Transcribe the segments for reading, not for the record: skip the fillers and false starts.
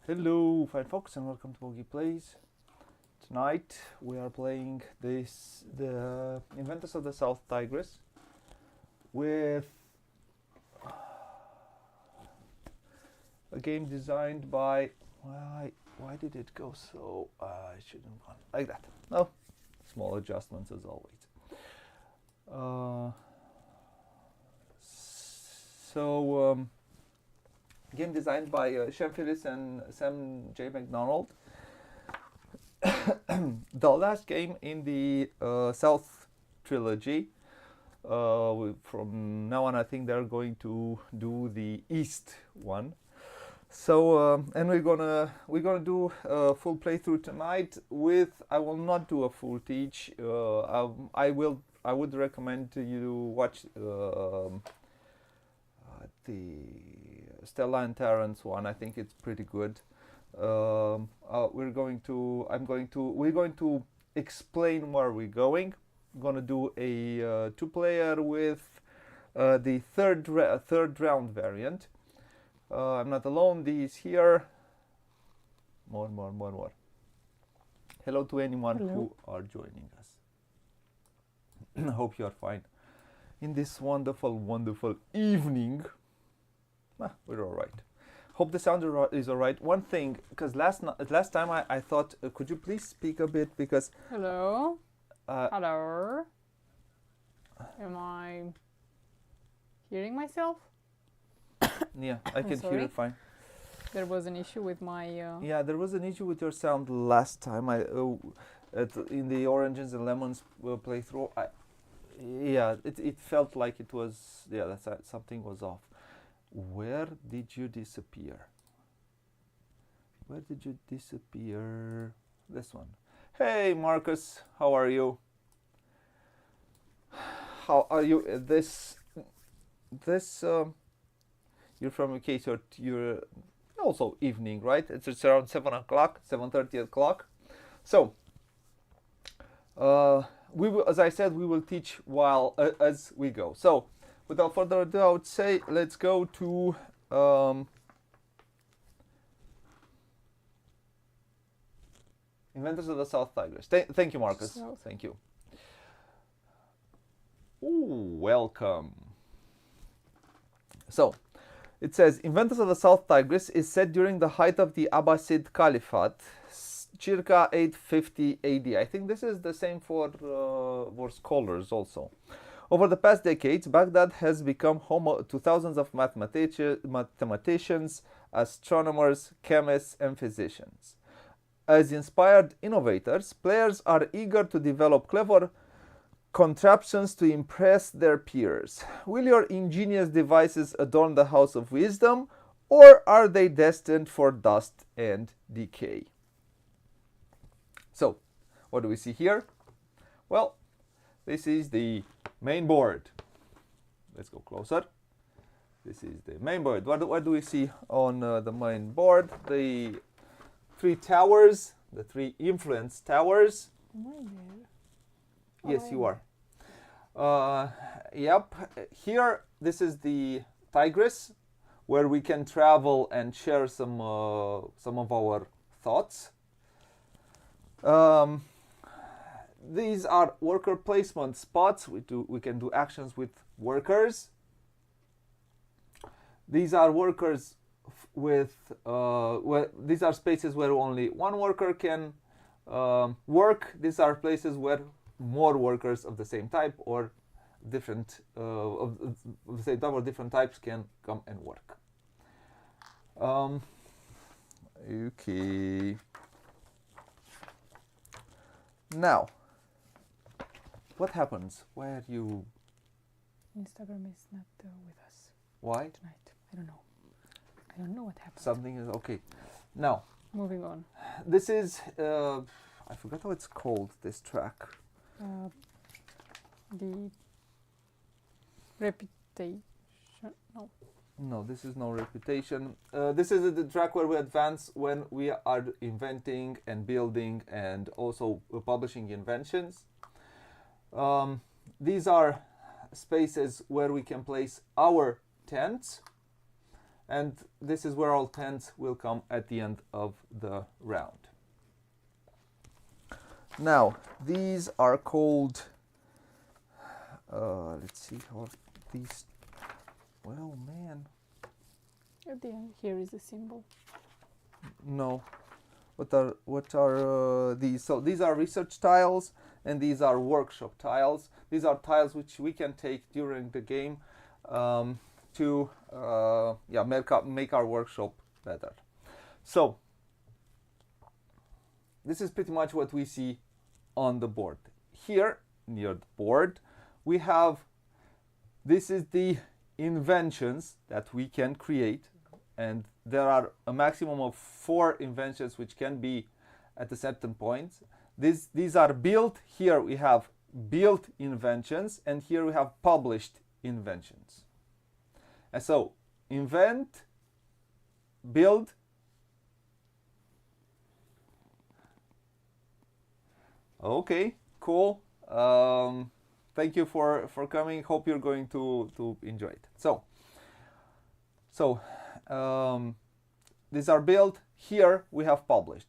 Hello, fine folks, and welcome to Booghy Plays. Tonight we are playing the Inventors of the South Tigris with a game designed by why did it go so I shouldn't have gone like that. No, small adjustments as always. Game designed by Sean Phillips and Sam J. McDonald. The last game in the South trilogy. From now on, I think they're going to do the East one. So, and we're gonna do a full playthrough tonight. I will not do a full teach. I would recommend you watch the Stella and Terrence one. I think it's pretty good. We're going to explain where we're going. I'm gonna do a two-player with the third round variant. I'm not alone. These here. More. Hello to anyone who are joining us. I hope you are fine in this wonderful evening. We're all right. Hope the sound is all right. One thing, because last time I thought, could you please speak a bit, because hello. Hello. Am I hearing myself? Yeah, I can hear it fine. There was an issue with my. Yeah, there was an issue with your sound last time. In the Oranges and Lemons playthrough. It felt like it was. Yeah, something was off. Where did you disappear? This one. Hey, Marcus, how are you? How are you? You're from UK, so you're also evening, right? It's around 7 o'clock, 7:30 o'clock. So, we will, as I said, we will teach as we go. So, without further ado, I would say let's go to Inventors of the South Tigris. Thank you, Marcus. Thank you. Ooh, welcome. So, it says, Inventors of the South Tigris is set during the height of the Abbasid Caliphate, circa 850 AD. I think this is the same for scholars also. Over the past decades, Baghdad has become home to thousands of mathematicians, astronomers, chemists, and physicians. As inspired innovators, players are eager to develop clever contraptions to impress their peers. Will your ingenious devices adorn the House of Wisdom, or are they destined for dust and decay? So, what do we see here? Well, this is the main board. Let's go closer. This is the main board. What do we see on the main board? The three towers, the three influence towers. Am I there? Yes, you are. Yep. Here, this is the Tigris, where we can travel and share some of our thoughts. These are worker placement spots. We can do actions with workers. These are workers these are spaces where only one worker can work. These are places where more workers of the same type or different of the same type or different types can come and work. Okay. Now, what happens? Why are you? Instagram is not with us. Why? Tonight. I don't know. I don't know what happened. Something is okay. Now, moving on. This is I forgot how it's called. This track. The reputation. No. No, this is no reputation. This is the track where we advance when we are inventing and building and also publishing inventions. These are spaces where we can place our tents. and this is where all 10s will come at the end of the round. Now, these are called, let's see how these, well, man. At the end, here is the symbol. No. What are these? So these are research tiles, and these are workshop tiles. These are tiles which we can take during the game to make our workshop better. So this is pretty much what we see on the board. Here near the board we have, this is the inventions that we can create, and there are a maximum of 4 inventions which can be at a certain point. These are built. Here we have built inventions, and here we have published inventions. And so invent, build, okay, cool. Thank you for coming. Hope you're going to enjoy it. So these are built. Here we have published.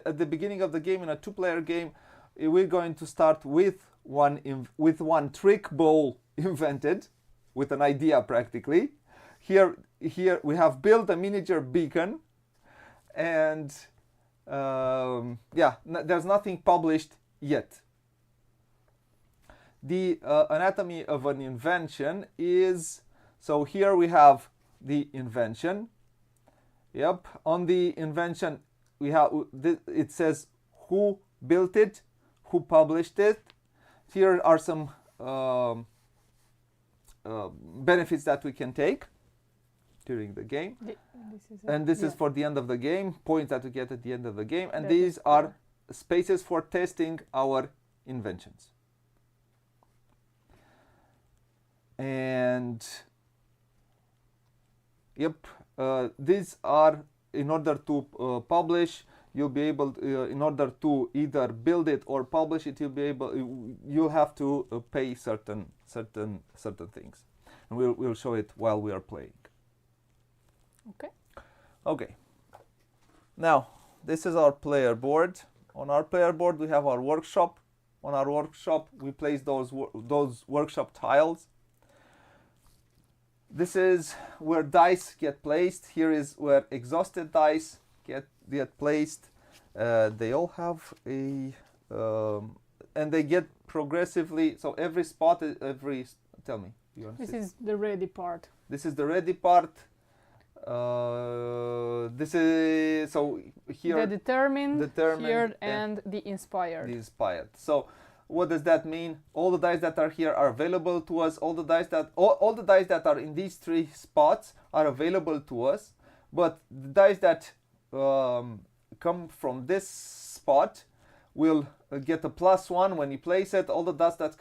At the beginning of the game, in a 2-player game, we're going to start with one trick ball invented, with an idea practically. Here we have built a miniature beacon, and there's nothing published yet. The anatomy of an invention is, so here we have the invention. Yep, on the invention we have, it says who built it, who published it. Here are some benefits that we can take during the game. This is for the end of the game, points that we get at the end of the game, and these are spaces for testing our inventions. And yep, these are, in order to publish, you'll be able in order to either build it or publish it, you'll have to pay certain things, and we'll show it while we are playing. Okay, now this is our player board. On our player board we have our workshop. On our workshop we place those workshop tiles. This is where dice get placed. Here is where exhausted dice get placed. They all have a and they get progressively, so every spot, tell me. This is the ready part. This is the ready part. This is, so here the determined here, and the inspired. The inspired. So what does that mean? All the dice that are here are available to us. All the dice that are in these 3 spots are available to us. But the dice that come from this spot will get a +1 when you place it. All the dice that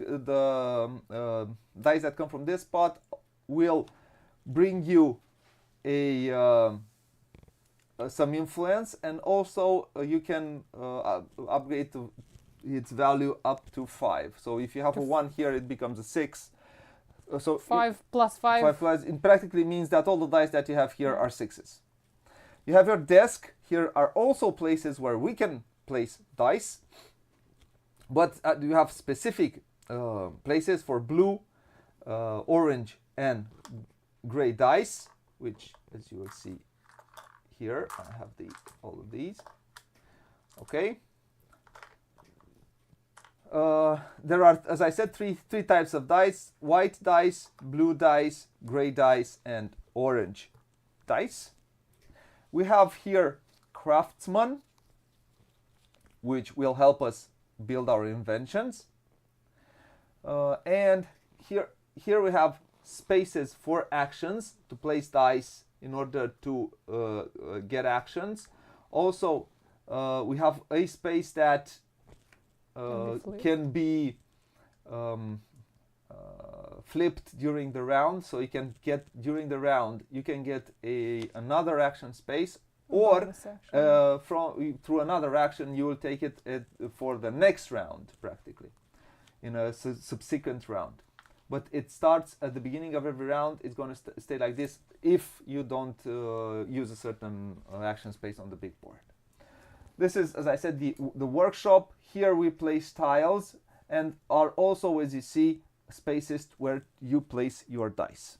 come from this spot will bring you some influence, and also you can upgrade its value up to 5. So if you have a 1 here, it becomes a 6. So 5 plus 5. 5 plus, it practically means that all the dice that you have here are 6s. You have your desk. Here are also places where we can place dice, but you have specific places for blue, orange, and gray dice, which, as you will see here, I have all of these. Okay. There are, as I said, three types of dice: white dice, blue dice, gray dice, and orange dice. We have here craftsman, which will help us build our inventions. And here we have spaces for actions, to place dice in order to get actions. Also, we have a space that can be flipped during the round, so you can get, during the round you can get another action space, or through another action you will take it for the next round, practically in a subsequent round. but it starts at the beginning of every round. It's going to stay like this if you don't use a certain action space on the big board. This is, as I said, the workshop. Here we place tiles and are also, as you see, spaces where you place your dice.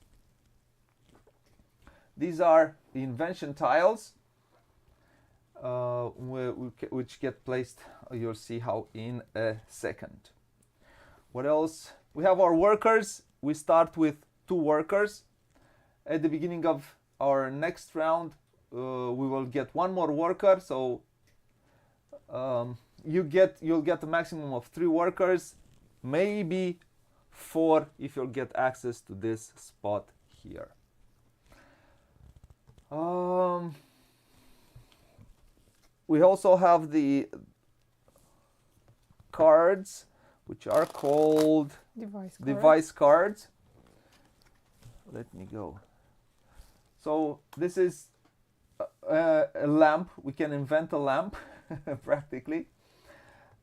These are the invention tiles, which get placed. You'll see how in a second. What else? We have our workers. We start with 2 workers. At the beginning of our next round, we will get 1 more worker. So you'll get a maximum of 3 workers, maybe 4 if you'll get access to this spot here. We also have the cards, which are called device cards. Let me go. So this is a lamp. We can invent a lamp practically.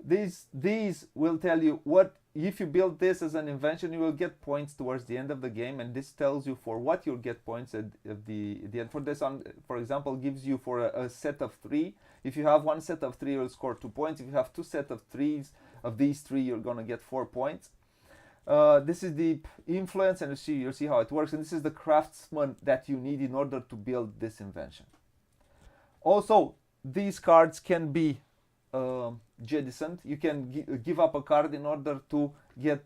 These will tell you what, if you build this as an invention, you will get points towards the end of the game, and this tells you for what you'll get points at the end. For this one, for example, gives you for a set of 3. If you have 1 set of 3, you'll score 2 points. If you have 2 sets of 3s of these 3, you're gonna get 4 points. This is the influence, and you'll see how it works. And this is the craftsman that you need in order to build this invention. Also, these cards can be jettisoned. You can give up a card in order to get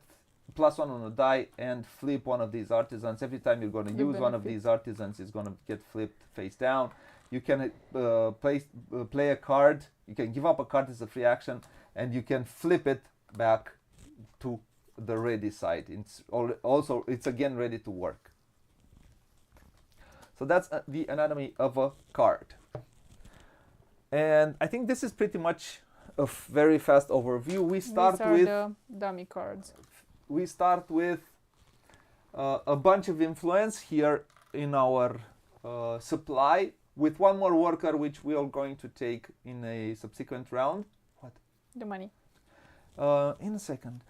+1 on a die and flip one of these artisans. Every time you're going to use one of these artisans, it's going to get flipped face down. You can play a card. You can give up a card as a free action, and you can flip it back to the ready side. It's again ready to work. So that's the anatomy of a card. And I think this is pretty much a very fast overview. We start with the dummy cards. We start with a bunch of influence here in our supply, with 1 more worker, which we are going to take in a subsequent round. What? The money. In a second.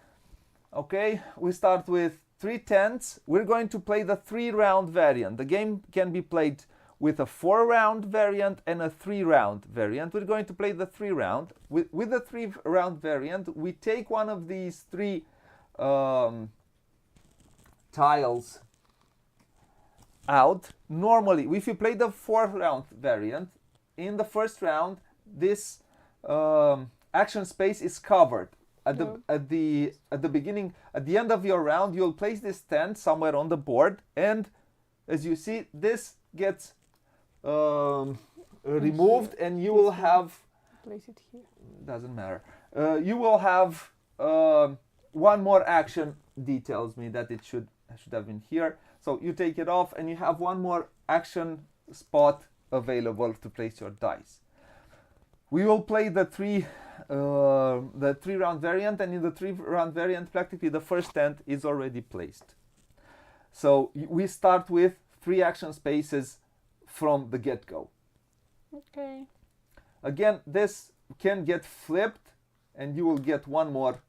Okay, we start with 3 tents. We're going to play the 3-round variant. The game can be played with a 4-round variant and a 3-round variant. We're going to play the 3-round. With the 3-round variant, we take one of these 3 tiles out. Normally, if you play the 4-round variant, in the first round, this action space is covered. At the beginning, at the end of your round, you'll place this tent somewhere on the board, and as you see, this gets removed, and you will have. Place it here. Doesn't matter. You will have 1 more action. D tells me that it should have been here. So you take it off, and you have 1 more action spot available to place your dice. We will play the 3-round variant, and in the 3-round variant, practically the first tent is already placed. So we start with 3 action spaces from the get-go. Okay. Again, this can get flipped, and you will get 1 more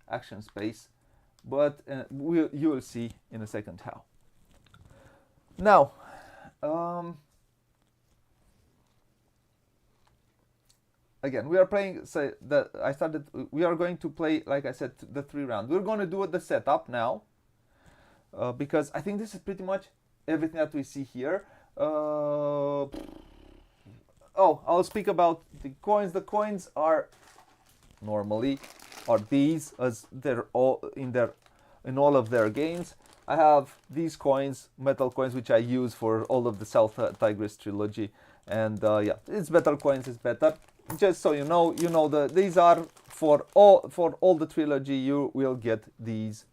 action space, but you will see in a second how. Now, again, we are playing. We are going to play, like I said, the 3-round. We're going to do the setup now, because I think this is pretty much everything that we see here. I'll speak about the coins. The coins are normally these, as they're all in all of their games. I have these coins, metal coins, which I use for all of the South Tigris trilogy, and it's metal coins is better. Just so you know these are for all the trilogy. You will get these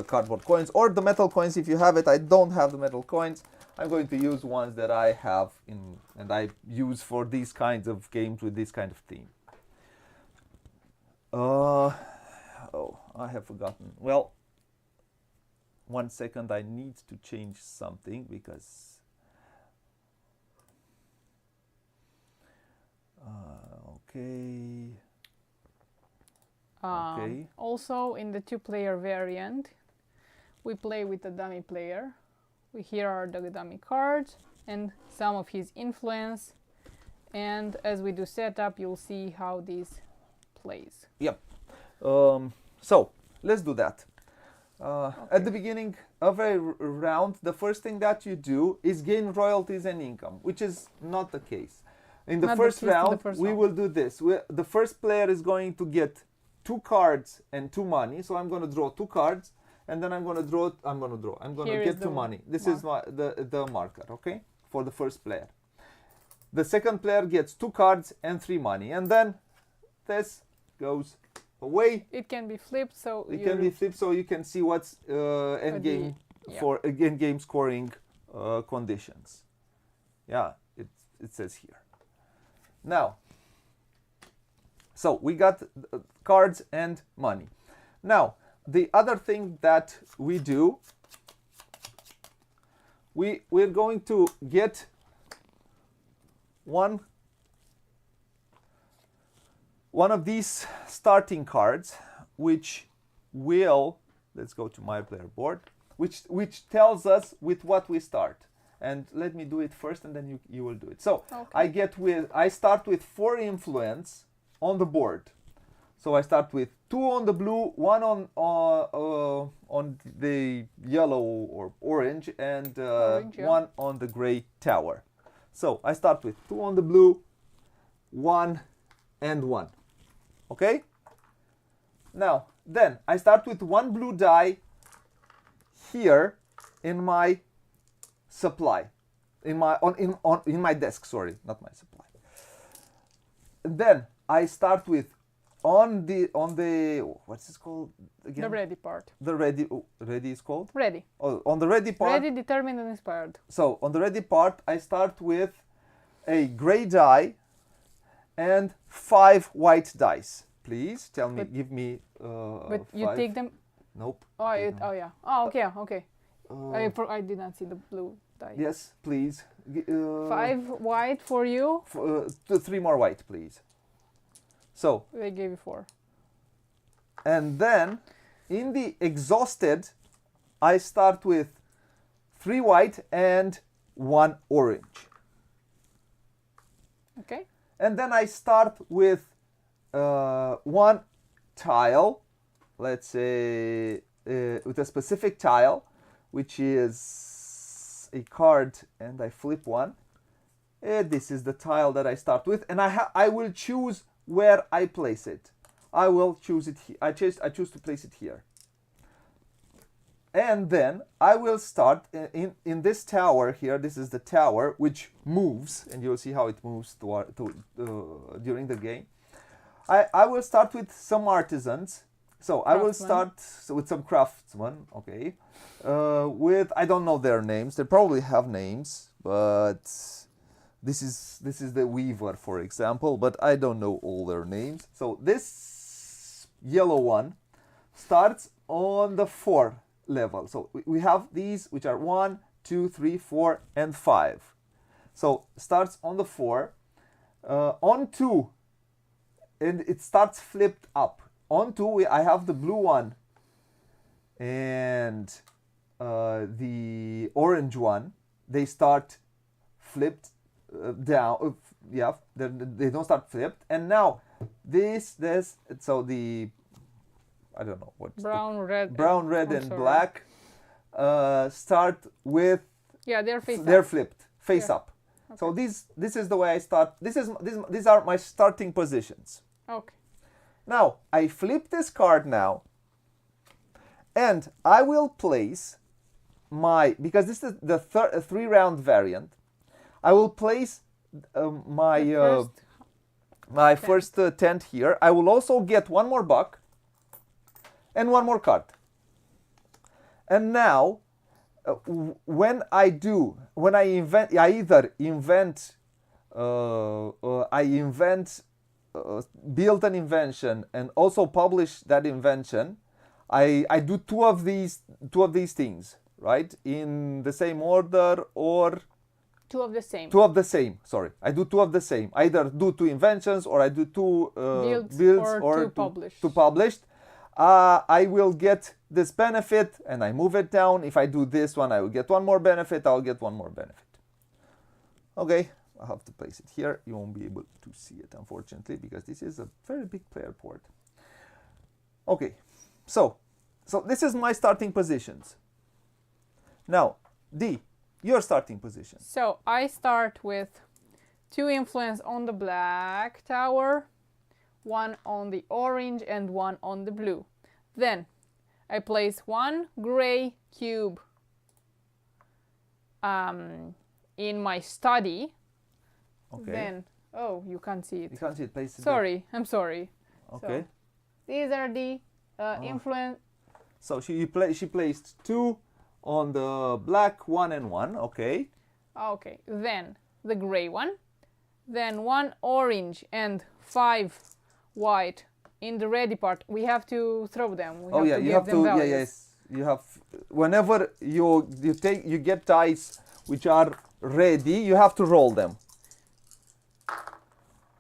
cardboard coins or the metal coins if you have it. I don't have the metal coins. I'm going to use ones that I have and I use for these kinds of games with this kind of theme. I have forgotten. Well, 1 second, I need to change something because okay. Also in the 2-player variant, we play with the dummy player. Here are the dummy cards and some of his influence. And as we do setup, you'll see how this plays. Yep. So let's do that. At the beginning of a round, the first thing that you do is gain royalties and income, which is not the case. In the first round, we will do this. The first player is going to get 2 cards and 2 money. So I'm going to draw 2 cards, and then I'm going to get 2 money. This is the marker, okay, for the first player. The second player gets 2 cards and 3 money, and then this goes away. It can be flipped, so you can see what's end game for end game scoring conditions. Yeah, it says here. Now, so we got cards and money. Now, the other thing that we do, we're going to get one of these starting cards, which will, let's go to my player board, which tells us with what we start. And let me do it first, and then you will do it. So okay. I start with 4 influence on the board. So I start with 2 on the blue, 1 on the yellow or orange, and 1 on the gray tower. So I start with 2 on the blue, 1 and 1. Okay? Now, then I start with 1 blue die here in my supply, in my desk. Sorry, not my supply. Then I start with on the what's this called again? The ready part. The ready is called? Ready. Oh, on the ready part. Ready, determined, and inspired. So on the ready part, I start with a gray die and 5 white dice. Please tell me, give me. But you 5. take them. Nope. Oh, yeah. Oh, okay, okay. I did not see the blue die. Yes, please. 5 white for you. 3 more white, please. So. They gave you 4. And then, in the exhausted, I start with 3 white and 1 orange. Okay. And then I start with 1 tile, let's say with a specific tile, which is a card, and I flip 1. This is the tile that I start with, and I will choose where I place it. I will choose it here. I choose to place it here. And then I will start in this tower here. This is the tower which moves, and you'll see how it moves during the game. I will start with some artisans. So I will start with some craftsmen, okay. I don't know their names. They probably have names, but this is the weaver, for example, but I don't know all their names. So this yellow one starts on the 4 level. So we have these, which are 1, 2, 3, 4, and 5. So starts on the 4, on 2, and it starts flipped up. On 2, I have the blue one and the orange one. They start flipped down. Yeah, they don't start flipped. And now so the, I don't know what. Brown, red, and black start with. Yeah, they're face They're up. flipped, face up. Okay. So this is the way I start. These are my starting positions. Okay. Now, I flip this card now, and I will place because this is the 3-round variant, I will place my first tent here. I will also get 1 more buck and 1 more card. And now, when I build an invention and also publish that invention, I do two of these things, right, in the same order, or two of the same. Sorry, I do 2 of the same. Either do 2 inventions, or I do 2 builds or 2 published. I will get this benefit and I move it down. If I do this one, I will get one more benefit. I'll get one more benefit. Okay, I'll have to place it here. You won't be able to see it, unfortunately, because this is a very big player port. Okay, so this is my starting positions. Now, D, your starting position. So I start with 2 influence on the black tower, 1 on the orange and 1 on the blue. Then I place 1 gray cube in my study. Okay. Then, oh, you can't see it. You can't see it. Place it Sorry, I'm sorry. Okay. So, these are the influence. So she placed 2 on the black, 1 and 1. Okay. Okay. Then the gray one. Then 1 orange and 5 white in the ready part. We have to throw them. We have to you give have them to. values. Yes. You have. Whenever you get dice which are ready, you have to roll them.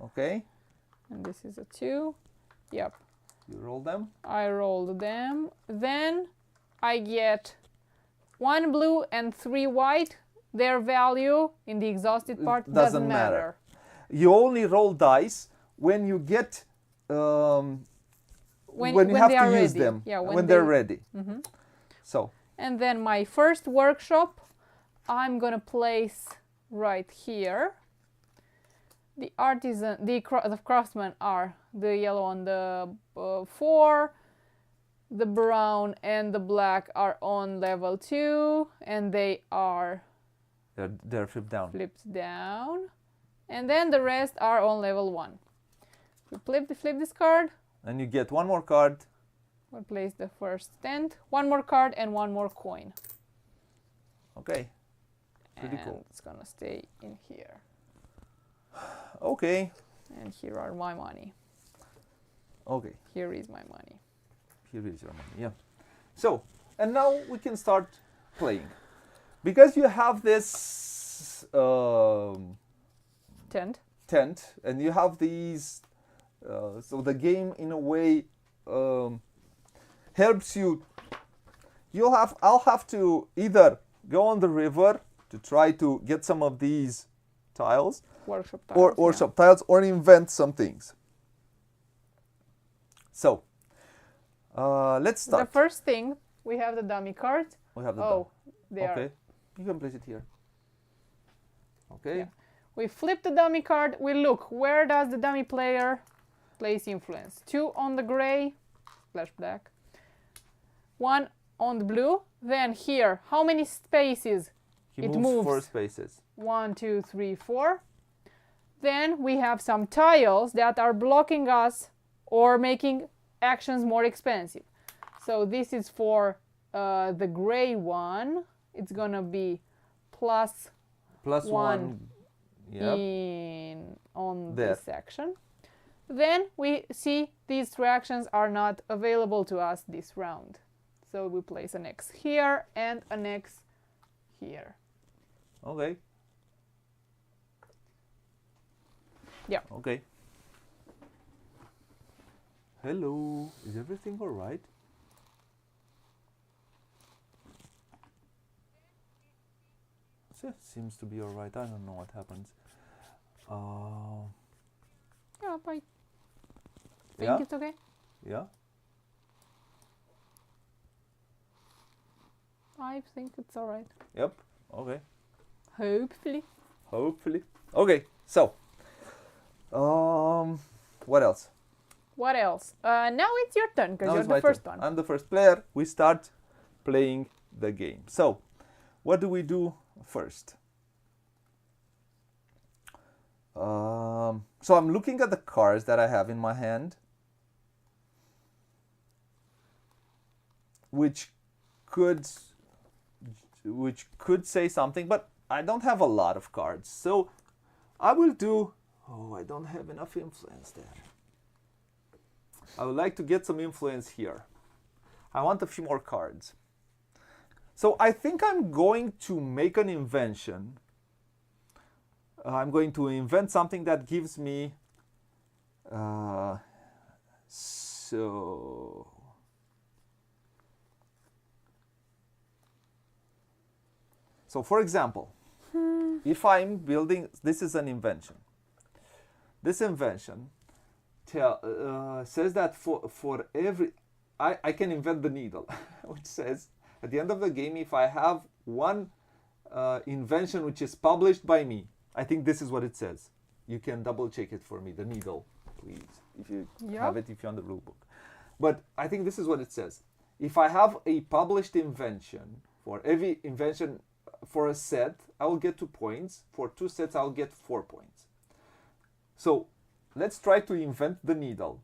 Okay. And this is a 2. Yep. You roll them. I rolled them. Then I get 1 blue and 3 white. Their value in the exhausted part doesn't matter. You only roll dice when you get when you have they to are use ready. them. Yeah, when they're ready. Mm-hmm. So. And then my first workshop, I'm gonna place right here. The artisan, the craftsmen are the yellow on the 4, the brown and the black are on level 2, and they are they're flipped down. Flipped down, and then the rest are on level 1. We flip this card. And you get 1 more card. We'll place the first tent, 1 more card and 1 more coin. Okay. Pretty and cool. It's gonna stay in here. Okay. And here are my money. Okay. Here is my money. Here is your money. Yeah. So, and now we can start playing. Because you have this tent, and you have these, so the game in a way helps you. I'll have to either go on the river to try to get some of these tiles, workshop tiles, tiles, or invent some things. So, let's start. The first thing, we have the dummy card. We have the there. Okay, you can place it here. Okay. Yeah. We flip the dummy card. We look, where does the dummy player place influence? 2 on the gray / black, 1 on the blue. Then here, how many spaces? It moves 4 spaces. 1, 2, 3, 4. Then we have some tiles that are blocking us or making actions more expensive. So this is for the gray one. It's gonna be plus one yep. on this action. Then we see these 3 actions are not available to us this round. So we place an X here and an X here. Okay. Yeah. Okay. Hello. Is everything all right? Seems to be all right. I don't know what happens. Yeah, I think it's okay. Yeah. I think it's all right. Yep. Okay. Hopefully. Hopefully. Okay. So, what else? What else? Now it's your turn because you're the first one. I'm the first player. We start playing the game. So, what do we do first? So I'm looking at the cards that I have in my hand, which could say something, but I don't have a lot of cards. So I will do. Oh, I don't have enough influence there. I would like to get some influence here. I want a few more cards. So I think I'm going to make an invention. I'm going to invent something that gives me, so So for example, if I'm building, this is an invention. This invention says that for every, I can invent the needle, which says at the end of the game, if I have one invention which is published by me, I think this is what it says. You can double check it for me, the needle, please, if you have it, if you're on the rule book. But I think this is what it says. If I have a published invention, for every invention for a set, I will get 2 points. For 2 sets, I'll get 4 points. So let's try to invent the needle.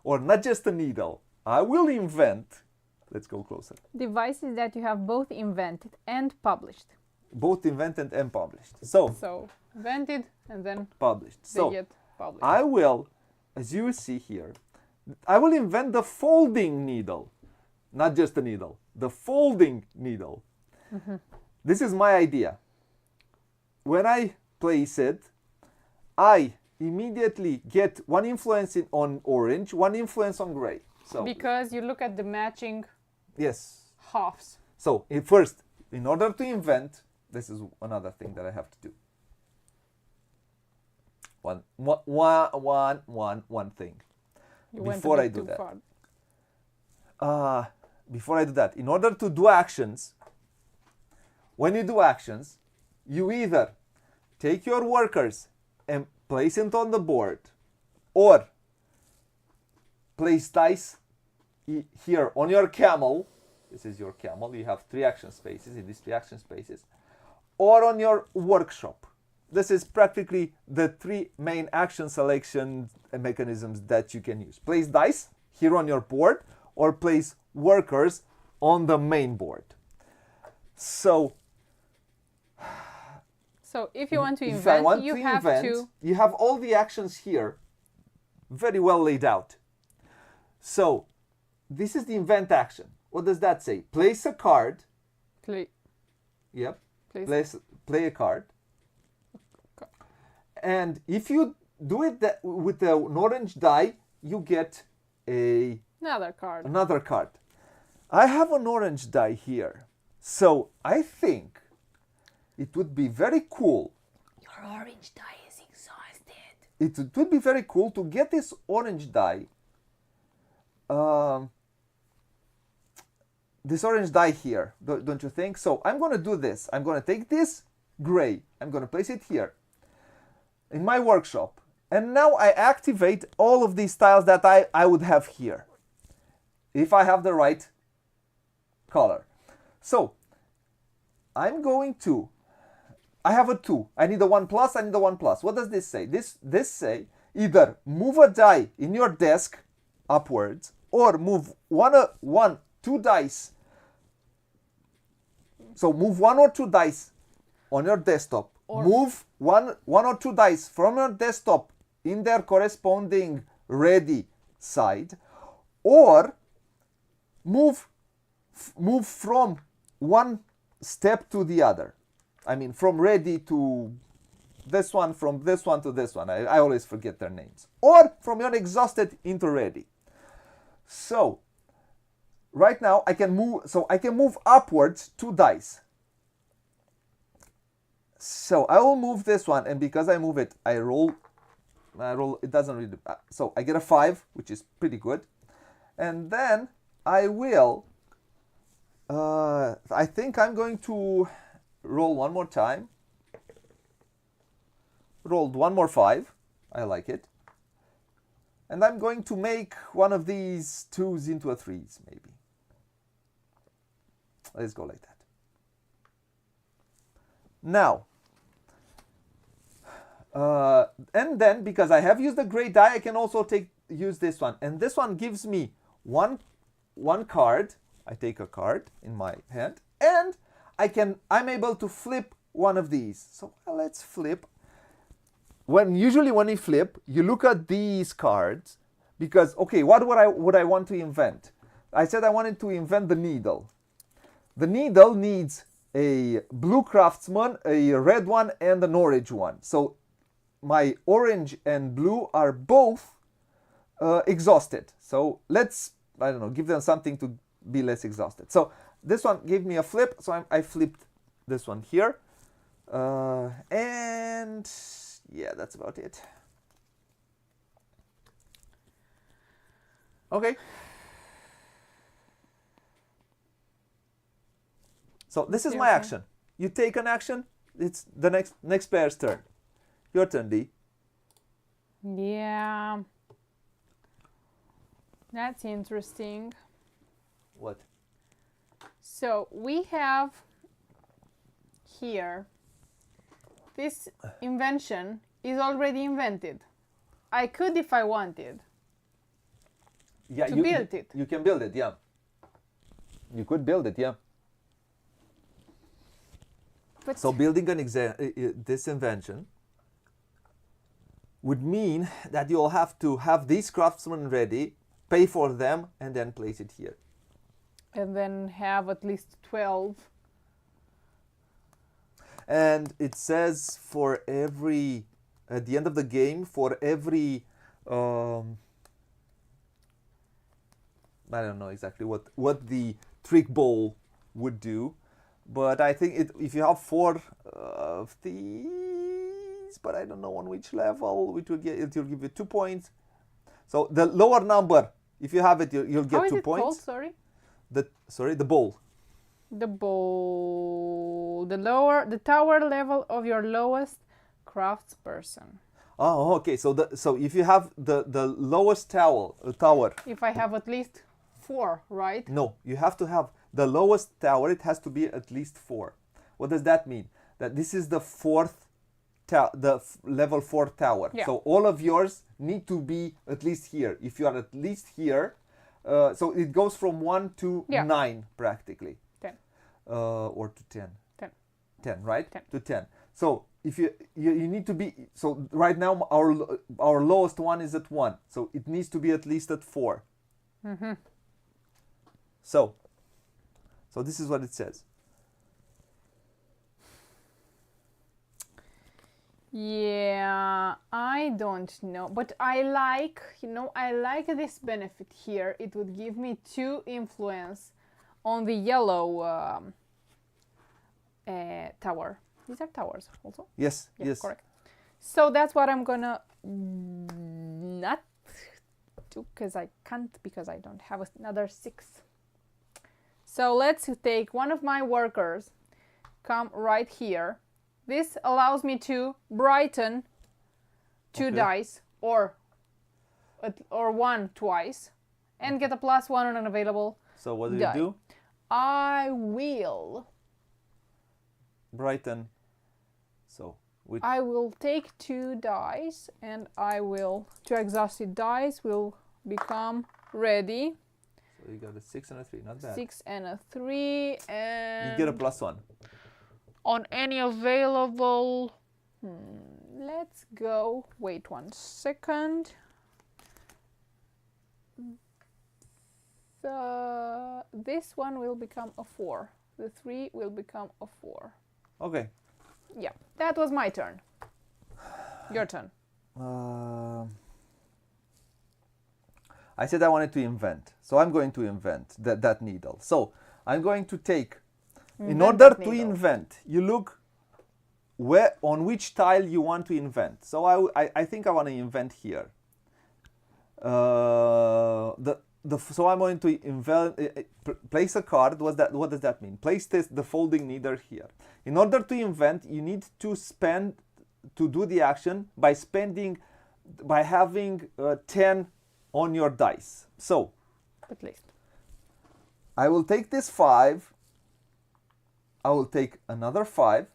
Or not just the needle. I will invent, let's go closer. Devices that you have both invented and published. Both invented and published. So invented and then published. they get published. I will, as you see here, I will invent the folding needle. Not just the needle, the folding needle. Mm-hmm. This is my idea. When I place it, I immediately get one influence on orange, one influence on gray. So because you look at the matching halves. So first, in order to invent, this is another thing that I have to do. One thing. Before I do that. Before I do that, in order to do actions, when you do actions, you either take your workers and place it on the board, or place dice here on your camel. This is your camel. You have 3 action spaces in these 3 action spaces, or on your workshop. This is practically the 3 main action selection mechanisms that you can use. Place dice here on your board, or place workers on the main board. So if you want to invent, you have all the actions here very well laid out. So this is the invent action. What does that say? Place a card. Play. Yep. Play a card. And if you do it with an orange die, you get another card. I have an orange die here. So I think it would be very cool. Your orange die is exhausted. It would be very cool to get this orange die. This orange die here, don't you think? So I'm going to do this. I'm going to take this gray. I'm going to place it here in my workshop. And now I activate all of these tiles that I would have here, if I have the right color. So I'm going to, I have a 2. I need a 1 plus, I need a 1 plus. What does this say? This say either move a die in your desk upwards, or move 2 dice. So move 1 or 2 dice on your desktop. Or move one or 2 dice from your desktop in their corresponding ready side, or move from one step to the other. I mean, from ready to this one, from this one to this one. I always forget their names. Or from your exhausted into ready. So right now I can move upwards 2 dice. So I will move this one, and because I move it, I roll, it doesn't really, so I get a 5, which is pretty good. And then I will, I think I'm going to roll one more time. Rolled one more 5, I like it. And I'm going to make one of these 2s into a 3s, maybe. Let's go like that. Now, and then because I have used the gray die, I can also use this one. And this one gives me one card. I take a card in my hand, and I'm able to flip one of these. So let's flip. Usually when you flip, you look at these cards, because okay, what would I want to invent? I said I wanted to invent the needle. The needle needs a blue craftsman, a red one, and an orange one. So my orange and blue are both exhausted. So let's, I don't know, give them something to be less exhausted. So this one gave me a flip, so I flipped this one here. And yeah, that's about it. Okay. So this is my action. You take an action, it's the next player's turn. Your turn, D. Yeah. That's interesting. What? So we have here, this invention is already invented. I could, if I wanted, to build it. You can build it, yeah. You could build it, yeah. But So building this invention would mean that you'll have to have these craftsmen ready, pay for them, and then place it here. And then have at least 12. And it says for every, at the end of the game, for every, I don't know exactly what the trick ball would do, but I think if you have 4 of these, but I don't know on which level, it will give you 2 points. So the lower number, if you have it, you'll get 2 points. Called? Sorry. The bowl. The bowl. The tower level of your lowest craftsperson. Oh, okay. So if you have the lowest tower. If I have at least 4, right? No, you have to have the lowest tower. It has to be at least 4. What does that mean? That this is the level 4 tower. Yeah. So all of yours need to be at least here. If you are at least here, so it goes from 1 to 9 practically. 10. Or to 10. 10. 10, right? 10. To 10. So if you need to be, so right now our lowest one is at 1. So it needs to be at least at 4. Mm-hmm. So this is what it says. Yeah, I don't know, but I like this benefit here. It would give me 2 influence on the yellow tower. These are towers also? Yes, Yeah, yes. correct. So that's what I'm gonna not do, because I can't, because I don't have another 6. So let's take one of my workers, come right here. This allows me to brighten 2 dice or 1 twice and get a +1 on an available. So what do die. you do? I will. Brighten. So which? I will take 2 dice and I will, 2 exhausted dice will become ready. So you got a 6 and a 3, not bad. 6 and a 3, and You get a +1. on any available. Let's go. Wait 1 second. This one will become a 4. The 3 will become a 4. Okay. Yeah, that was my turn. Your turn. I said I wanted to invent, so I'm going to invent that needle. So I'm going to take, in order to invent, you look on which tile you want to invent. So I think I want to invent here. So I'm going to place a card. What does that mean? Place the folding needle here. In order to invent, you need to do the action by having 10 on your dice. So At least. I will take this 5. I will take another 5.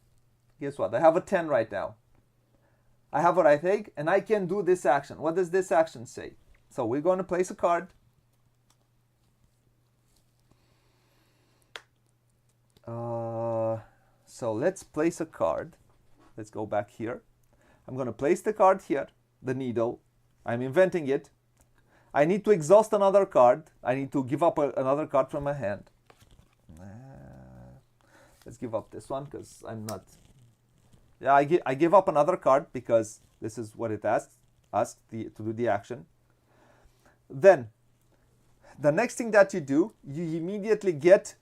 Guess what? I have a 10 right now. I have what I take, and I can do this action. What does this action say? So we're going to place a card. So let's place a card. Let's go back here. I'm going to place the card here, the needle. I'm inventing it. I need to exhaust another card. I need to give up another card from my hand. Let's give up this one because I'm not... Yeah, I give up another card because this is what it asks to do the action. Then, the next thing that you do, you immediately get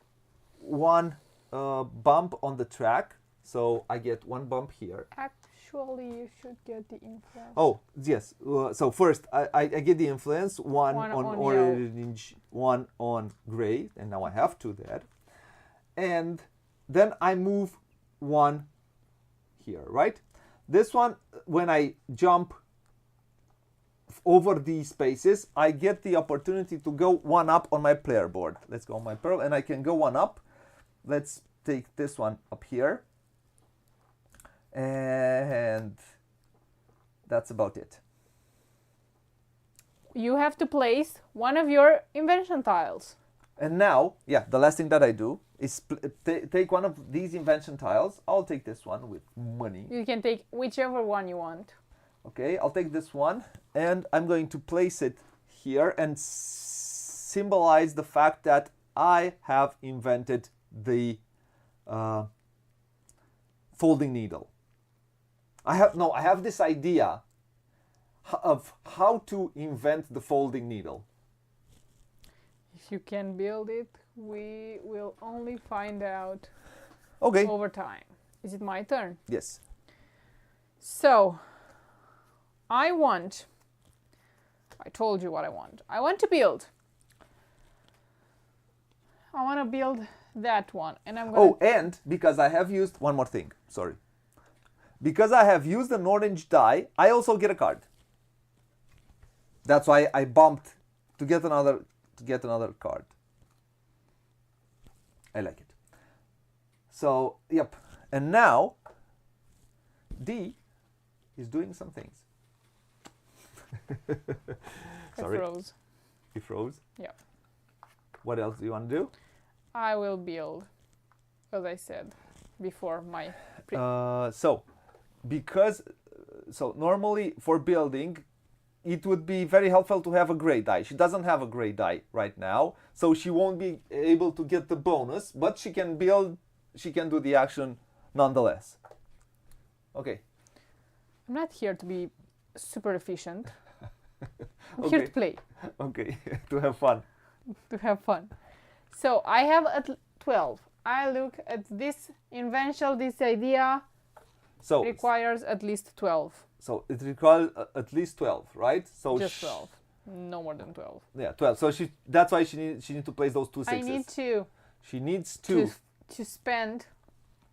one bump on the track. So I get one bump here. Actually, you should get the influence. Oh, yes. So first, I get the influence, one on orange, one on gray, and now I have two there. And then I move one here, right? This one, when I jump over these spaces, I get the opportunity to go one up on my player board. Let's go on my pearl, and I can go one up. Let's take this one up here. And that's about it. You have to place one of your invention tiles. And now, yeah, the last thing that I do is take one of these invention tiles. I'll take this one with money. You can take whichever one you want. Okay, I'll take this one, and I'm going to place it here and symbolize the fact that I have invented the folding needle. I have this idea of how to invent the folding needle. If you can build it, we will only find out Okay. over time. Is it my turn? Yes. So, I told you what I want. I want to build. I want to build that one. And I'm going Oh, and because I have used one more thing, sorry. Because I have used an orange die, I also get a card. That's why I bumped to get another card. I like it. So, yep. And now D is doing some things. Sorry. It froze. He froze. Yeah. What else do you want to do? I will build, as I said before my So normally for building, it would be very helpful to have a gray die. She doesn't have a gray die right now, so she won't be able to get the bonus, but she can build, she can do the action nonetheless. Okay. I'm not here to be super efficient. I'm Okay. here to play, Okay, to have fun. to have fun. So I have at 12. I look at this invention, this idea So requires at least 12. So it requires at least 12, right? So Just 12. No more than 12. Yeah, 12. So that's why she needs to place those two sixes. I need to She needs to spend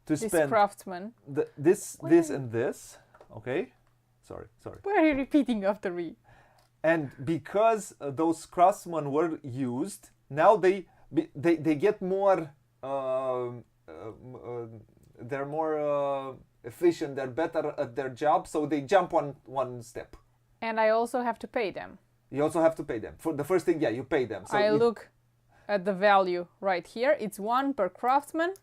to this spend craftsman. this and this. Okay. Sorry. Why are you repeating after me? And because those craftsmen were used, now they get more. They're more efficient. They're better at their job, so they jump one step. And I also have to pay them. You also have to pay them. For the first thing, yeah, you pay them. So I look at the value right here. It's 1 per craftsman.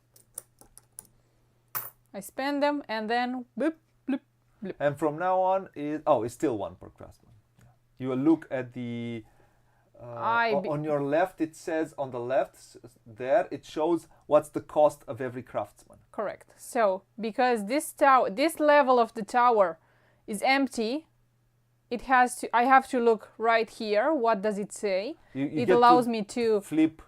I spend them, and then bloop, bloop, bloop. And from now on, it's still 1 per craftsman. Yeah. You will look at the on your left. It says on the left there. It shows what's the cost of every craftsman. Correct. So because this level of the tower is empty, I have to look right here. What does it say? It allows me to flip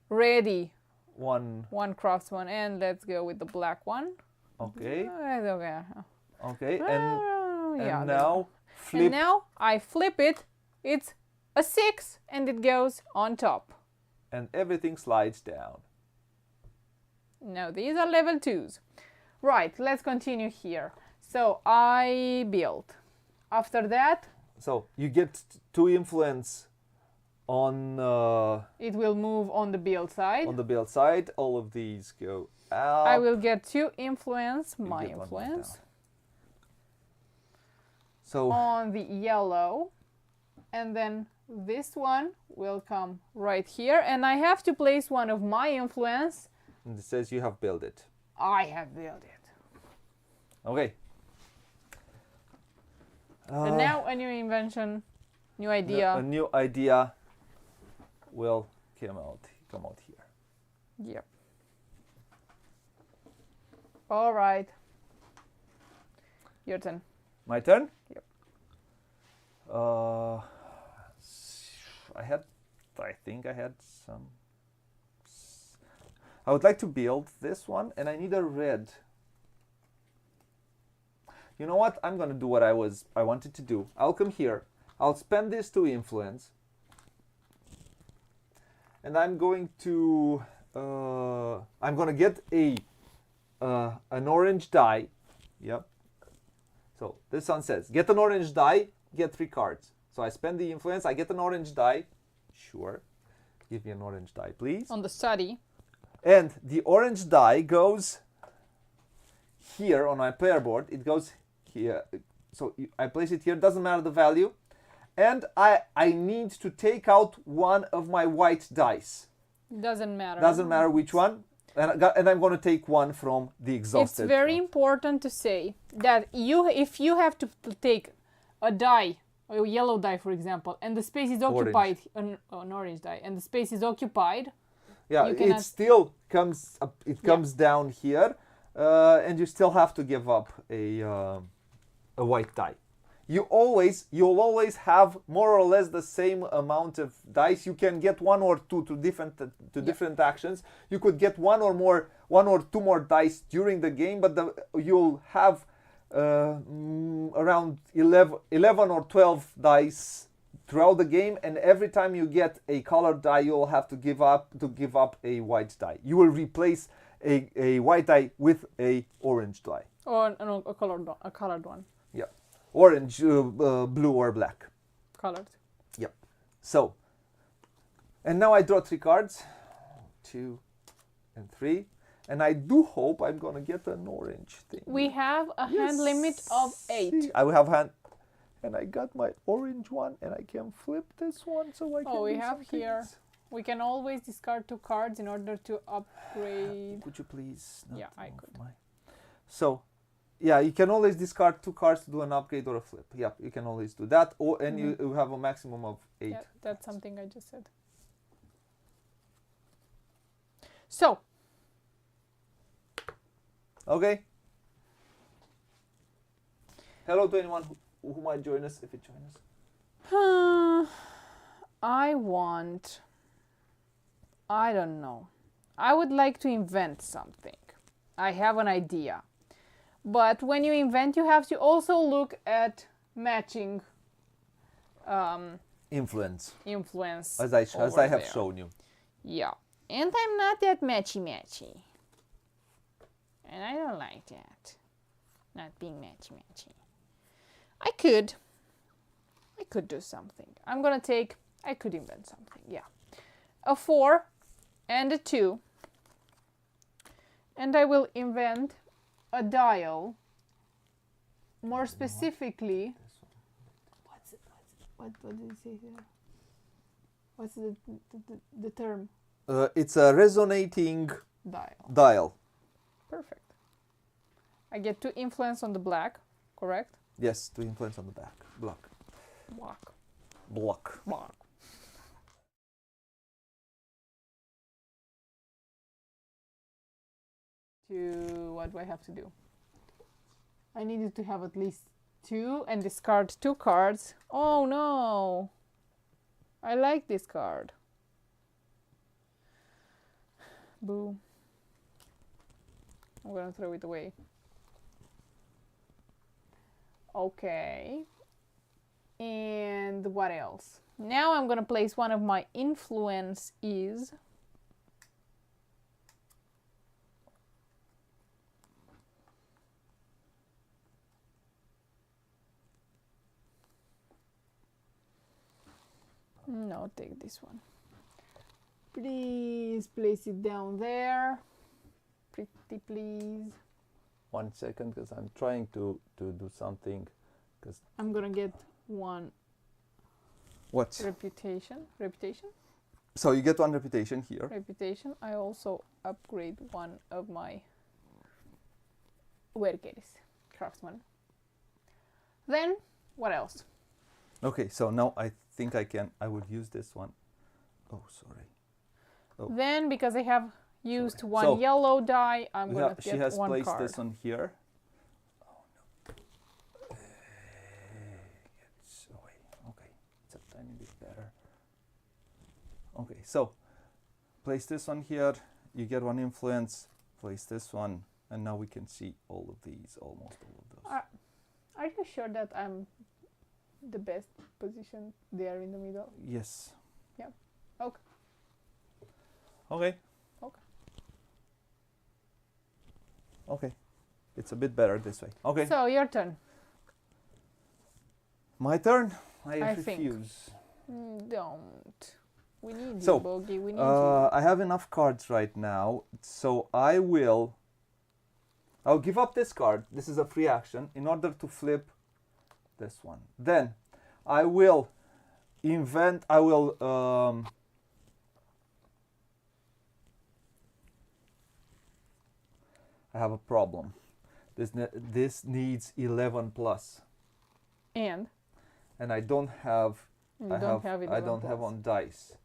ready one craftsman, and let's go with the black one. Okay. Okay. Okay. Yeah, and now flip. And now I flip it. It's a 6, and it goes on top. And everything slides down. No, these are level 2s. Right, let's continue here. So I built. After that, so you get 2 influence on it will move on the build side. On the build side, all of these go out. I will get 2 influence, my influence. So on the yellow, and then this one will come right here, and I have to place one of my influence. And it says you have built it. I have built it. Okay. And now a new invention, new idea. A new idea will come out here. Yep. All right. Your turn. My turn? Yep. I think I had some. I would like to build this one, and I need a red. You know what? I'm gonna do what I wanted to do. I'll come here. I'll spend this to influence, and I'm going to get an orange die. Yep. So this one says get an orange die, get 3 cards. So I spend the influence. I get an orange die. Sure. Give me an orange die, please. On the study. And the orange die goes here on my player board. It goes here. So I place it here. Doesn't matter the value. And I need to take out one of my white dice. Doesn't matter. Doesn't matter which one. And I'm going to take one from the exhausted. It's very important to say that if you have to take a die, a yellow die, for example, and the space is occupied, an orange die, and the space is occupied. Yeah, it still comes up. It comes down here, and you still have to give up a white die. You'll always have more or less the same amount of dice. You can get one or two to different actions. You could get one or two more dice during the game, but you'll have around 11 or 12 dice throughout the game, and every time you get a colored die, you'll have to give up a white die. You will replace a white die with a orange die. Or no, a colored one. Yeah, orange, blue, or black. Colored. Yep. So, and now I draw 3 cards, 2 and 3, and I do hope I'm gonna get an orange thing. We have a hand limit of 8. I will have hand. And I got my orange one, and I can flip this one so I can. Oh, we have here. We can always discard 2 cards in order to upgrade. Could you please? Yeah, I could. So, yeah, you can always discard 2 cards to do an upgrade or a flip. Yeah, you can always do that, and you have a maximum of 8. Yeah, that's something I just said. So. Okay. Hello to anyone who might join us, if it joins us. I don't know. I would like to invent something. I have an idea. But when you invent, you have to also look at matching Influence. As I have shown you. Yeah. And I'm not that matchy. And I don't like that. Not being matchy. I could do something. I could invent something, yeah. A 4 and a 2. And I will invent a dial. More specifically, what did it say here? What's the term? It's a resonating dial. Perfect. I get 2 influence on the black, correct? Yes, 2 influence on the back. Block. What do I have to do? I needed to have at least 2 and discard 2 cards. Oh no! I like this card. Boo. I'm gonna throw it away. Okay. And what else? Now I'm gonna place one of my influences. No, take this one. Please place it down there. Pretty please. 1 second, because I'm trying to do something. Because I'm gonna get 1. What? Reputation. So you get 1 reputation here. Reputation. I also upgrade one of my workers, craftsman. Then what else? Okay, so now I think I would use this one. Oh, sorry. Oh. Then because I have used one yellow die, I'm gonna get 1 card. She has placed this on here. Oh no. It's away. Okay, it's a tiny bit better. Okay, so place this one here, you get one influence, place this one, and now we can see all of these, almost all of those. Are you sure that I'm the best position there in the middle? Yes. Yeah. Okay. Okay. Okay. Okay. It's a bit better this way. Okay. So your turn. My turn? I think. refuse. Don't. We need So, you, Booghy. We need you. I have enough cards right now, so I'll give up this card. This is a free action in order to flip this one. Then I will I have a problem. This needs 11 plus. And I don't have you don't have 11 I don't have plus. on dice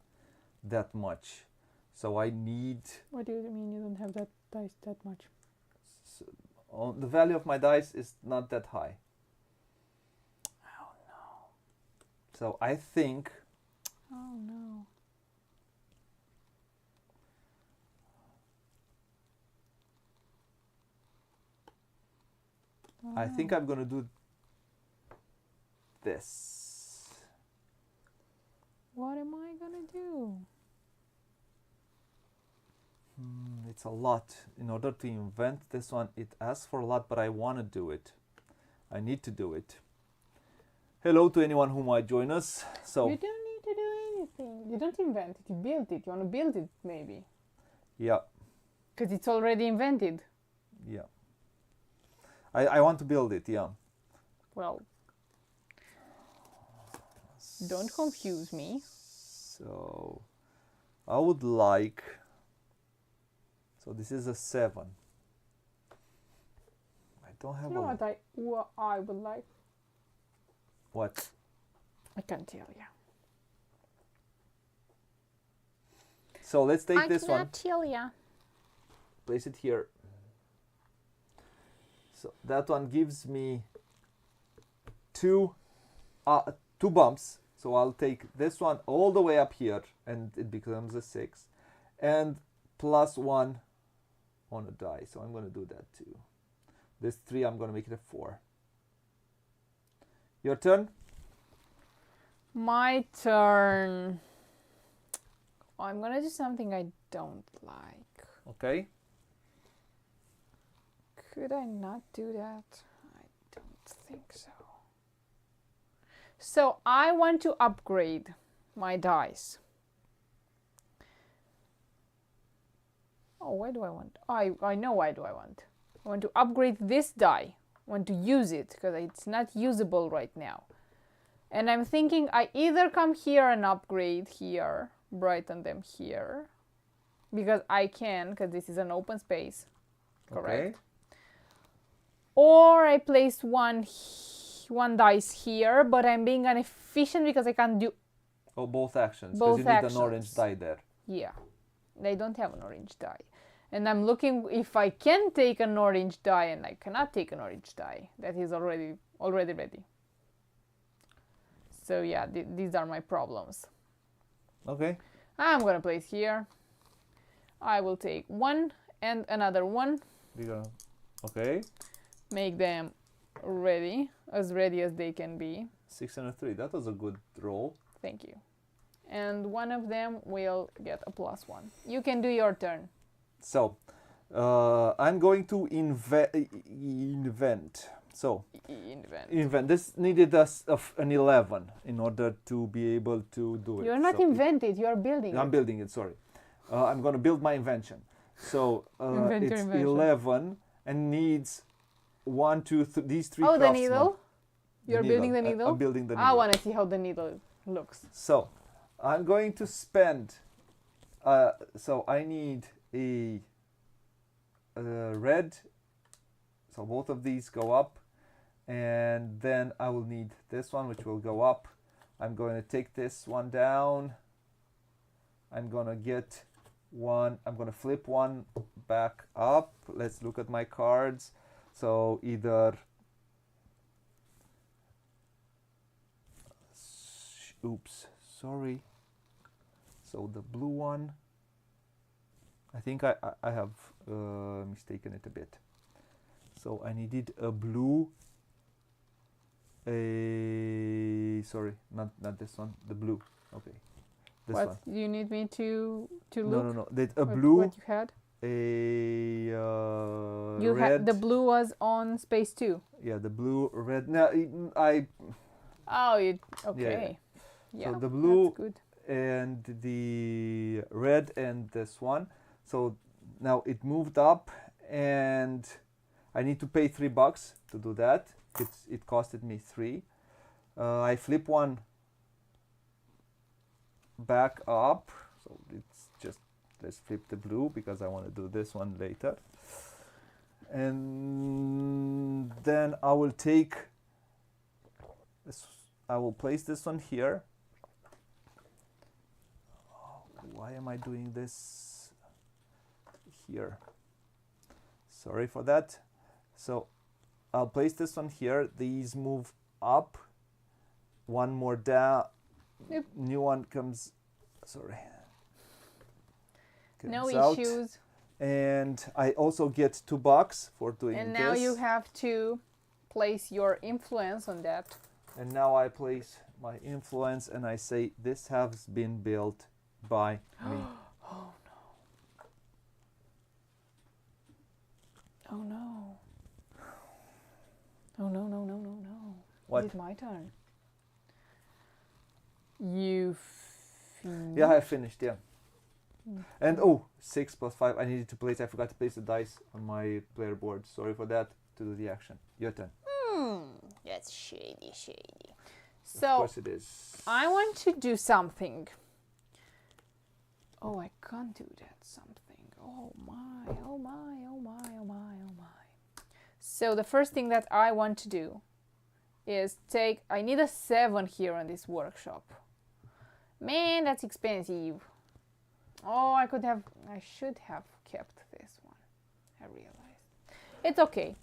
that much. So I need What do you mean you don't have that dice that much? the value of my dice is not that high. Oh no. So I think Oh no. I think I'm gonna do this. What am I gonna do? It's a lot. In order to invent this one, it asks for a lot, but I want to do it. I need to do it. Hello to anyone who might join us. So You don't need to do anything. You don't invent it. You build it. You want to build it, maybe. yeah, Because it's already invented. yeah. I want to build it. Yeah. Well, don't confuse me. So I would like. So this is a 7. I don't have You know a what I would like? what? I can't tell you. So let's take this one. I cannot tell you. Place it here. So that one gives me two bumps. So I'll take this one all the way up here, and it becomes a 6, and +1 on a die. So I'm going to do that too. This 3, I'm going to make it a 4. Your turn. My turn. I'm gonna do something I don't like. Okay. Could I not do that? I don't think so. So I want to upgrade my dice. Oh, why do I want? I know why do I want. I want to upgrade this die. I want to use it because it's not usable right now. And I'm thinking I either come here and upgrade here, brighten them here, because I can, because this is an open space, correct? Okay. Or I place one dice here, but I'm being inefficient because I can't do. Oh, both actions. Both Because you need actions. an orange die there. Yeah, they don't have an orange die. And I'm looking if I can take an orange die, and I cannot take an orange die. That is already ready. So yeah, these are my problems. Okay. I'm gonna place here. I will take 1 and another 1. Okay. Make them ready as they can be. 6 and a 3. That was a good roll. Thank you. And one of them will get a +1. You can do your turn. So, I'm going to invent. So, invent. This needed us of an 11 in order to be able to do it. You're not invented. You are building it. I'm building it. Sorry. I'm going to build my invention. So it's invention. 11 and needs 1, 2, these 3. Oh, the needle. You're building the needle. I'm building the needle. I want to see how the needle looks. So I'm going to spend. So I need a red. So both of these go up, and then I will need this one, which will go up. I'm going to take this one down. I'm going to get one. I'm going to flip one back up. Let's look at my cards. So either oops, sorry. So the blue one, I think I have mistaken it a bit. So I needed a blue. Sorry, not this one. The blue. Okay, this What one. you need me to look? No. That a what, blue. What you had? A You red. had the blue was on space 2. Yeah, the blue, red. No, I. Oh, you okay? Yeah. Yeah, So the blue that's good. and the red and this one. So now it moved up, and I need to pay $3 to do that. It costed me 3. I flip one back up, so it's just, let's flip the blue because I want to do this one later. And then I will take this, I will place this one here. Oh, why am I doing this here? Sorry for that. So I'll place this one here. These move up. One more down. Yep. New one comes. Sorry. No out. issues. And I also get $2 for doing this. And now you have to place your influence on that. And now I place my influence and I say this has been built by me. Oh no. Oh no. Oh no, no, no, no, no. What? Is it my turn? You finished? Yeah, I finished, yeah. And oh, 6 plus 5. I needed to place, I forgot to place the dice on my player board. Sorry for that, to do the action. Your turn. That's shady. Of So, course it is. I want to do something. Oh, I can't do that something. Oh my, oh my, oh my, oh my, oh my. So the first thing that I want to do is I need a 7 here on this workshop. Man, that's expensive. Oh, I should have kept this one. I realized. It's okay.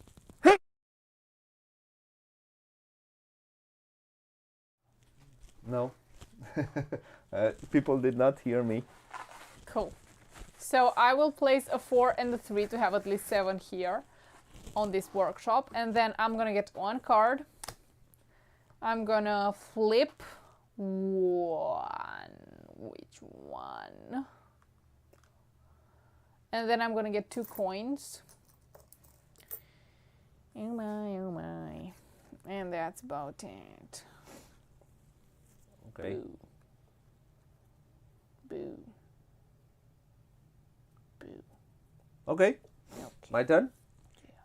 No. People did not hear me. Cool. So I will place a 4 and a 3 to have at least 7 here on this workshop. And then I'm gonna get 1 card. I'm gonna flip 1. Which one? And then I'm gonna get 2 coins. Oh my, oh my. And that's about it. Okay. Boo. Boo. Boo. Okay. Okay. My turn. Yeah.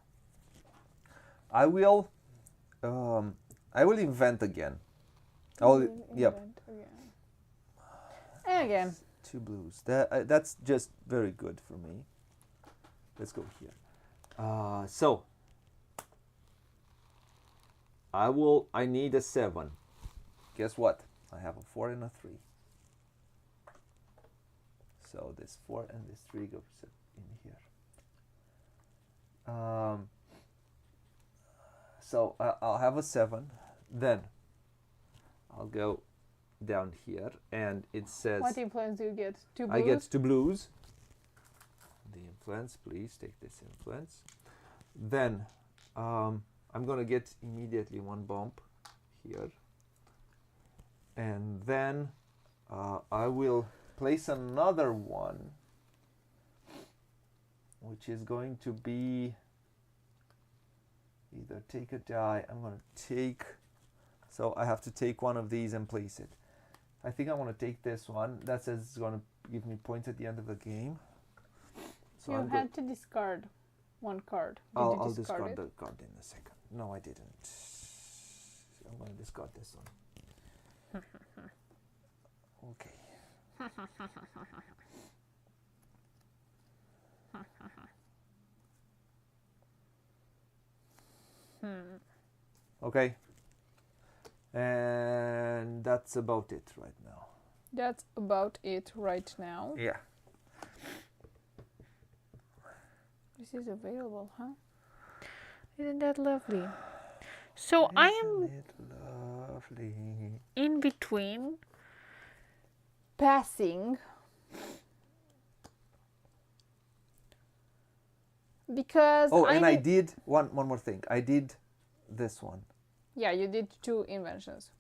I will invent again. I will. Yep. Again. And again. 2 blues. That's just very good for me. Let's go here. So I need a 7. Guess what? I have a 4 and a 3. So this 4 and this 3 goes in here. So I'll have a 7. Then I'll go down here and it says... What influence do you get? 2 blues? I get 2 blues. The influence, please take this influence. Then I'm gonna get immediately 1 bump here. And then I will place another one, which is going to be either take a die. I'm gonna take, so I have to take one of these and place it. I think I want to take this one. That says it's gonna give me points at the end of the game. So you had to discard 1 card. I'll discard the card in a second. No, I didn't. I'm gonna discard this one. Okay. Okay. And that's about it right now. That's about it right now. Yeah. This is available, huh? Isn't that lovely? So I am Isn't it lovely? in between passing Because Oh, and I did one more thing. I did this one. Yeah, you did 2 inventions,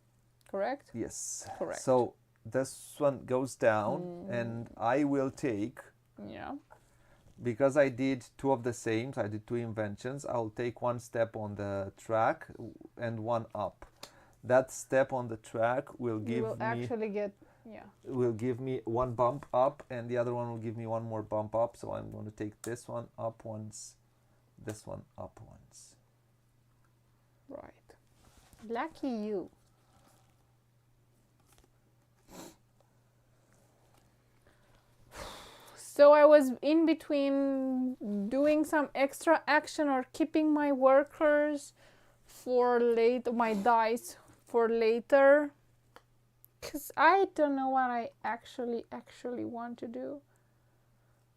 correct? Yes. Correct. So this one goes down, and I will take, Yeah. because I did 2 of the same, so I did 2 inventions, I'll take 1 step on the track and 1 up. That step on the track will give You will me actually get, yeah. will give me 1 bump up, and the other one will give me 1 more bump up. So I'm going to take this one up once, this one up once. Right. Lucky you. So I was in between doing some extra action or keeping my workers for my dice for later. Because I don't know what I actually want to do.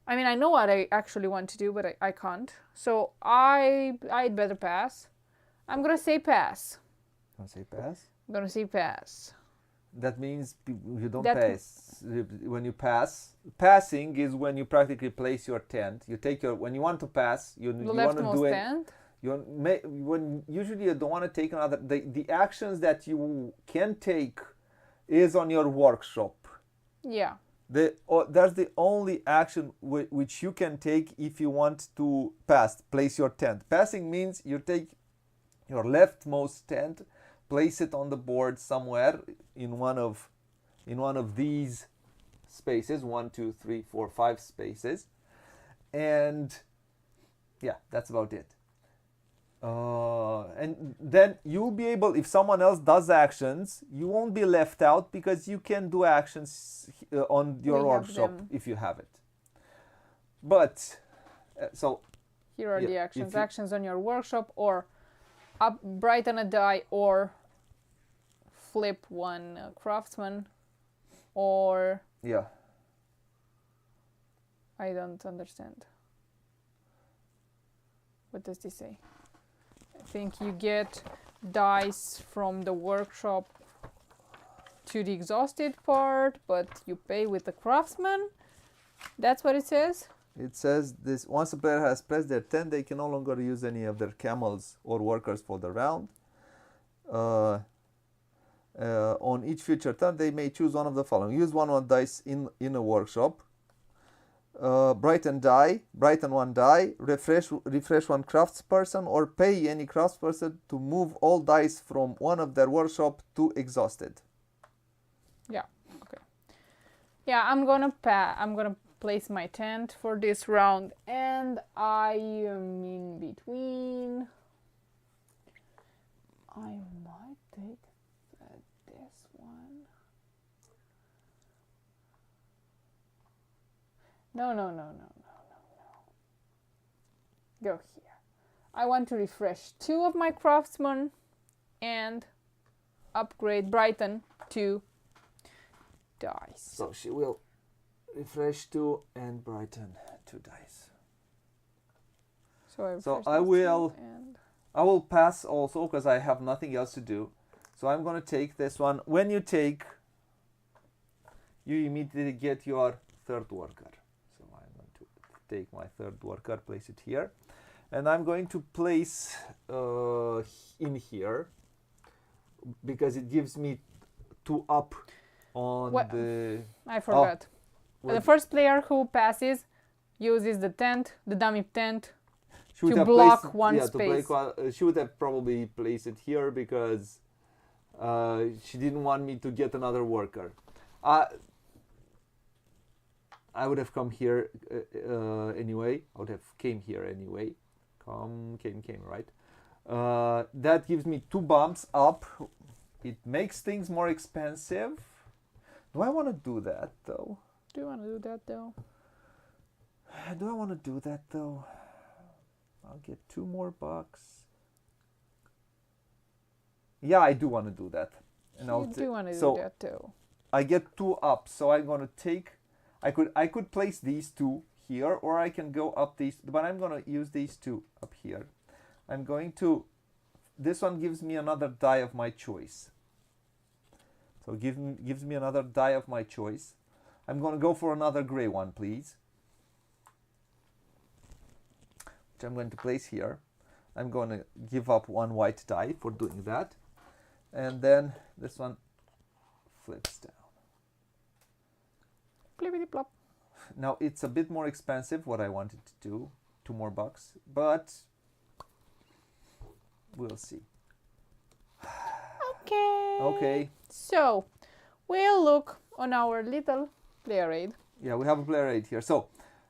I mean, I know what I actually want to do, but I can't. So I'd better pass. I'm going to say pass. Can I say pass? I'm going to say pass. That means you don't pass. When you pass, passing is when you practically place your tent. You take your, when you want to pass, you want to do it. Tent? Usually you don't want to take another. The actions that you can take is on your workshop. Yeah. That's the only action which you can take if you want to pass. Place your tent. Passing means you take your leftmost tent, place it on the board somewhere in one of these spaces, 1, 2, 3, 4, 5 spaces, and yeah, that's about it. And then you'll be able, if someone else does actions, you won't be left out because you can do actions on your workshop if you have it. But so here are the actions. Actions on your workshop, or brighten a die, or flip 1 craftsman, or yeah. I don't understand. What does this say? I think you get dice from the workshop to the exhausted part, but you pay with the craftsman. That's what it says? It says this: once a player has pressed their tent, they can no longer use any of their camels or workers for the round. On each future turn, they may choose one of the following. Use 1 dice in a workshop. Brighten 1 die, refresh 1 craftsperson, or pay any craftsperson to move all dice from one of their workshop to exhausted. Yeah, okay. Yeah, I'm gonna place my tent for this round, and I am in between. I might take this one. No. Go here. I want to refresh 2 of my craftsmen and upgrade Brighton to dice. So she will refresh 2 and brighten 2 dice. So I will pass also because I have nothing else to do. So I'm going to take this one. When you take, you immediately get your 3rd worker. So I'm going to take my 3rd worker, place it here, and I'm going to place in here because it gives me 2 up on the. I forgot. The first player who passes uses the dummy tent, to block one space. She would have probably placed it here because she didn't want me to get another worker. I would have come here anyway. I would have came here anyway. Came, right? That gives me 2 bumps up. It makes things more expensive. Do I want to do that though? Do you want to do that though? Do I want to do that though? I'll get 2 more bucks. Yeah, I do want to do that. And you do want to do that too. I get 2 up, so I'm going to take. I could place these 2 here, or I can go up these. But I'm going to use these 2 up here. I'm going to. This one gives me another die of my choice. So gives me another die of my choice. I'm going to go for another gray one, please. which I'm going to place here. I'm going to give up one white die for doing that. And then this one flips down. Plippity plop. Now it's a bit more expensive what I wanted to do, $2 more, but we'll see. Okay. Okay. So we'll look on our little player aid. Yeah, we have a player aid here. So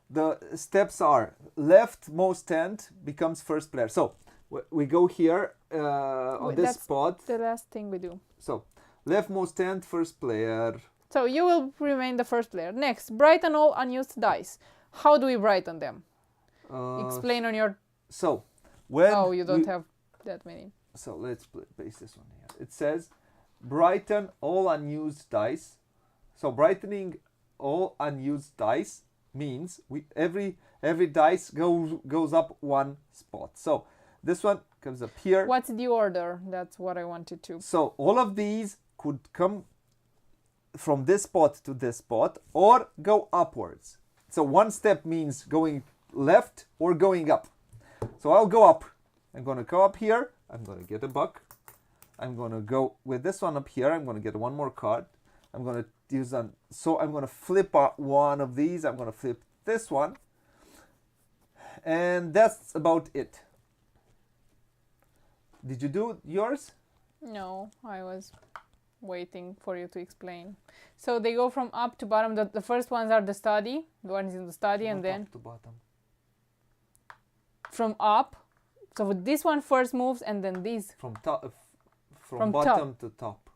the steps are leftmost end becomes first player. So we go here on this spot. The last thing we do. So leftmost end, first player. So you will remain the first player. Next, brighten all unused dice. How do we brighten them? Explain on your... So when... Oh, you don't have that many. So let's paste this one here. It says brighten all unused dice. So brightening all unused dice means every dice goes up one spot. So this one comes up here. What's the order? That's what I wanted to. So all of these could come from this spot to this spot or go upwards. So one step means going left or going up. So I'll go up. I'm going to go up here. I'm going to get a buck. I'm going to go with this one up here. I'm going to get one more card. I'm going to use them. So I'm going to flip one of these. I'm going to flip this one. And that's about it. Did you do yours? No, I was waiting for you to explain. So they go from up to bottom. The first ones are the study. The ones in the study, and then top to bottom. From up. So this one first moves, and then these. From top, from bottom to top.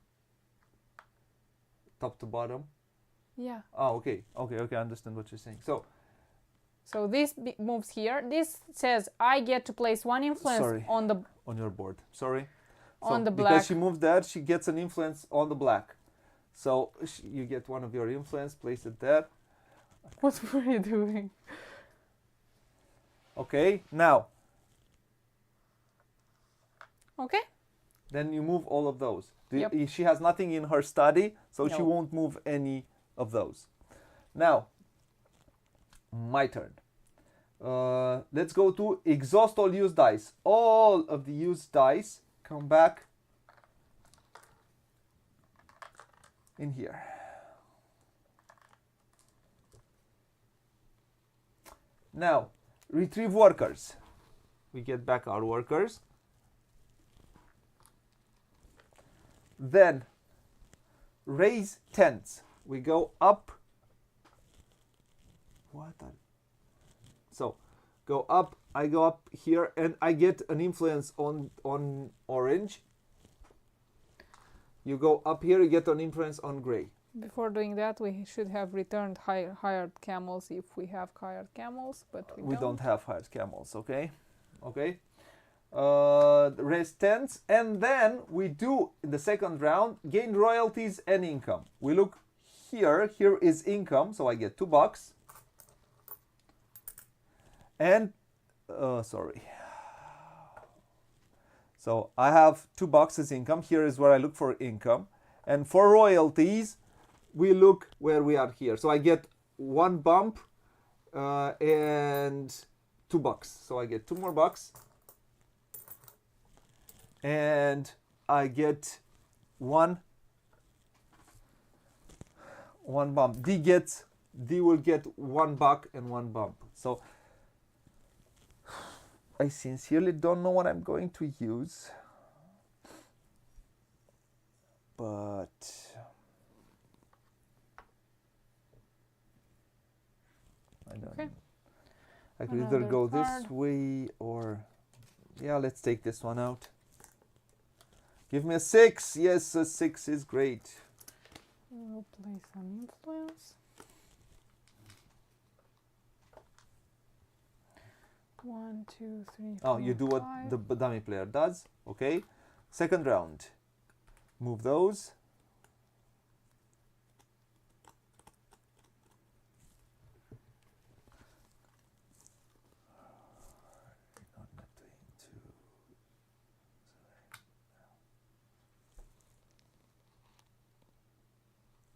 Top to bottom. Yeah. Oh, okay. I understand what you're saying. So this moves here. This says I get to place one influence on your board. Sorry. On the black. Because she moved there, she gets an influence on the black. So you get one of your influence, place it there. What were you doing? Okay, now. Okay. Then you move all of those. Yep. She has nothing in her study, so No. she won't move any of those. Now, my turn. Let's go to exhaust all used dice. All of the used dice come back in here. Now, retrieve workers. We get back our workers. Then, raise tents. We go up. So, go up. I go up here, and I get an influence on orange. You go up here, you get an influence on gray. Before doing that, we should have returned hired camels if we have hired camels, but we don't have hired camels. Okay. Raise tents, and then we do in the second round gain royalties and income. We look here. Here is income, so I get $2. And sorry. So I have $2 as income. Here is where I look for income, and for royalties, we look where we are here. So I get one bump and $2. So I get $2 more. And I get one bump. D will get $1 and one bump. So I sincerely don't know what I'm going to use, but I don't know. I could either go this way or, yeah, let's take this one out. Give me a 6. Yes, a 6 is great. We'll place an influence. 1, 2, 3, 4, Oh, you do what 5. the dummy player does. Okay. Second round. Move those.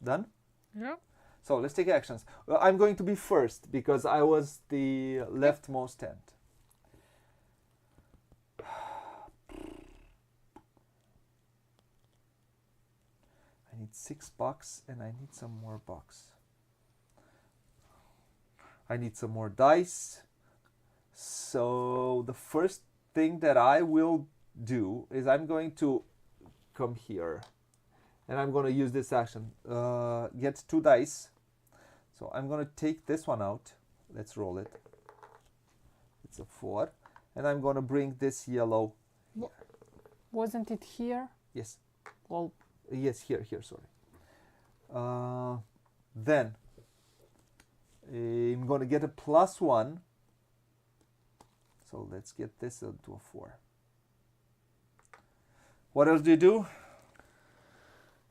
Done? Yeah. So let's take actions. I'm going to be first because I was the leftmost tent. need 6 bucks and I need some more bucks. I need some more dice. So the first thing that I will do is I'm going to come here and I'm going to use this action. Get 2 dice. So I'm going to take this one out. Let's roll it. It's a 4. And I'm going to bring this yellow here. Wasn't it here? Yes. Well, yes, here, sorry. Then I'm going to get a +1. So let's get this into a 4. What else do you do?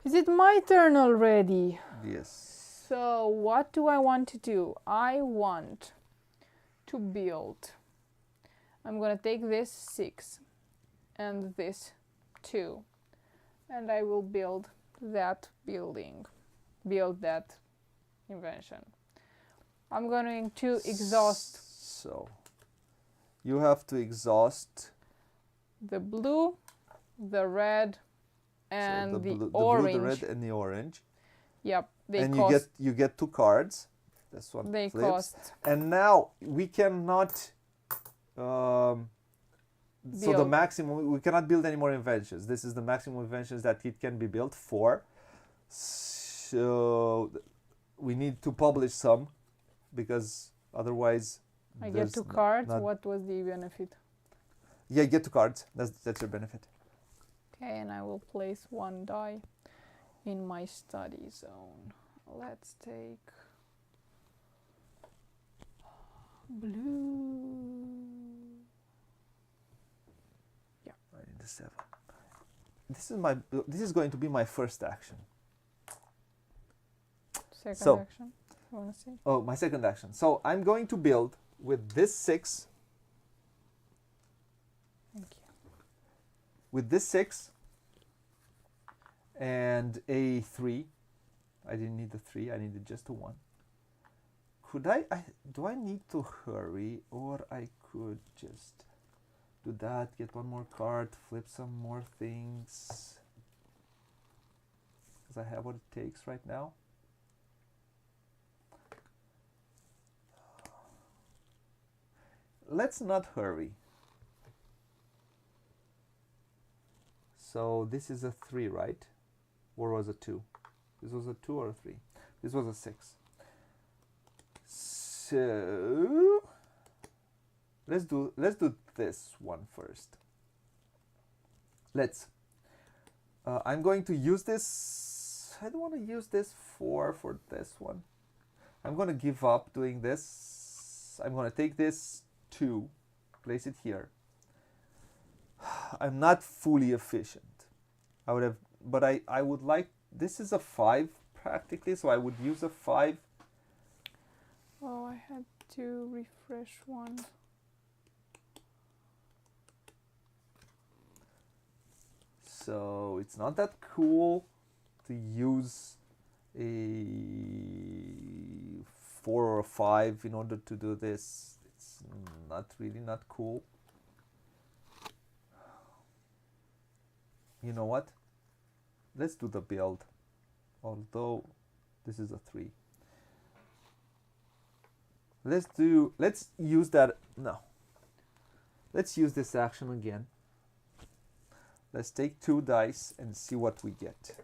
is it my turn already? Yes. So what do I want to do? I want to build. I'm gonna take this 6 and this 2, and I will build that building, build that invention. I'm going to exhaust. So you have to exhaust The blue, the red, and so the blue, orange. the red, and the orange. Yep, they and cost. you get 2 cards. This one They flips. cost. And now we cannot. So the Build. maximum, we cannot build any more inventions. This is the maximum inventions that it can be built for. So we need to publish some, because otherwise I get there's 2 cards. not- What was the benefit? Yeah, get 2 cards. That's your benefit. Okay, and I will place 1 die in my study zone. Let's take blue. I need a 7. This is going to be my first action. Second So- action. You wanna see? Oh, my second action. So I'm going to build with this 6. Thank you. With this 6 and a 3. I didn't need the 3, I needed just a 1. Could do I need to hurry, or I could just do that, get 1 more card, flip some more things, because I have what it takes right now. Let's not hurry. So this is a 3, right? Or was a 2? This was a 2 or a 3? This was a 6. So let's do this one first. I'm going to use this. I don't want to use this 4 for this one. I'm going to give up doing this. I'm going to take this 2, place it here. I'm not fully efficient. I would have, but I would like, this is a 5 practically, so I would use a 5. Oh, I had to refresh one. So it's not that cool to use a 4 or a 5 in order to do this. It's not cool. You know what? Let's do the build. Although this is a 3. Let's use that. No. Let's use this action again. Let's take 2 dice and see what we get.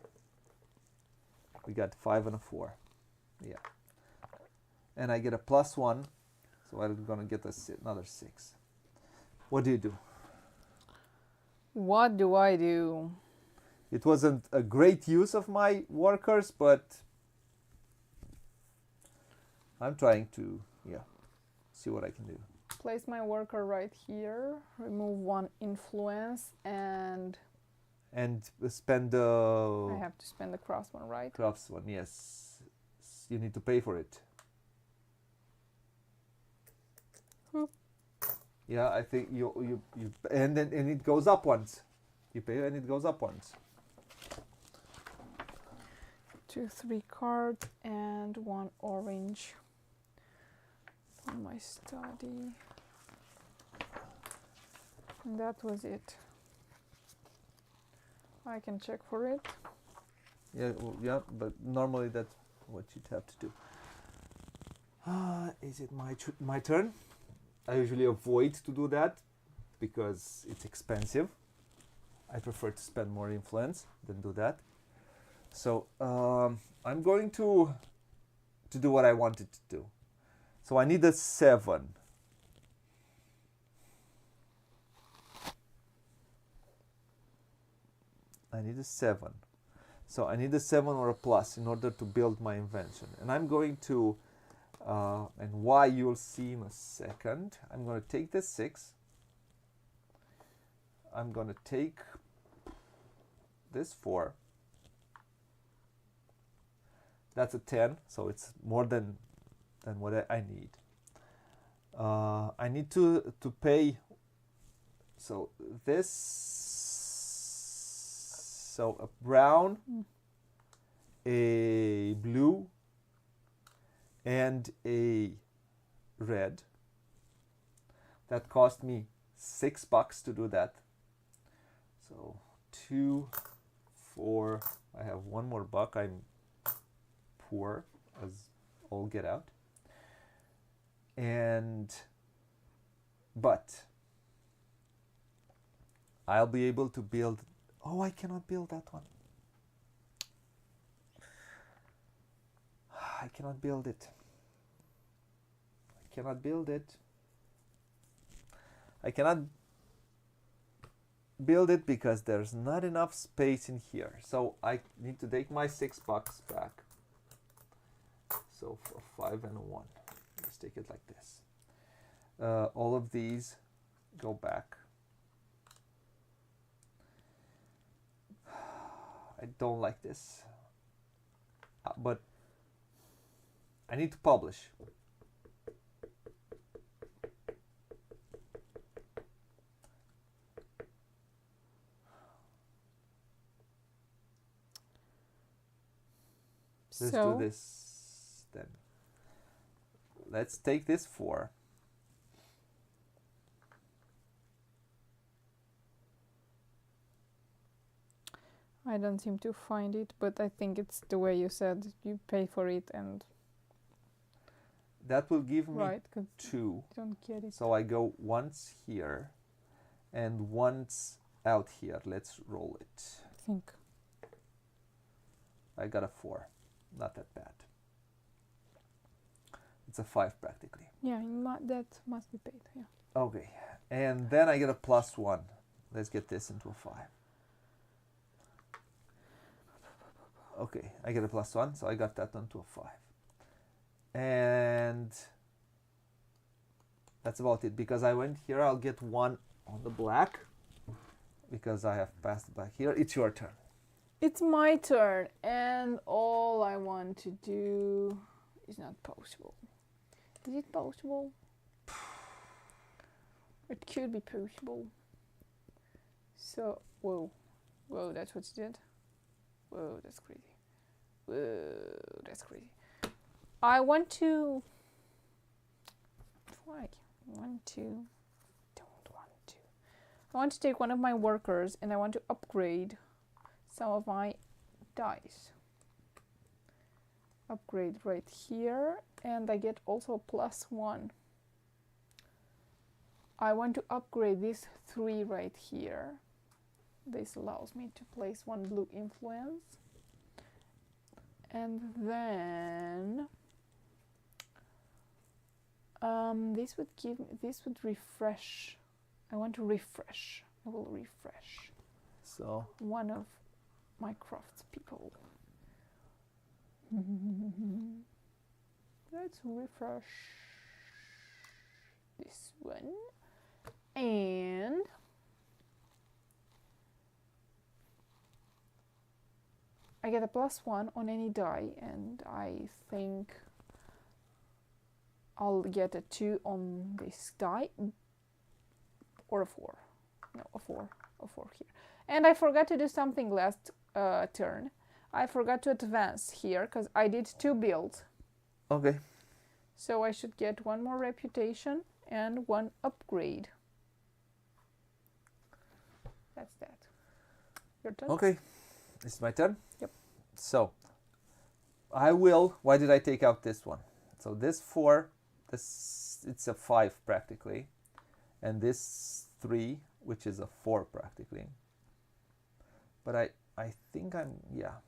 We got 5 and a 4. Yeah. And I get a +1. So I'm going to get another 6. What do you do? What do I do? It wasn't a great use of my workers, but I'm trying to, see what I can do. Place my worker right here. Remove 1 influence, and Spend the I have to spend the craftsman, right? craftsman. Yes, you need to pay for it. Yeah, I think you and it goes up once. You pay and it goes up once. 2, 3 cards and 1 orange for my study. And that was it. I can check for it. Yeah, yeah, but normally that's what you'd have to do. Is it my turn? I usually avoid to do that because it's expensive. I prefer to spend more influence than do that. So I'm going to do what I wanted to do. So I need a 7. I need a 7. So I need a 7 or a plus in order to build my invention. And I'm going to, and why you'll see in a second, I'm going to take this 6. I'm going to take this 4. That's a 10, so it's more than what I need. I need to pay, so this, so a brown, a blue, and a red. That cost me $6 to do that. So 2, 4, I have one more buck. I'm poor as all get out. But I'll be able to build. Oh, I cannot build that one. I cannot build it. I cannot build it. I cannot build it because there's not enough space in here. So I need to take my $6 back. So for 5 and a 1, let's take it like this. All of these go back. I don't like this, but I need to publish. Let's do this then. Let's take this 4. I don't seem to find it, but I think it's the way you said. You pay for it and... That will give me right, 2. Don't get it. So I go once here and once out here. Let's roll it. I think. I got a 4. Not that bad. It's a 5 practically. Yeah, that must be paid. Yeah. Okay, and then I get a +1. Let's get this into a 5. Okay, I get a +1, so I got that onto a 5. And that's about it. Because I went here, I'll get 1 on the black. Because I have passed the black here. It's your turn. It's my turn, and all I want to do is not possible. Is it possible? It could be possible. So, whoa, that's what you did. Whoa, that's crazy. Whoa, that's crazy. I want to try. I want to take one of my workers and I want to upgrade some of my dice. Upgrade right here, and I get also a +1. I want to upgrade this 3 right here. This allows me to place 1 blue influence. And then this would refresh. I want to refresh. I will refresh. So one of my craftspeople. Let's refresh this one. And I get a +1 on any die, and I think I'll get a 2 on this die, or a 4. No, a 4 here. And I forgot to do something last turn. I forgot to advance here, because I did 2 builds. Okay. So I should get 1 more reputation and 1 upgrade. That's that. Your turn? Okay. It's my turn? Yep. So I will. Why did I take out this one? So this 4, this it's a 5 practically, and this 3, which is a 4 practically. But I think yeah.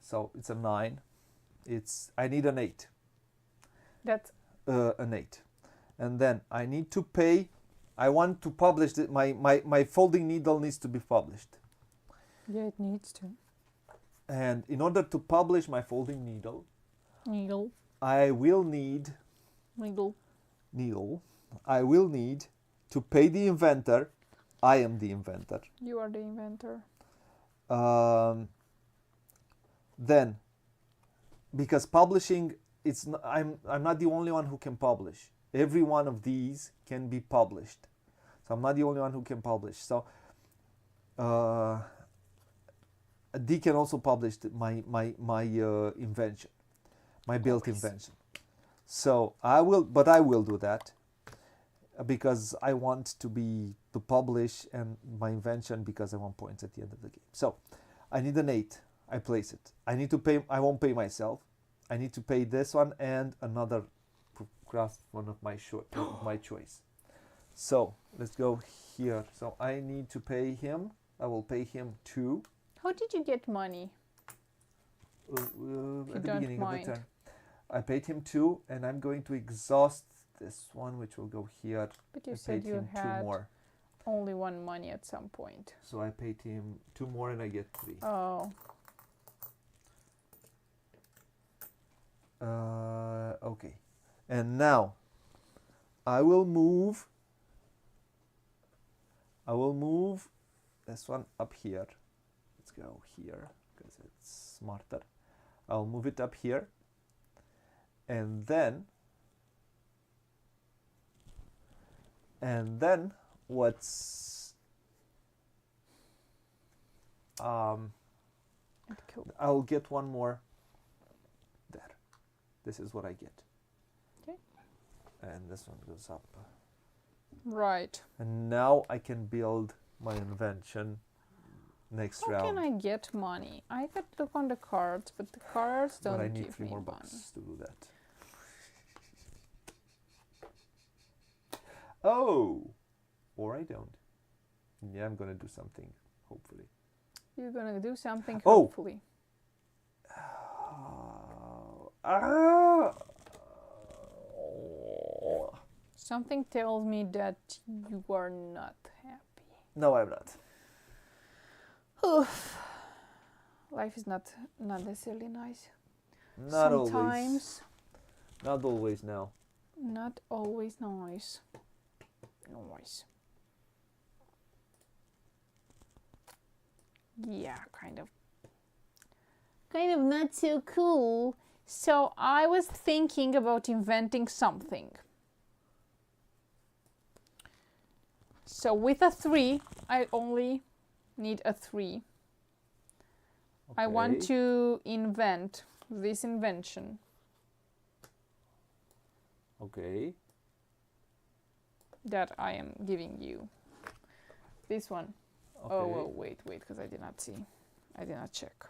So it's a 9. I need an 8. That's An 8. And then I need to pay. I want to publish my folding needle needs to be published. yeah, it needs to. And in order to publish my folding needle, Needle. I will need Needle. I will need to pay the inventor. I am the inventor. You are the inventor. Then, because publishing, I'm not the only one who can publish. Every one of these can be published. So I'm not the only one who can publish. So D can also publish my invention, my built invention. So I will do that because I want to publish and my invention because I want points at the end of the game. So I need an 8. I place it. I need to pay. I won't pay myself. I need to pay this one and another craft one of my choice. So let's go here. So I need to pay him. I will pay him 2. How did you get money? At the beginning of the turn. I paid him 2, and I'm going to exhaust this one, which will go here. But you I said paid you him 2 had more. only 1 money at some point. So I paid him 2 more, and I get 3. Oh. Okay. And now I will move this one up here. Let's go here because it's smarter. I'll move it up here. And then what's Cool. I'll get 1 more there. This is what I get. Okay. And this one goes up. Right. And now I can build my invention next How round. can I get money? I could look on the cards, but the cards don't But I need give 3 me more money. bucks to do that. Oh! Or I don't. Yeah, I'm gonna do something, hopefully. You're gonna do something, Oh! hopefully. Something tells me that you are not happy. No, I'm not. Oof. Life is not necessarily nice. Not always. Sometimes. Not always now. Not always nice. Noise. Yeah, kind of not so cool. So I was thinking about inventing something. So with a 3, I only need a 3. I want Okay. to invent this invention. Okay. That I am giving you. This one. Okay. Oh, well, wait, because I did not see. I did not check.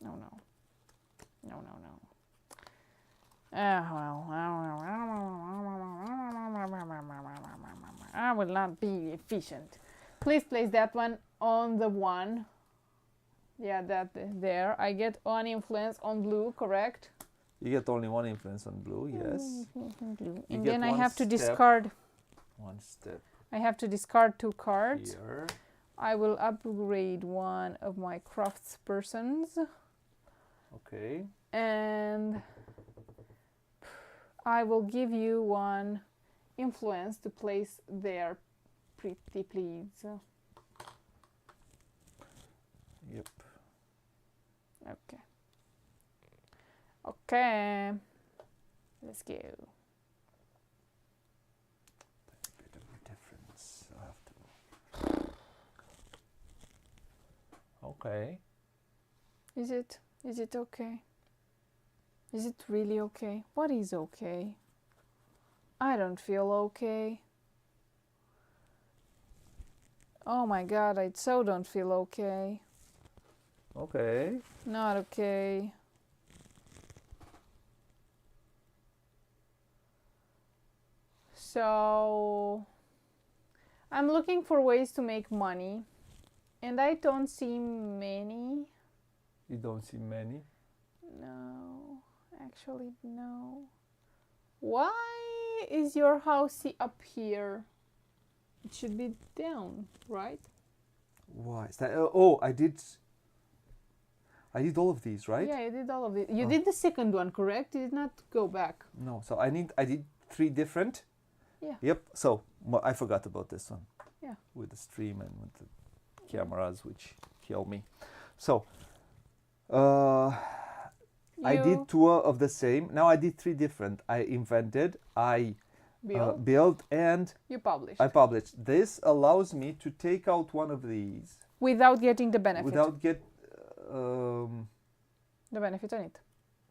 No. I will not be efficient. Please place that one on the 1. Yeah, that there. I get 1 influence on blue, correct? You get only 1 influence on blue, yes. Blue. You And get then I 1 have to step. discard. 1 step I have to discard 2 cards. here. I will upgrade 1 of my craftspersons. Okay. And I will give you 1 influence to place there, pretty please. Yep. Okay. Okay. Let's go. Bit of a difference. I'll have to. Okay. Is it? Is it okay? Is it really okay? What is okay? I don't feel okay. Oh my god, I so don't feel okay. Okay. Not okay. So I'm looking for ways to make money, and I don't see many. You don't see many? No, actually, no. Why is your house up here? It should be down, right? Why is that? Oh, I did all of these, right? Yeah, you did all of it. You Oh. did the second one, correct? You did not go back. No, so I did 3 different. Yeah. Yep. So I forgot about this one. Yeah. With the stream and with the cameras, which kill me. So, I did 2 of the same. Now I did 3 different. I invented, I built, and you published. I published. This allows me to take out one of these without getting the benefit. without the benefit on it.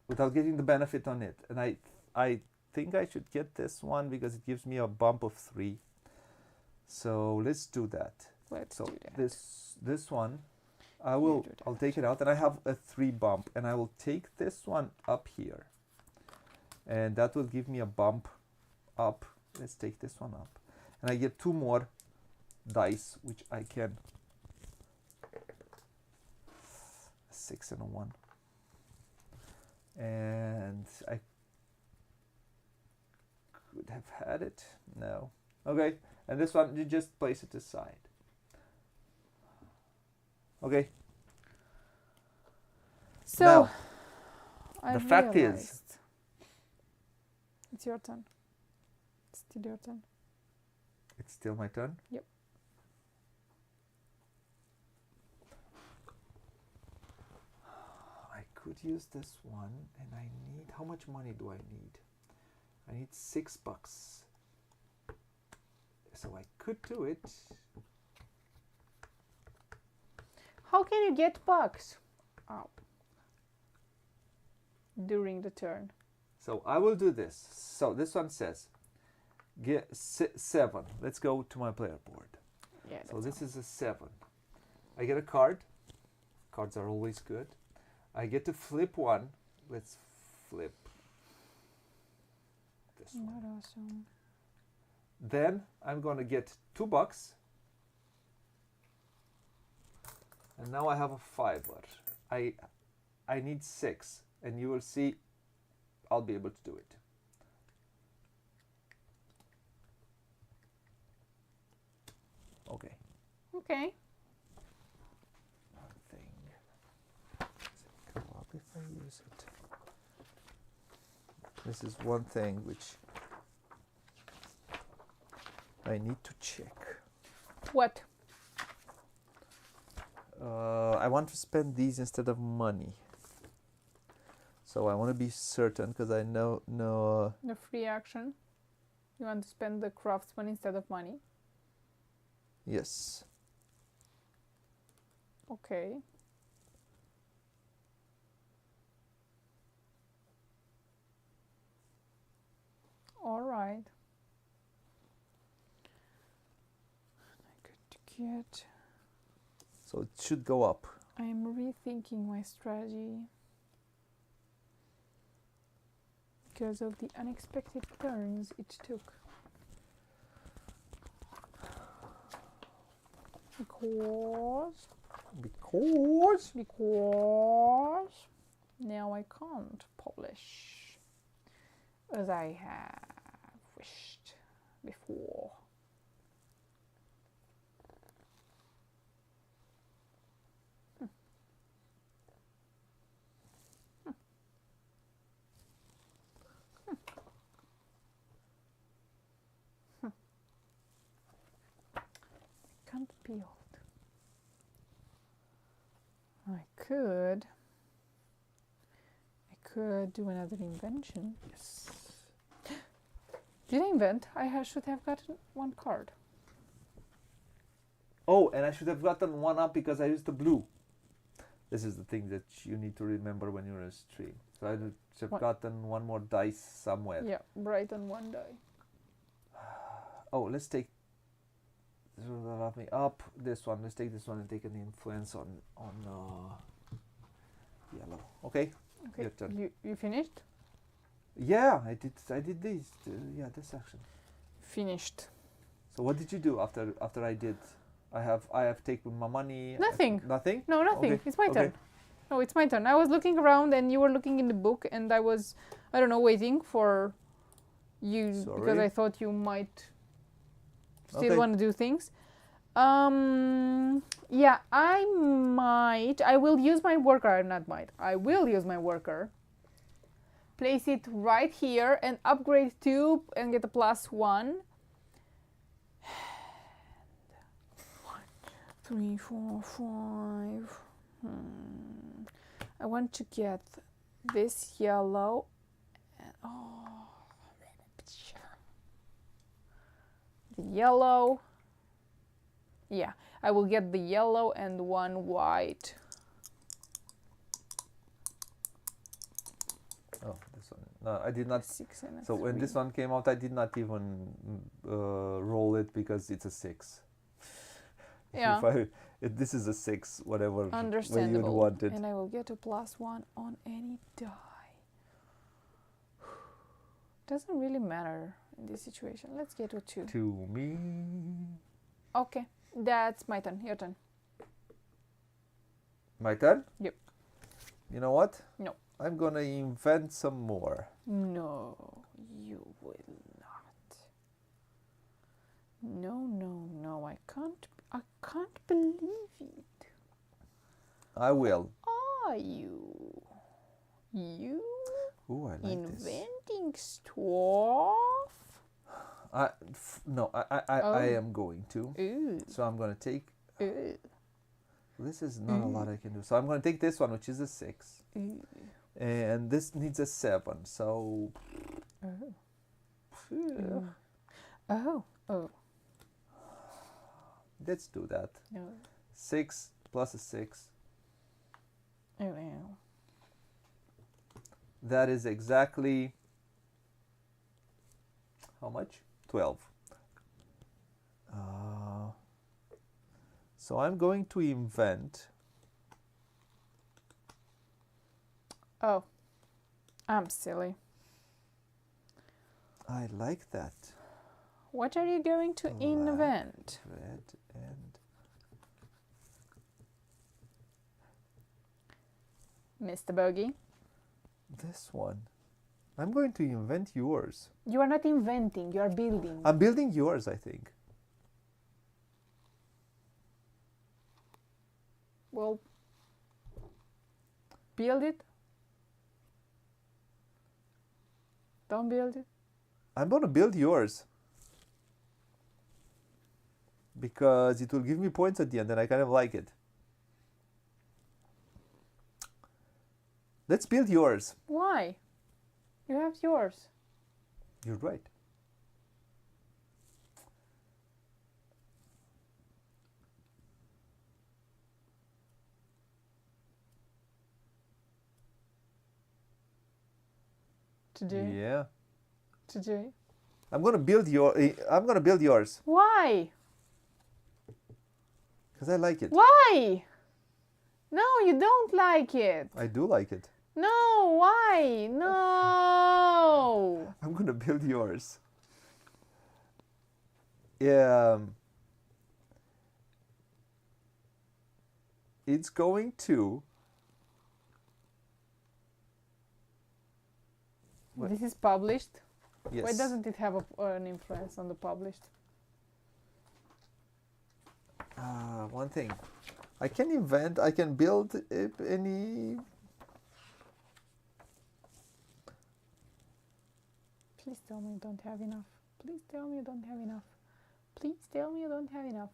Without getting the benefit on it. And I think I should get this one because it gives me a bump of 3. So let's do that. Let's do that. This one, I'll take it out, and I have a 3 bump, and I will take this one up here, and that will give me a bump up. Let's take this one up, and I get 2 more dice, which I can. 6 and a 1, and I could have had it. No. Okay, and this one you just place it aside. Okay. So, now, I the fact is, realized- it's your turn. It's still your turn. It's still my turn? Yep. I could use this one, and I need, how much money do I need? I need $6. So I could do it. How can you get bucks? Oh. During the turn. So I will do this. So this one says, get 7. Let's go to my player board. Yeah. So this is a 7. I get a card. Cards are always good. I get to flip one. Let's flip this one. Not awesome. Then I'm going to get $2. And now I have a 5er. I need 6, and you will see I'll be able to do it. Okay. Okay. One thing. Does it come up if I use it? This is one thing which I need to check. What? I want to spend these instead of money. So I want to be certain, because I know The free action. You want to spend the craftsman instead of money? yes. Okay. All right. I could get. So it should go up. I am rethinking my strategy because of the unexpected turns it took. Because now I can't publish as I have wished before. Can't build. I could do another invention. Yes. Did I invent? Should have gotten 1 card. Oh, and I should have gotten 1 up because I used the blue. This is the thing that you need to remember when you're in a stream. So I have What? gotten one more dice somewhere. Yeah, right on one die. Oh, let's take. This will allow me up. This one. Let's take this one and take an influence on yellow. Okay. Okay. Your turn. You finished? Yeah, I did these. Yeah, this action. Finished. So what did you do after I did? I have taken my money. Nothing. Nothing? No, nothing. Okay. It's my turn. No, it's my turn. I was looking around and you were looking in the book and I was, I don't know, waiting for you because Sorry. I thought you might still Okay. want to do things. Yeah, I will use my worker, I will use my worker. Place it right here and upgrade 2 and get a +1. 1, 2, 3, 4, 5. I want to get this yellow. And, the yellow. Yeah, I will get the yellow and 1 white. Oh, this one. No, I did not. 6 and a So when 3. this one came out, I did not even roll it because it's a 6. Yeah. This is a 6, whatever way you'd Understandable. want it. And I will get a +1 on any die. Doesn't really matter in this situation. Let's get a 2. To me. Okay, that's my turn. Your turn. My turn? Yep. You know what? No. I'm gonna invent some more. No, you will not. No. I can't believe it. I will. Are you? You Ooh, I like this. inventing stuff? No, I Oh. am going to. Ooh. So I'm gonna take. Ooh. This is not a lot I can do. So I'm gonna take this one, which is a 6. Ooh. And this needs a 7. So. Oh. Oh. Let's do that. No. 6 plus a 6. Oh, no. That is exactly. How much? 12. So I'm going to invent. Oh. I'm silly. I like that. What are you going to Black invent? Red and. Mr. Booghy? This one. I'm going to invent yours. You are not inventing, you are building. I'm building yours, I think. Well, build it. Don't build it. I'm going to build yours. Because it will give me points at the end and I kind of like it. Let's build yours. Why? You have yours. You're right. Today. Yeah. Today. I'm going to build yours Why? because I like it. Why? No, you don't like it. I do like it. No, why? No. I'm going to build yours. Yeah. It's going to. What? This is published. Yes. Why doesn't it have an influence on the published? One thing. I can build any. Please tell me you don't have enough. Please tell me you don't have enough. Please tell me you don't have enough.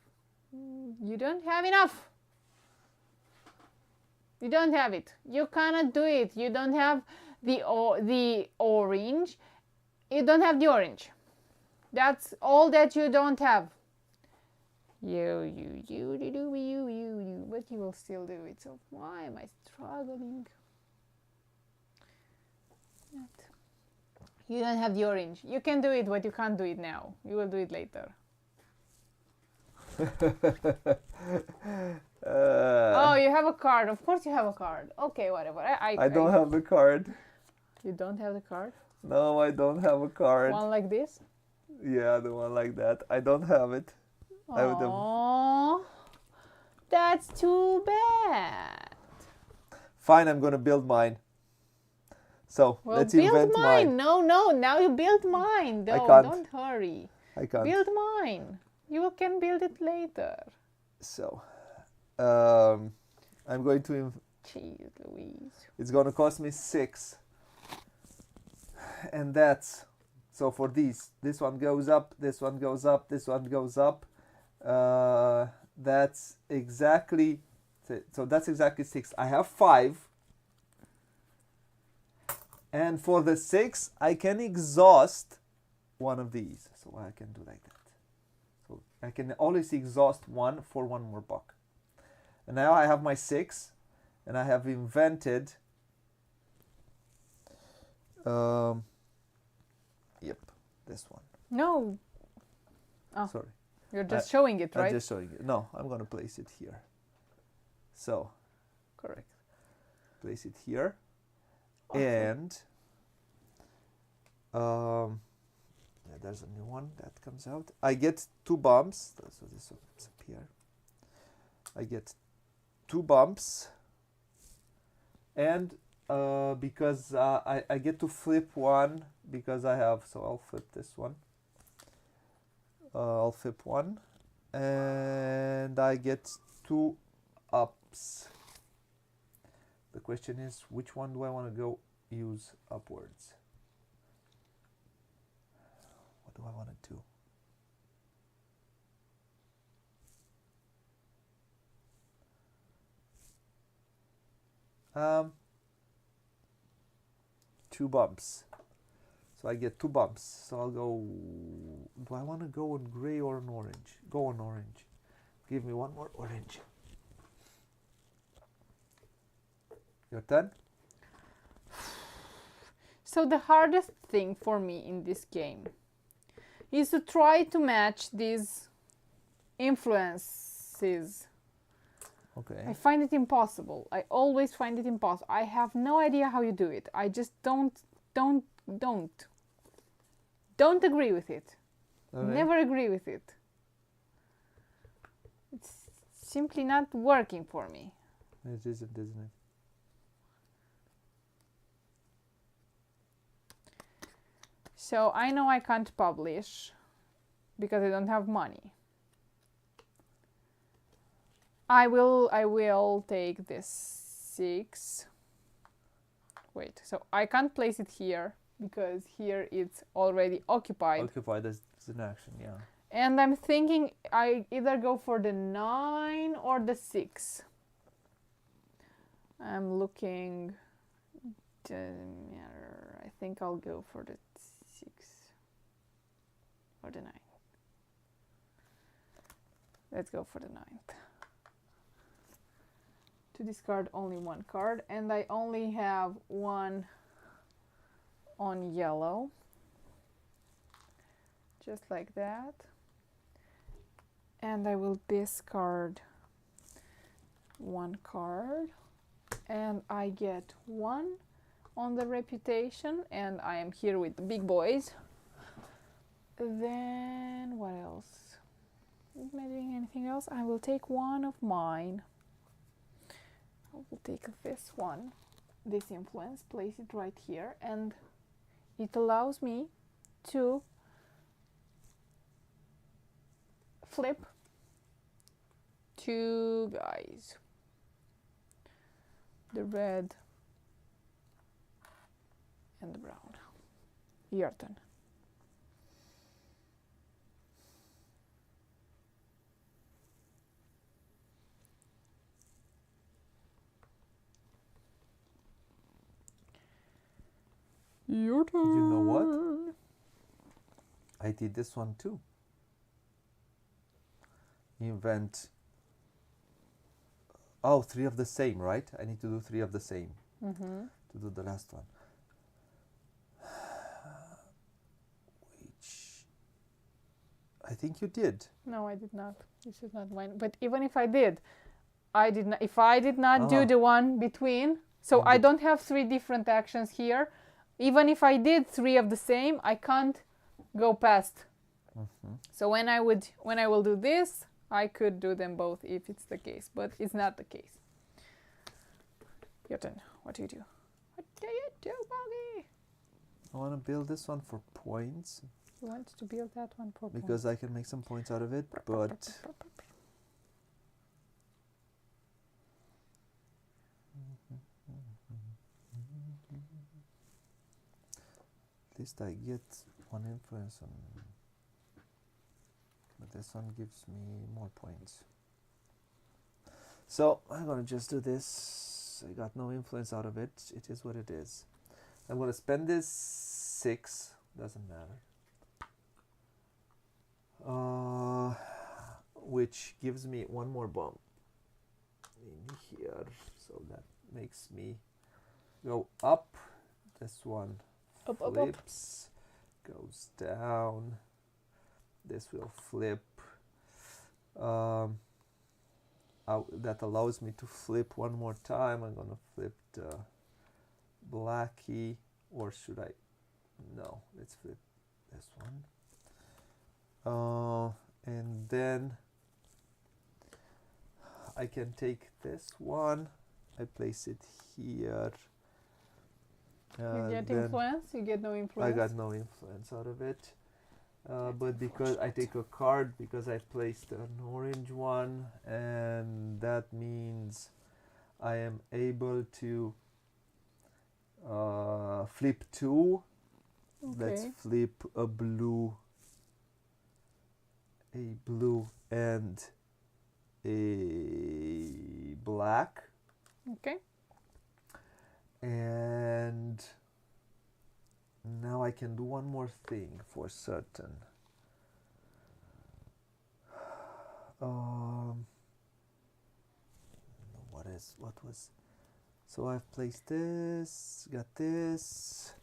You don't have enough. You don't have it. You cannot do it. You don't have the orange. You don't have the orange. That's all that you don't have. You. But you will still do it. So why am I struggling? Not. You don't have the orange. You can do it, but you can't do it now. You will do it later. Oh, you have a card. Of course you have a card. Okay, whatever. I don't have the card. You don't have the card? No, I don't have a card. One like this? Yeah, the one like that. I don't have it. Oh, that's too bad. Fine, I'm gonna build mine. So Well, let's build invent mine. No, now you build mine. No, I can't. don't hurry. I can't. Build mine. You can build it later. So, I'm going to. Jeez Louise. It's gonna cost me 6. And that's so for these. This one goes up. This one goes up. This one goes up. That's exactly. So that's exactly 6. I have 5. And for the 6, I can exhaust one of these. So I can do like that. So I can always exhaust one for one more buck. And now I have my 6. And I have invented... yep, this one. No. Oh, sorry. You're just showing it, right? I'm just showing it. No, I'm going to place it here. So, correct. Place it here. Awesome. And yeah, there's a new one that comes out. I get 2 bumps. So this will disappear. I get 2 bumps. And because I get to flip one because I have, so I'll flip this one. I'll flip one. And I get 2 ups. The question is, which one do I want to go use upwards? What do I want to do? 2 bumps. So I get 2 bumps. So I'll go... Do I want to go on gray or on orange? Go on orange. Give me one more orange. Your turn? So the hardest thing for me in this game is to try to match these influences. Okay. I find it impossible. I always find it impossible. I have no idea how you do it. I just don't agree with it. Okay. Never agree with it. It's simply not working for me. It isn't it? So I know I can't publish because I don't have money. I will take this 6. Wait, so I can't place it here because here it's already occupied. Occupied as an action, yeah. And I'm thinking I either go for the 9 or the 6. I'm looking. Doesn't matter. I think I'll go for the 6 or the 9. Let's go for the 9th. To discard only 1 card, and I only have 1 on yellow. Just like that. And I will discard 1 card. And I get 1 on the reputation, and I am here with the big boys. Then what else? Am I doing anything else? I will take 1 of mine. I will take this one, this influence, place it right here, and it allows me to flip 2 guys. The red and the brown. Your turn. Your turn. You know what? I did this one too. invent. Oh, 3 of the same, right? I need to do 3 of the same to do the last one. Which I think you did. No, I did not. This is not mine. But even if I did, I did not. If I did not do the one between, so I don't have 3 different actions here. Even if I did 3 of the same, I can't go past. So when I will do this, I could do them both if it's the case, but it's not the case. Your turn. What do you do? What do you do, Booghy? I want to build this one for points. You want to build that one for because I can make some points out of it, but at least I get 1 influence on. But this one gives me more points. So I'm gonna just do this. I got no influence out of it. It is what it is. I'm gonna spend this 6. Doesn't matter. Which gives me 1 more bomb in here. So that makes me go up. This one flips, goes down. This will flip. That allows me to flip 1 more time. I'm gonna flip the Blackie, or should I? No, let's flip this one. And then I can take this one. I place it here. You get influence? You get no influence? I got no influence out of it. But because I take a card, because I placed an orange one, and that means I am able to flip 2. Okay. Let's flip a blue and a black. Okay. And now I can do 1 more thing for certain. What was? So I've placed this, got this,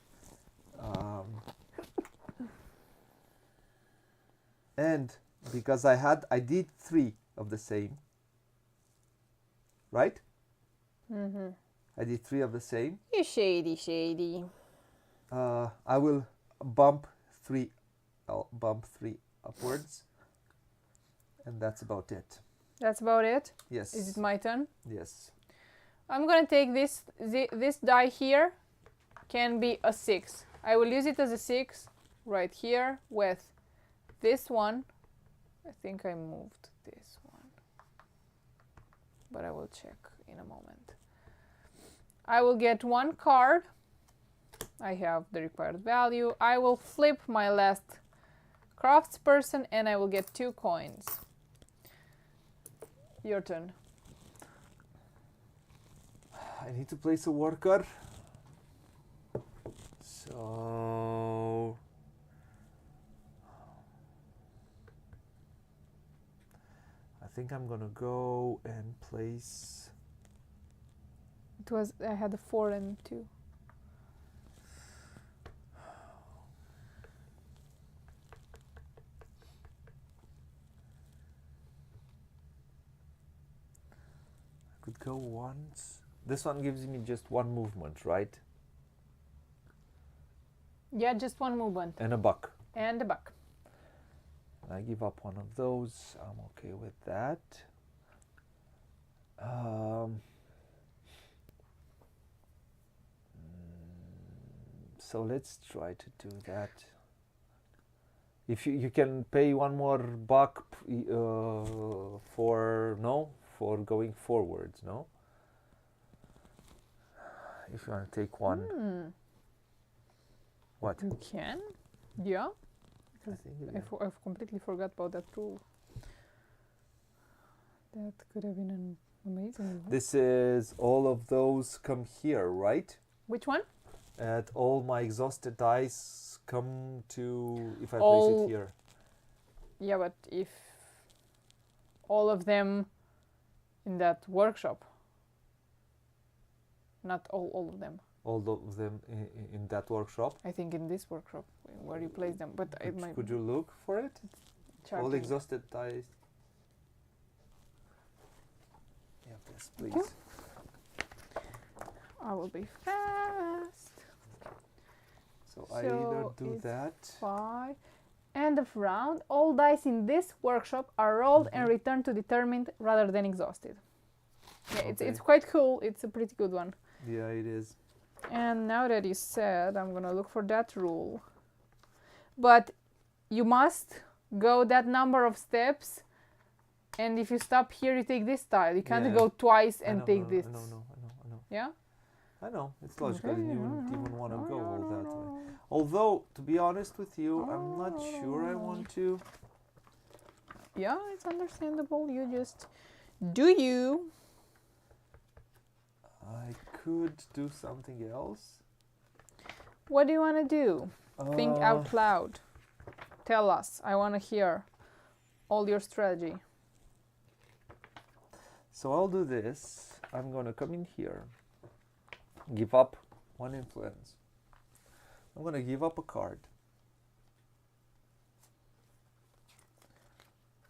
and because I did 3 of the same, right? I did 3 of the same. You shady. I will bump 3. I'll bump 3 upwards, and that's about it. That's about it? Yes. Is it my turn? Yes. I'm gonna take this die here. Can be a 6. I will use it as a 6 right here with this one. I think I moved this one, but I will check in a moment. I will get 1 card. I have the required value. I will flip my last craftsperson and I will get 2 coins. Your turn. I need to place a worker. So I think I'm gonna go and place. I had a 4 and 2. I could go once. This one gives me just 1 movement, right? Yeah, just 1 movement. And a buck. And a buck. I give up 1 of those. I'm okay with that. So let's try to do that. If you can pay 1 more buck for going forwards, no? If you want to take 1. What? You can? Yeah. I think I've completely forgot about that rule. That could have been an amazing rule. This is all of those come here, right? Which one? And all my exhausted dice come to if I place it here. Yeah, but if all of them in that workshop. Not all of them. All of them in that workshop. I think in this workshop where you place them, but it might. Could you look for it? All exhausted dice. Yeah, yes, please. I will be fast. So I either do that. 5. End of round. All dice in this workshop are rolled and returned to determined rather than exhausted. Yeah, it's quite cool. It's a pretty good one. Yeah, it is. And now that you said, I'm gonna look for that rule. But you must go that number of steps, and if you stop here, you take this tile. You can't go twice and take this. I know. Yeah? I know. It's logical. You wouldn't even want to go all that way. Although, to be honest with you, I'm not sure I want to. Yeah, it's understandable. You just do you. I could do something else. What do you want to do? Think out loud. Tell us. I want to hear all your strategy. So I'll do this. I'm going to come in here. Give up 1 influence. I'm going to give up a card.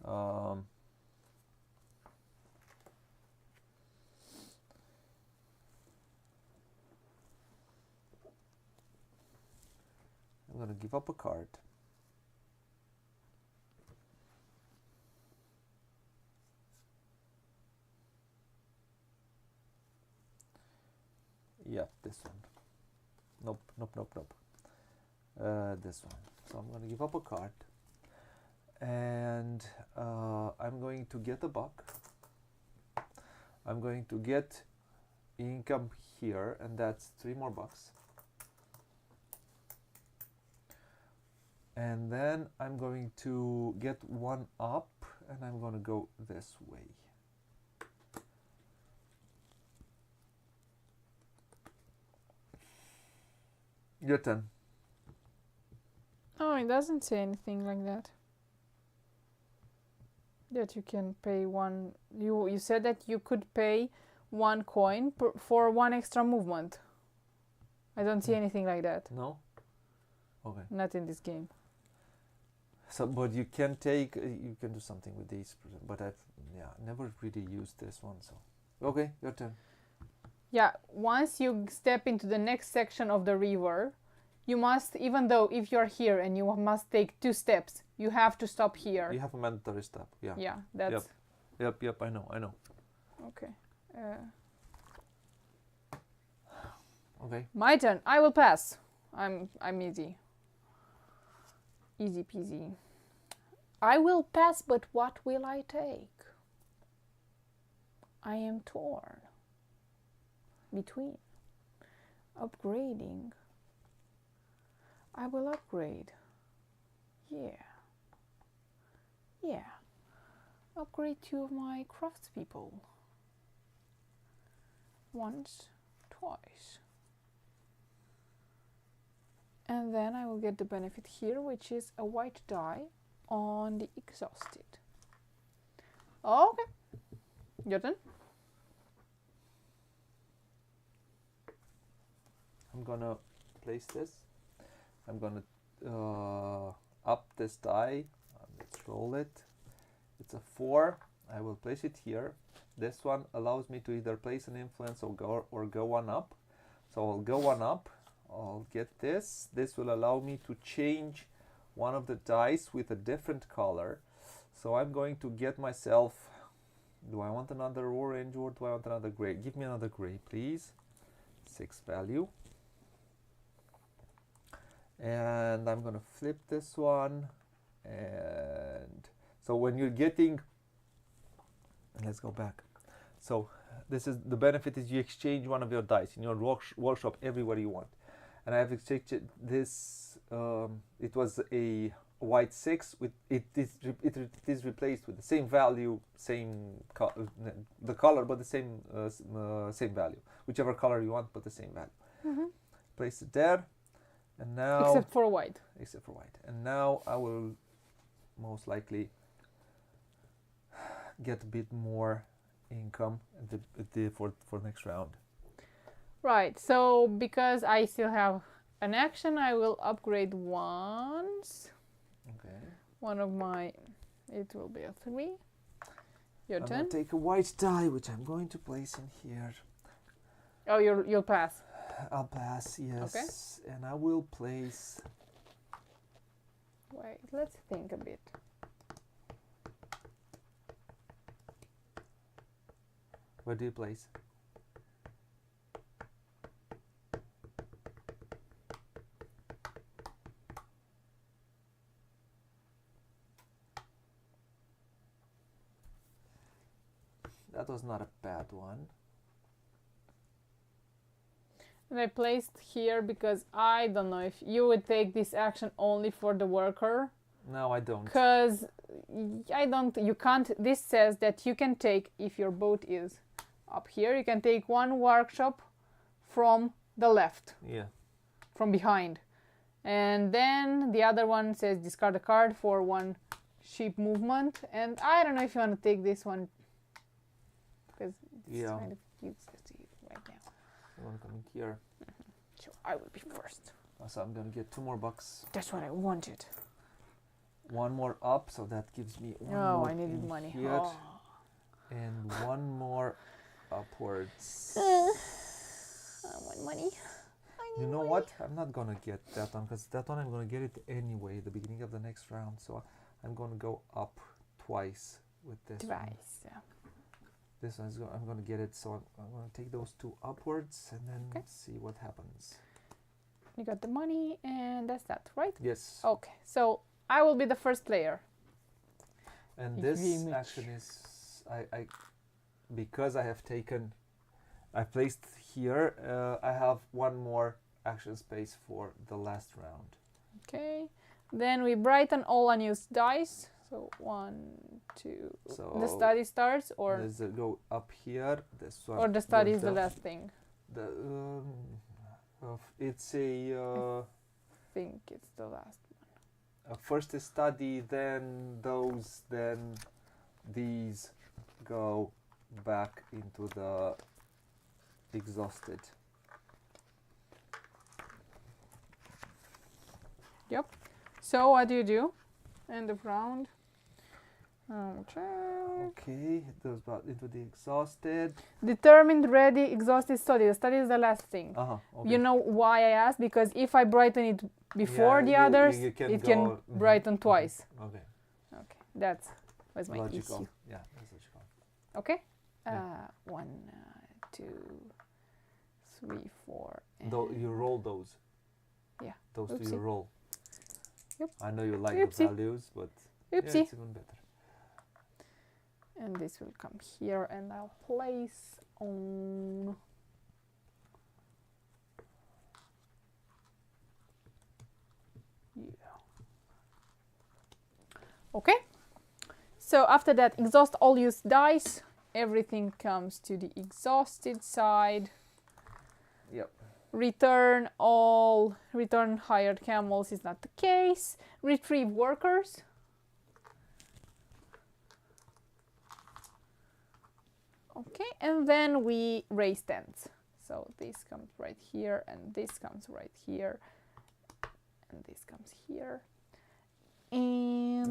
I'm going to give up a card. Yeah, this one. Nope. This one. So I'm going to give up a card. And I'm going to get a buck. I'm going to get income here, and that's 3 more bucks. And then I'm going to get 1 up, and I'm going to go this way. Your turn. Oh, it doesn't say anything like that. That you can pay 1. You said that you could pay 1 coin for 1 extra movement. I don't see anything like that. No? Okay. Not in this game. So, but you can take, you can do something with these, but I've never really used this one. So, okay, your turn. Yeah, once you step into the next section of the river, you must, even though if you're here and you must take 2 steps, you have to stop here. You have a mandatory step. Yeah. Yeah, that's. Yep. I know. Okay. Okay. My turn. I will pass. I'm easy. Easy peasy. I will pass, but what will I take? I am torn between upgrading. I will upgrade. Yeah. Upgrade 2 of my craftspeople. Once, twice. And then I will get the benefit here, which is a white die on the exhausted. Okay. Your turn. I'm gonna place this. I'm gonna up this die. Let's roll it. It's a 4. I will place it here. This one allows me to either place an influence or go 1 up. So I'll go 1 up. I'll get this. This will allow me to change one of the dice with a different color. So I'm going to get myself, do I want another orange or do I want another gray? Give me another gray, please. 6 value. And I'm going to flip this one. And so when you're getting, let's go back. So this is the benefit is you exchange one of your dice in your workshop everywhere you want. And I have exchanged this. It was a white 6. With it is replaced with the same value, the color, but the same same value. Whichever color you want, but the same value. Mm-hmm. Place it there, and now except for white. And now I will most likely get a bit more income for next round. Right, so because I still have an action, I will upgrade once. Okay. One of my, it will be a 3. Your I'm turn. gonna take a white die, which I'm going to place in here. Oh, you'll pass. I'll pass, yes. Okay. And I will place. Wait, let's think a bit. Where do you place? That was not a bad one. And I placed here because I don't know if you would take this action only for the worker. No, I don't. Because you can't, this says that you can take, if your boat is up here, you can take one workshop from the left. Yeah. From behind. And then the other one says discard a card for 1 ship movement. And I don't know if you want to take this one. Because it's kind of useless right now. I want to come in here. So I will be first. So I'm gonna get 2 more bucks. That's what I wanted. 1 more up, so that gives me 1 Oh, more I needed in money. here, Oh. and 1 more upwards. I want money. You know what? I'm not gonna get that one, because that one I'm gonna get it anyway at the beginning of the next round. So I'm gonna go up twice with this one. Twice. Yeah. This one's I'm gonna get it, so I'm gonna take those 2 upwards and then see what happens. You got the money, and that's that, right? Yes. Okay, so I will be the first player. And this action is because I have taken, I placed here. I have 1 more action space for the last round. Okay, then we brighten all unused dice. So 1, 2. So the study starts, or does it go up here? This one. or the study is the last thing. The it's a. I think it's the last one. First is study, then those, then these go back into the exhausted. Yep. So what do you do? End of round. Check. Okay, it goes back into the exhausted. Determined, ready, exhausted, study. The study is the last thing. Okay. You know why I asked? Because if I brighten it before the others, it can brighten twice. Okay. Okay, that was my Logical. issue. Yeah, that's logical. Okay. Yeah. 1, 2, 3, 4. You roll those. Yeah. Those Oopsie. do you roll? Yep. I know you like Oopsie. the values, but yeah, Oopsie. it's even better. And this will come here, and I'll place on. Yeah. Okay. So after that, exhaust all used dice. Everything comes to the exhausted side. Yep. Return hired camels is not the case. Retrieve workers. Okay, and then we raise tents. So this comes right here, and this comes right here, and this comes here. And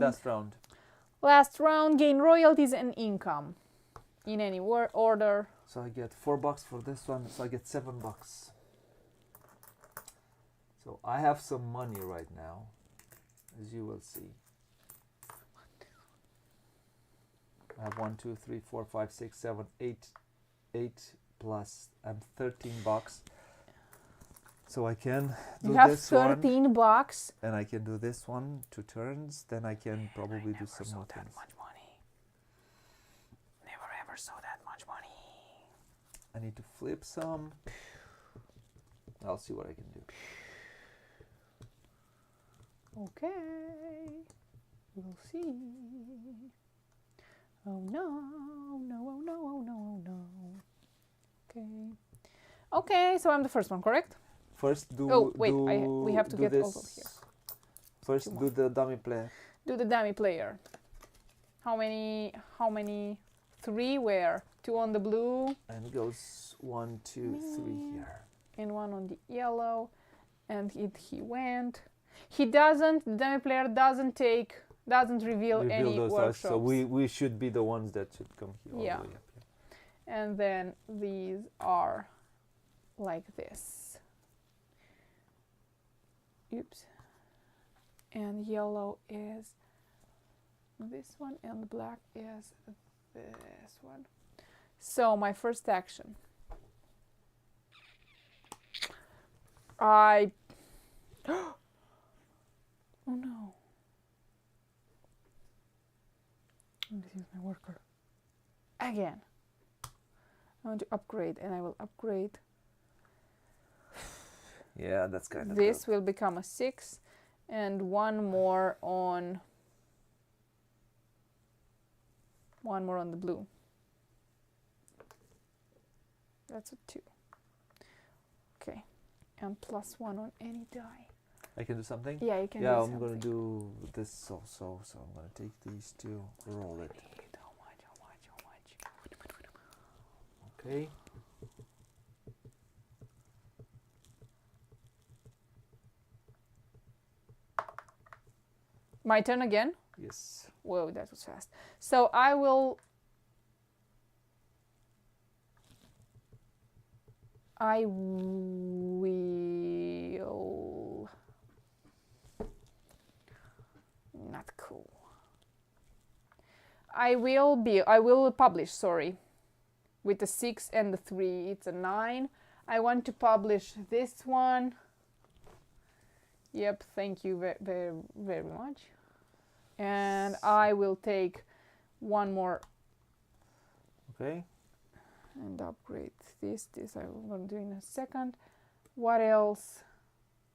last round, gain royalties and income in any order. So I get $4 for this one, so I get $7. So I have some money right now, as you will see. I have 1, 2, 3, 4, 5, 6, 7, 8 plus. I'm $13. So I can do this one. You have $13. And I can do this one 2 turns. Then I can probably do some more things. Much money. Never ever saw that much money. I need to flip some. I'll see what I can do. Okay. We'll see. Oh no, no, oh no, oh no, oh no. Okay. Okay, so I'm the first one, correct? First do. Oh wait, we have to get this. all of here. First do the dummy player. Do the dummy player. How many? 3 where? 2 on the blue. And it goes 1, 2, 3 here. And 1 on the yellow. And he went. He doesn't, the dummy player doesn't reveal any those workshops. So we should be the ones that should come here all Yeah. the way up here. And then these are like this. Oops. And yellow is this one and black is this one. So my first action. Oh no. This is my worker. Again. I want to upgrade and I will upgrade. Yeah, that's kind of This good. will become a 6 and one more on the blue. That's a 2. Okay. And +1 on any die. I can do something? Yeah, you can do Yeah, something. I'm going to do this also. So I'm going to take these two, roll it. How much? Okay. My turn again? Yes. Whoa, that was fast. So I will not cool. I will publish, sorry. With the 6 and the 3, it's a 9. I want to publish this one. Yep, thank you very much. And I will take one more Okay. and upgrade this. I'm going to do in a second. What else?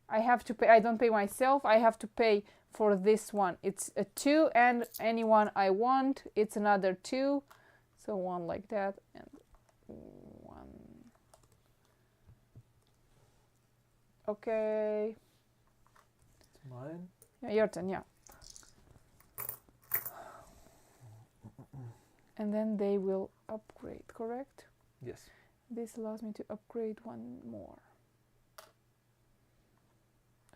I have to pay. I don't pay myself. I have to pay for this one. It's a 2 and any one I want. It's another 2. So 1 like that and 1. Okay. It's mine. Yeah, your turn, yeah. And then they will upgrade, correct? Yes. This allows me to upgrade one more.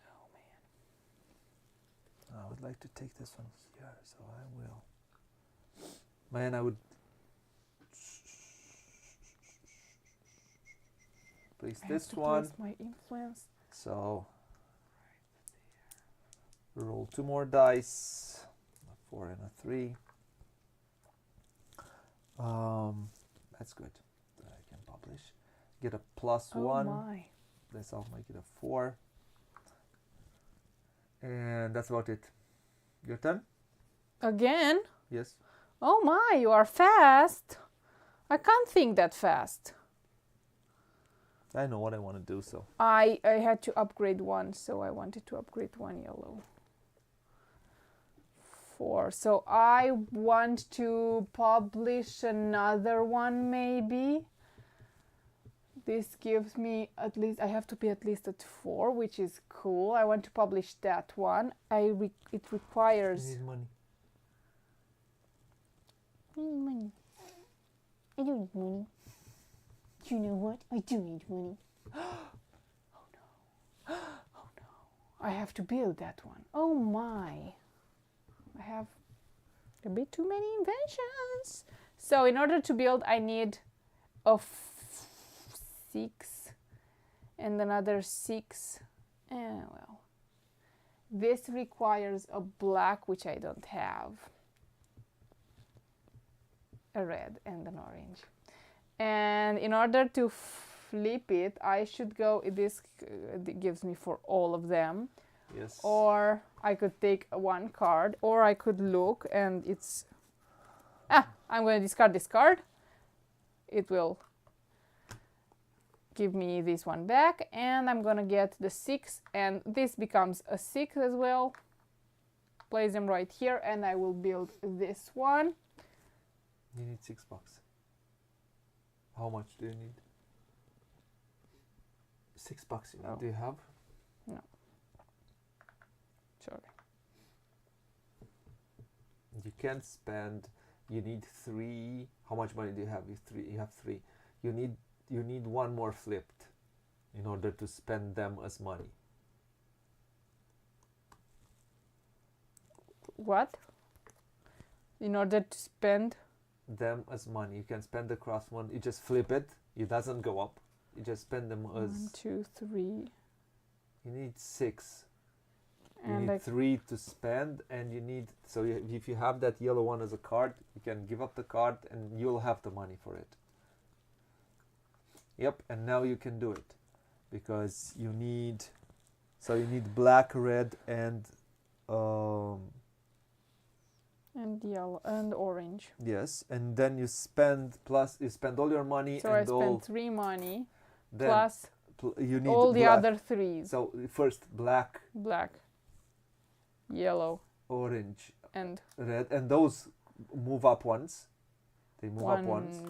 Oh man. I would like to take this one here, so I will. Man, I would place this one. Place my influence. So roll 2 more dice, a 4 and a 3. That's good. I can publish. Get a +1. Oh my. That's how I get a 4. And that's about it. Your turn? Again? Yes. Oh my, you are fast. I can't think that fast. I know what I want to do, so. I had to upgrade 1, so I wanted to upgrade 1 yellow. 4. So I want to publish another one maybe. This gives me at least, I have to be at least at 4, which is cool. I want to publish that one. It requires... I need money. Money. I don't need money. You know what? I do need money. Oh no. Oh no. I have to build that one. Oh my. I have a bit too many inventions. So in order to build, I need a 6 and another 6. Well. This requires a black, which I don't have. A red and an orange. And in order to flip it, I should go, this gives me for all of them. Yes. Or I could take 1 card, or I could look and it's... I'm going to discard this card. It will give me this one back, and I'm going to get the 6, and this becomes a 6 as well. Place them right here, and I will build this one. You need $6. How much do you need? $6 you need. Oh. Do you have? No. Sorry. You can't spend. You need 3. How much money do you have? You have 3. You need 1 more flipped in order to spend them as money. What? In order to spend them as money. You can spend the cross one. You just flip it. It doesn't go up. You just spend them as 1, 2, 3. You need 6. You And need 3 to spend, and you need. So if you have that yellow one as a card, you can give up the card, and you'll have the money for it. Yep, and now you can do it, because you need. So you need black, red, and yellow and orange. yes, and then you spend all your money. So and I spend 3 money then plus you need all the black. other 3s. So first black, yellow, orange, and red, and those move up once. They move up 1, once.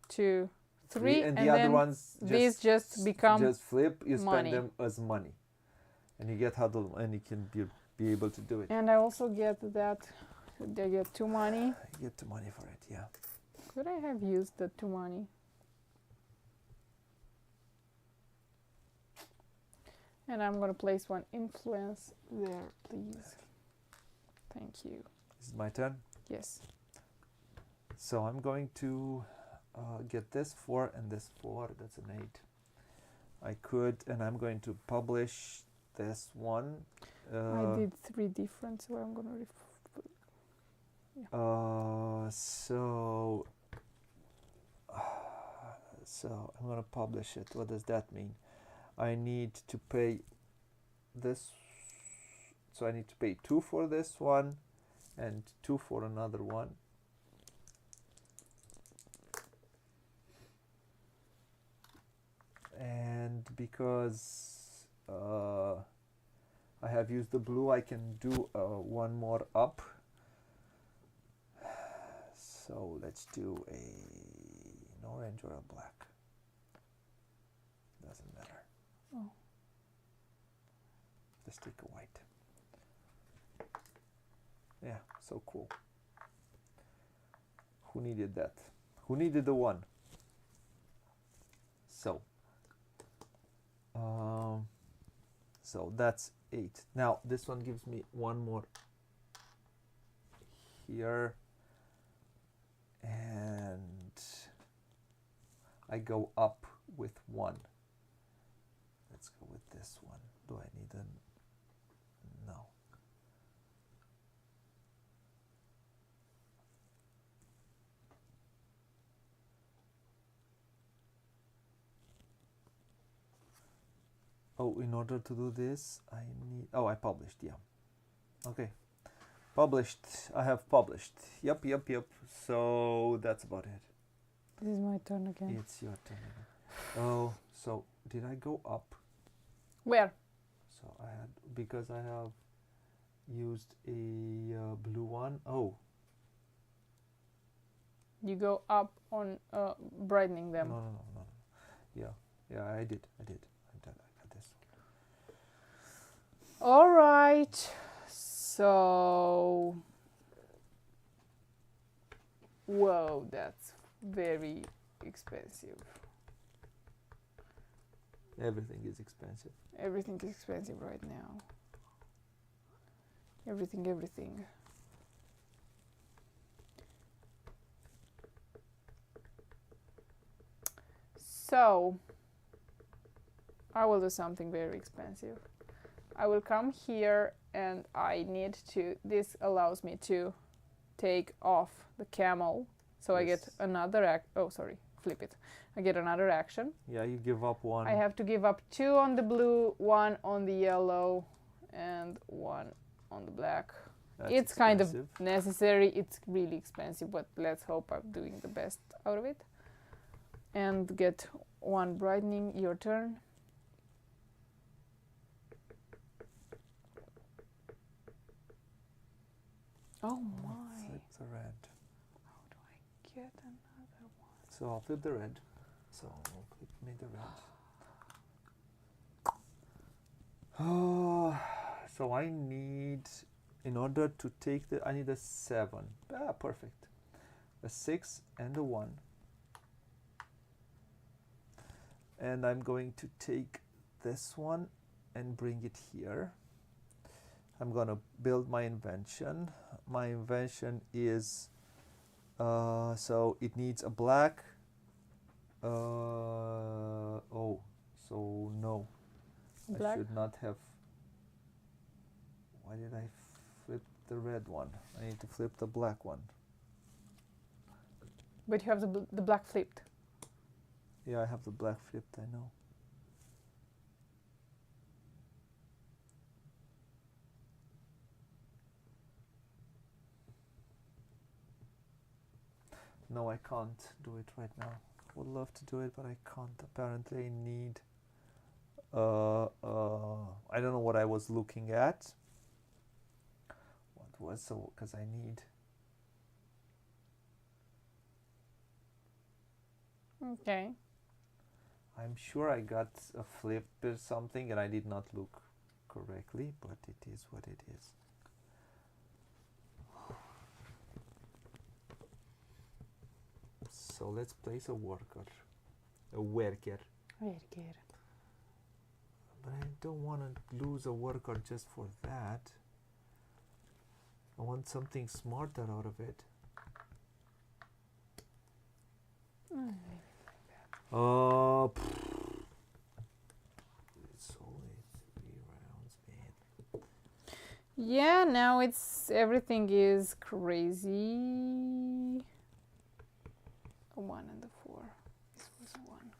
2, 3, and and the other then ones these just become just flip. You spend money. them as money, and you get huddle, and you can be able to do it. And I also get that. I get 2 money. You get 2 money for it, yeah. Could I have used the 2 money? And I'm gonna place 1 influence there, please. Thank you. This is my turn. Yes. So I'm going to get this 4 and this 4. That's an 8. I could, and I'm going to publish this one. I did 3 different, so I'm gonna. So I'm gonna publish it. What does that mean? I need to pay this. So I need to pay 2 for this one, and 2 for another one. And because I have used the blue, I can do 1 more up. So let's do an orange or a black. Doesn't matter. Oh. Let's take a white. Yeah, so cool. Who needed that? Who needed the 1? So that's 8. Now this one gives me 1 more here, and I go up with 1. Let's go with this one. Do I need an? No. Oh, in order to do this, I need. Oh, I published. Yeah. Okay. Published. I have published. Yep. So that's about it. This is my turn again. It's your turn again. Oh, so did I go up? Where? So I had, because I have used a blue one. Oh. You go up on brightening them. No. Yeah, I did. I got this. All right. So, whoa, that's very expensive. Everything is expensive. Everything is expensive right now. Everything. So, I will do something very expensive. I will come here and I need to, this allows me to take off the camel. So I get another, flip it. I get another action. Yeah, you give up 1. I have to give up 2 on the blue, 1 on the yellow, and 1 on the black. That's it's expensive. kind of necessary. It's really expensive, but let's hope I'm doing the best out of it. And get 1 brightening. Your turn. Oh my. Flip the red. How do I get another one? So I'll flip the red. So I'll flip me the red. Oh, so I need in order to take the, I need a 7. Ah, perfect. A 6 and a 1. And I'm going to take this one and bring it here. I'm gonna build my invention. My invention is so it needs a black. Oh, so no, Black. I should not have. Why did I flip the red one? I need to flip the black one. But you have the black flipped. Yeah, I have the black flipped, I know. No, I can't do it right now. Would love to do it, but I can't. Apparently, I need. I don't know what I was looking at. What was so? Because I need. Okay. I'm sure I got a flip or something, and I did not look correctly, but it is what it is. So let's place a worker. A worker. Worker. But I don't want to lose a worker just for that. I want something smarter out of it. It's only 3 rounds, man. Yeah, now it's everything is crazy. A 1 and a 4. This was a 1.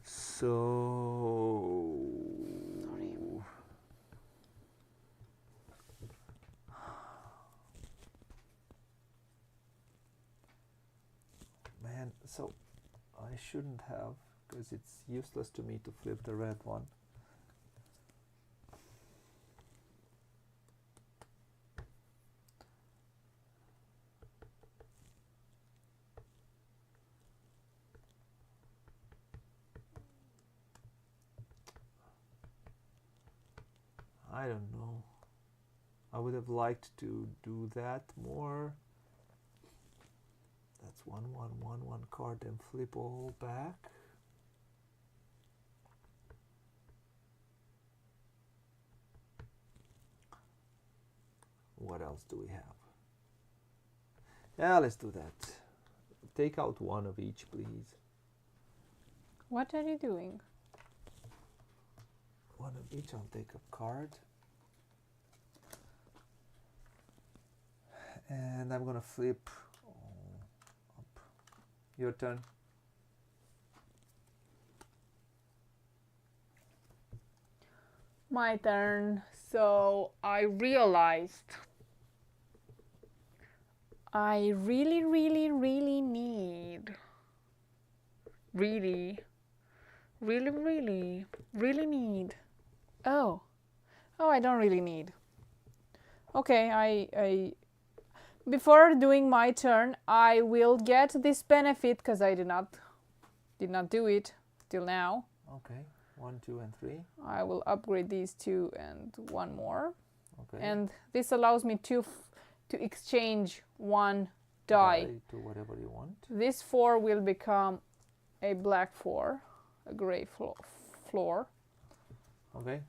So Sorry. Man, so I shouldn't have, because it's useless to me to flip the red one. I don't know. I would have liked to do that more. That's 1, 1, 1, 1 card and flip all back. What else do we have? Yeah, let's do that. Take out 1 of each, please. What are you doing? 1 of each. I'll take a card. And I'm gonna flip up. Your turn. My turn. So I realized I really need really need. Oh, I don't really need. Okay, I before doing my turn, I will get this benefit because I did not do it till now. Okay, 1, 2, and 3. I will upgrade these 2 and 1 more. Okay. And this allows me to exchange 1 die. To whatever you want. This 4 will become a black 4, a gray floor. Okay.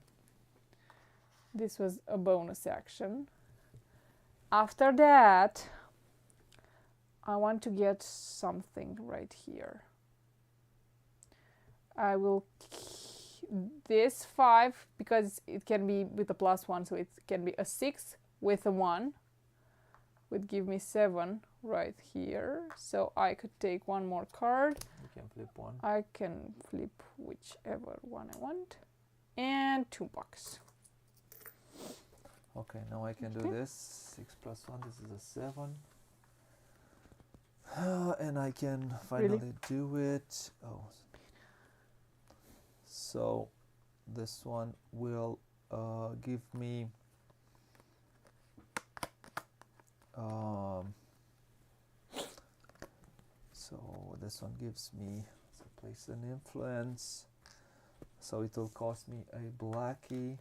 This was a bonus action. After that, I want to get something right here. I will this 5 because it can be with a +1, so it can be a 6 with a 1 would give me 7 right here. So I could take 1 more card. You can flip 1. I can flip whichever one I want. And $2. Okay, now I can do this. 6 + 1, this is a 7. And I can finally do it. Oh. So this one will give me so this one gives me, so place an influence, so it will cost me a blackie,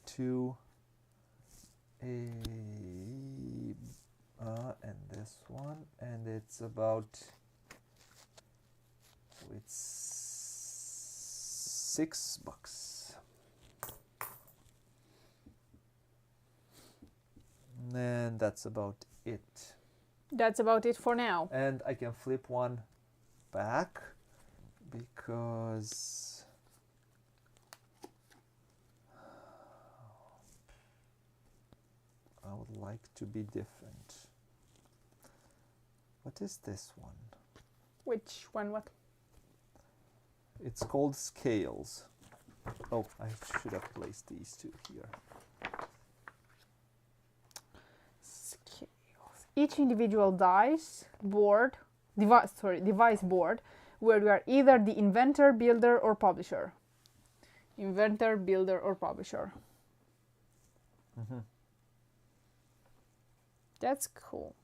2 and this one, and it's about, so it's $6. And that's about it. That's about it for now. And I can flip one back because I would like to be different. What is this one? Which one? What? It's called scales. Oh, I should have placed these two here. Scales. Each individual device board, where you are either the inventor, builder, or publisher. Inventor, builder, or publisher. That's cool.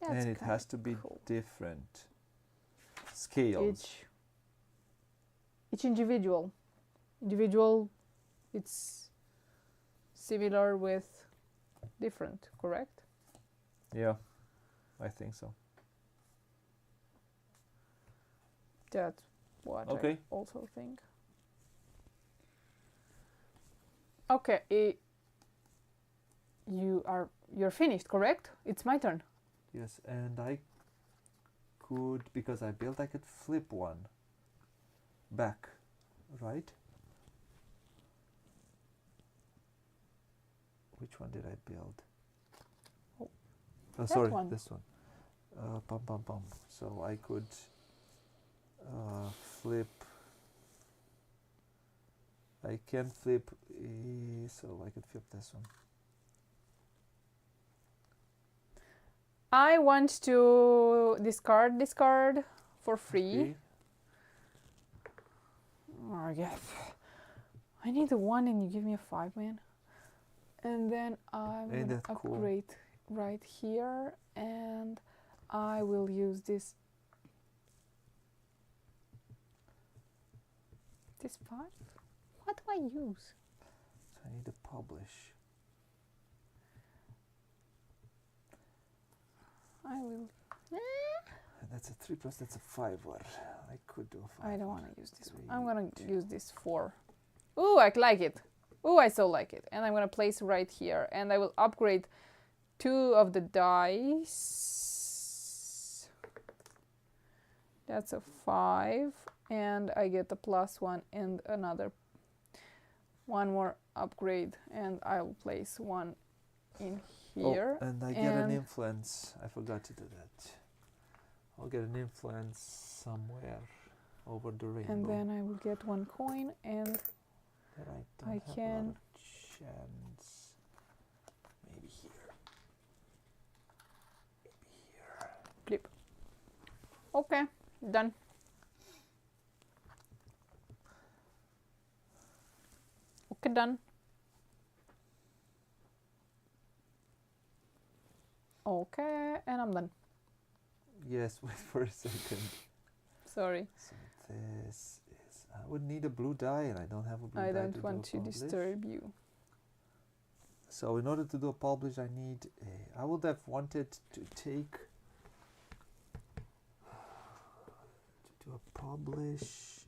That's And it has to be cool. different scales. Each individual, it's similar with different, correct? Yeah, I think so. That's what Okay. I also think. Okay, you're finished, correct? It's my turn. Yes, and I could, because I built, I could flip one back, right? Which one did I build? Oh, sorry, one. this one. So I could flip. I can flip, so I could flip this one. I want to discard this card for free. Okay. Oh, yeah. I need a 1 and you give me a 5, man. And then I'm Ain't gonna that cool? upgrade right here, and I will use this 5. What do I use? So I need to publish. I will. And that's a 3 plus that's a 5. I could do a 5. I don't want to use this one. 3, I'm gonna 2. use this 4. Ooh, I like it. Ooh, I so like it. And I'm gonna place right here, and I will upgrade 2 of the dice. That's a 5, and I get a +1 and another one more upgrade, and I will place 1 in here. Oh, and I get an influence. I forgot to do that. I'll get an influence somewhere over the rainbow. And then I will get 1 coin, and that I don't I have can a lot of chance. Maybe here. Maybe here. flip. Okay, done. Okay, done. Okay, and I'm done. Yes, wait for a second. Sorry. So this is, I would need a blue die, and I don't have a blue die. I don't to want do to a publish. disturb you. So in order to do a publish, I need a, I would have wanted to take, to do a publish.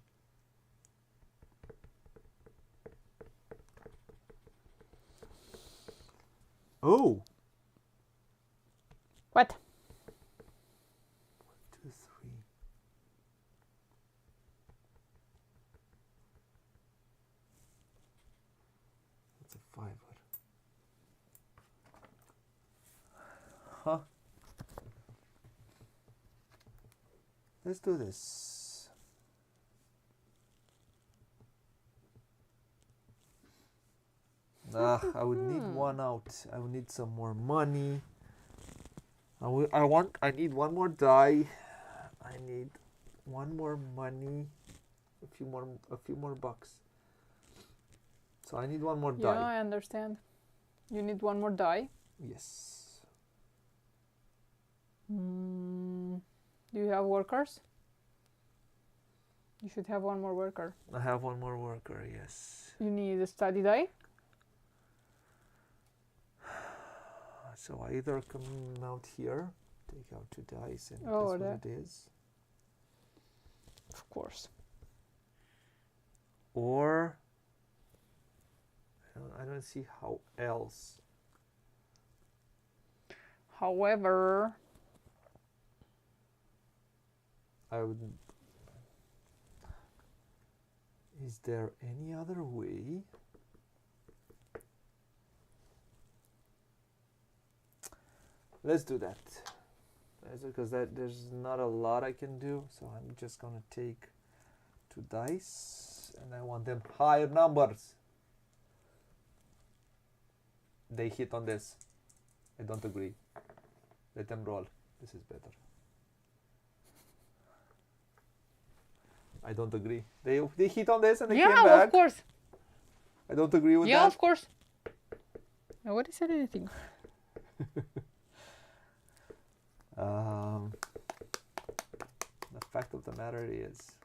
Oh! What? 1, 2, 3. That's a 5. Huh? Let's do this. I would need 1 out. I would need some more money. I need 1 more die. I need 1 more money. A few more bucks. So I need 1 more die. Yeah, I understand. You need 1 more die. Yes. Do you have workers? You should have 1 more worker. I have 1 more worker, yes. You need a study die. So I either come out here, take out 2 dice, and Oh, that's that- what it is. Of course. Or I don't see how else. However, I would. Is there any other way? Let's do that. Because there's not a lot I can do, so I'm just gonna take 2 dice, and I want them higher numbers. They hit on this. I don't agree. Let them roll. This is better. I don't agree. They hit on this and they came yeah, back. of course. I don't agree with Yeah, that. of course. Nobody said anything. The fact of the matter is,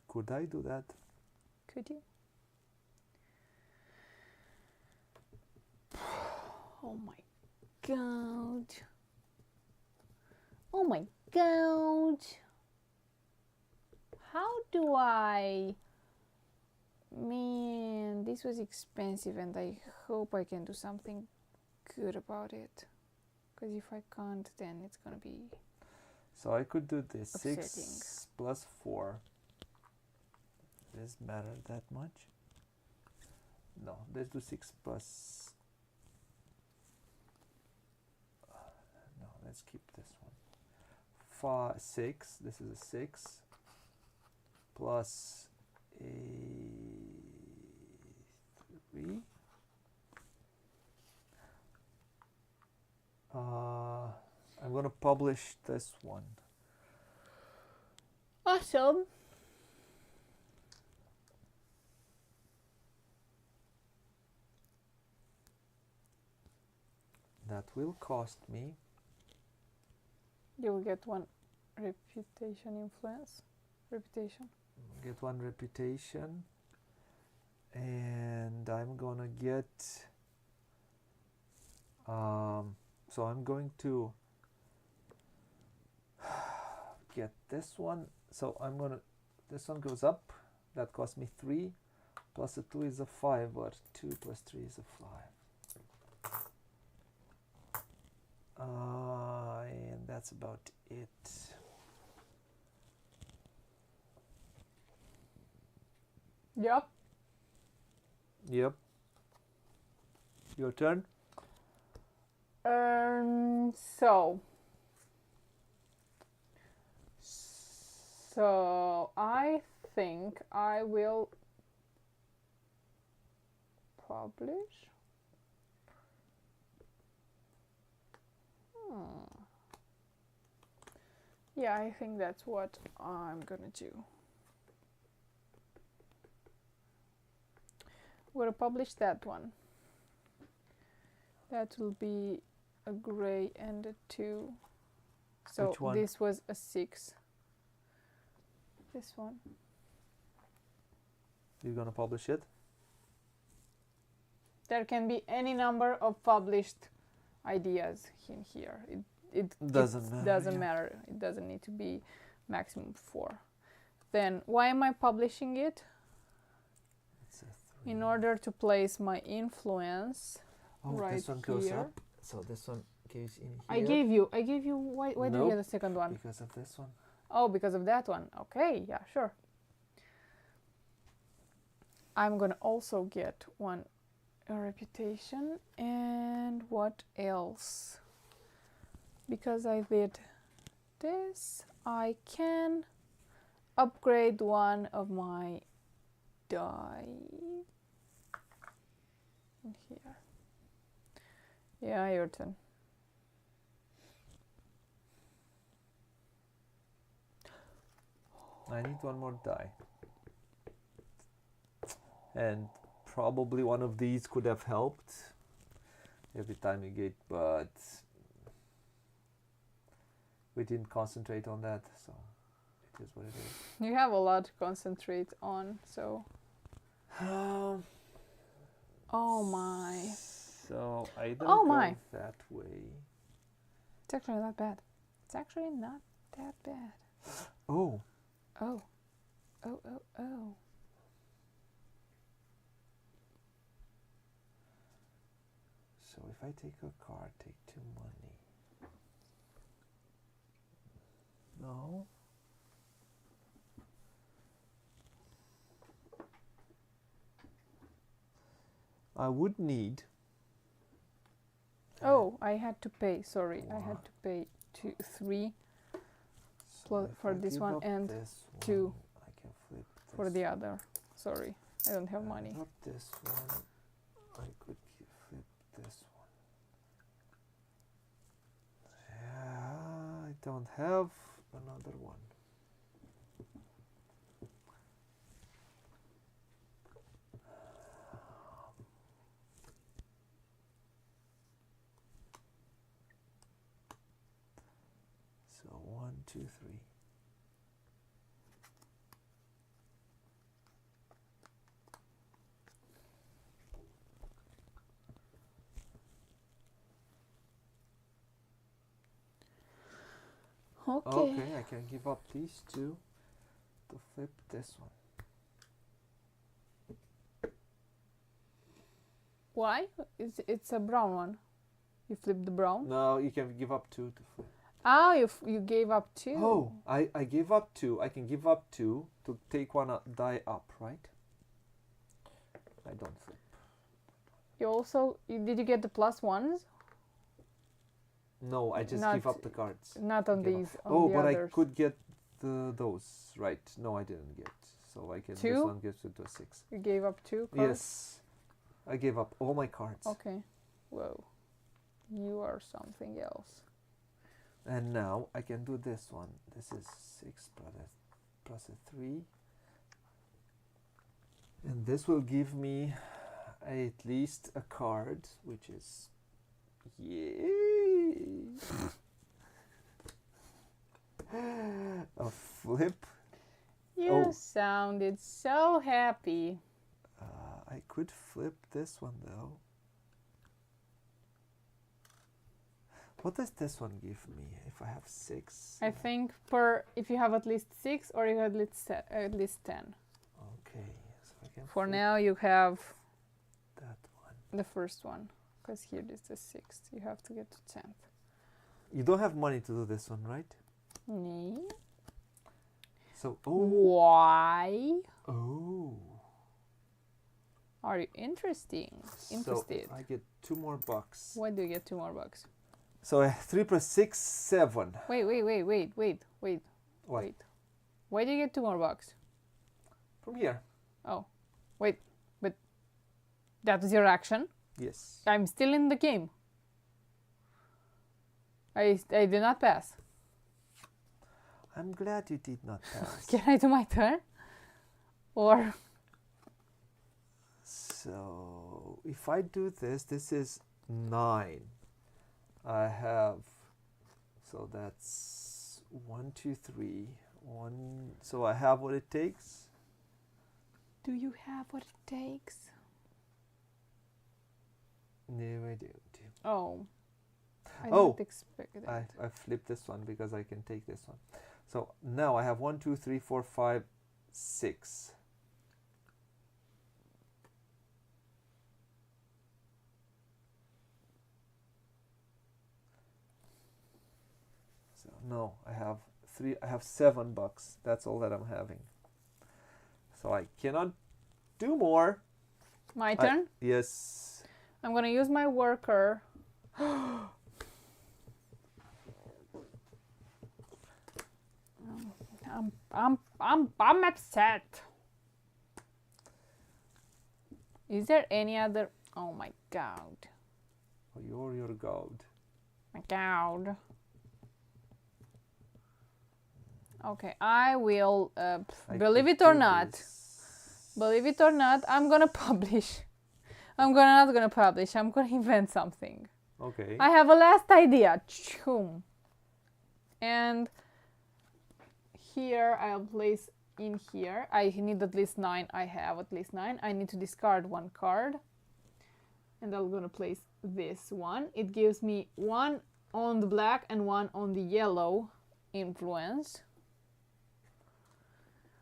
could I do that? Could you? Oh my god. Oh my god. How do I... Man, this was expensive and I hope I can do something good about it. Because if I can't, then it's gonna be... So I could do this. Upsetting. 6 plus 4. Does it matter that much? No, let's do 6 plus... No, let's keep this one. 6, this is a 6. Plus a 3. I'm going to publish this one. Awesome. That will cost me. You will get 1 reputation influence. Reputation. Get 1 reputation. And I'm going to get... so I'm going to get this one. So I'm going to... This one goes up. That costs me 3. Plus a 2 is a 5. Or 2 plus 3 is a 5. And that's about it. Yep. Yep. Your turn. So I think I will publish. Yeah, I think that's what I'm gonna do. I'm gonna publish that one. That will be a gray and a 2. So Which one? this was a 6. This one. You're gonna publish it? There can be any number of published ideas in here. It Doesn't matter. Doesn't yeah. matter. It doesn't need to be maximum 4. Then why am I publishing it? It's a 3. In order to place my influence. Oh, right this one goes here. up. So this one goes in here. I gave you. Why did you Nope. get the second one? Because of this one. Oh, because of that one. Okay, yeah, sure. I'm gonna also get 1 reputation. And what else? Because I did this, I can upgrade 1 of my die in here. Yeah, your turn. I need 1 more die. And probably one of these could have helped every time you get, but we didn't concentrate on that, so is what it is. You have a lot to concentrate on, so. Oh my. So either Oh go my. that way. It's actually not bad. It's actually not that bad. Oh. Oh. Oh, oh, oh. So if I take a card, take 2 money. No. I would need. Oh, I had to pay. Sorry, I had to pay 3 So for if I this give one up and this 2 one, I can flip for this the other. Sorry, I don't have money. Not this one. I could flip this one. Yeah, I don't have another one. So 1, 2, 3. Okay, I can give up these 2 to flip this one. Why? It's a brown one. You flip the brown? No, you can give up 2 to flip. Ah, you gave up 2. Oh, I gave up 2. I can give up 2 to take one die up, right? I don't flip. You also did you get the +1s? No, I just Not- give up the cards. Not on Give up. these. On Oh, the but others. I could get those, right? No, I didn't get. So I can. 2? This one gives it to a 6. You gave up 2 cards. Yes, I gave up all my cards. Okay. Whoa. You are something else. And now I can do this one. This is 6 plus a 3. And this will give me at least a card, which is yay! A flip. You Oh. sounded so happy. I could flip this one though. What does this one give me if I have 6? I think if you have at least 6 or you have at least 10. Okay, so I can For flip now you have that one. the first one, because here is the 6th. You have to get to 10th. You don't have money to do this one, right? Nee. So Why oh. are you interested? So I get 2 more bucks. Why do you get 2 more bucks? So 3 plus 6, 7. Wait. What? Wait. Why do you get 2 more bucks? From here. Oh, wait, but that was your action? Yes. I'm still in the game. I did not pass. I'm glad you did not pass. Can I do my turn? Or So if I do this, this is 9. I have, so that's 1, 2, 3, 1. So I have what it takes. do you have what it takes? No, I don't. Oh. I Oh. didn't expect that. I flipped this one because I can take this one. So now I have 1, 2, 3, 4, 5, 6. So no, I have 3. I have 7 bucks. That's all that I'm having. So I cannot do more. My turn? Yes. I'm gonna use my worker. I'm upset. Is there any other? Oh my god. Oh, you're your god. My god. Okay, I will. I Believe could it or do not. this. Believe it or not, I'm gonna publish. Not gonna publish. I'm gonna invent something. Okay. I have a last idea. Choom. And here. I'll place in here. I need at least 9. I have at least 9. I need to discard 1 card. And I'm gonna place this one. It gives me 1 on the black and 1 on the yellow influence.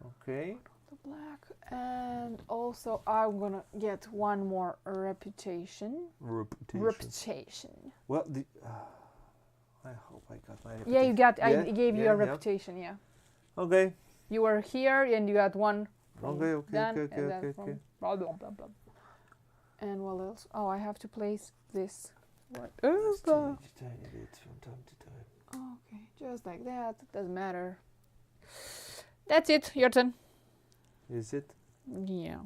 Okay. The black, and also I'm gonna get 1 more reputation. Reputation. Well, I hope I got my reputation. Yeah, you got. Yeah, I gave you a yeah. reputation. Yeah. Okay. You were here, and you got 1. Okay. Okay. Blah blah blah blah. And what else? Oh, I have to place this. What is that? Tiny bit from time to time. Okay, just like that. Doesn't matter. That's it. Your turn. Is it? Yeah.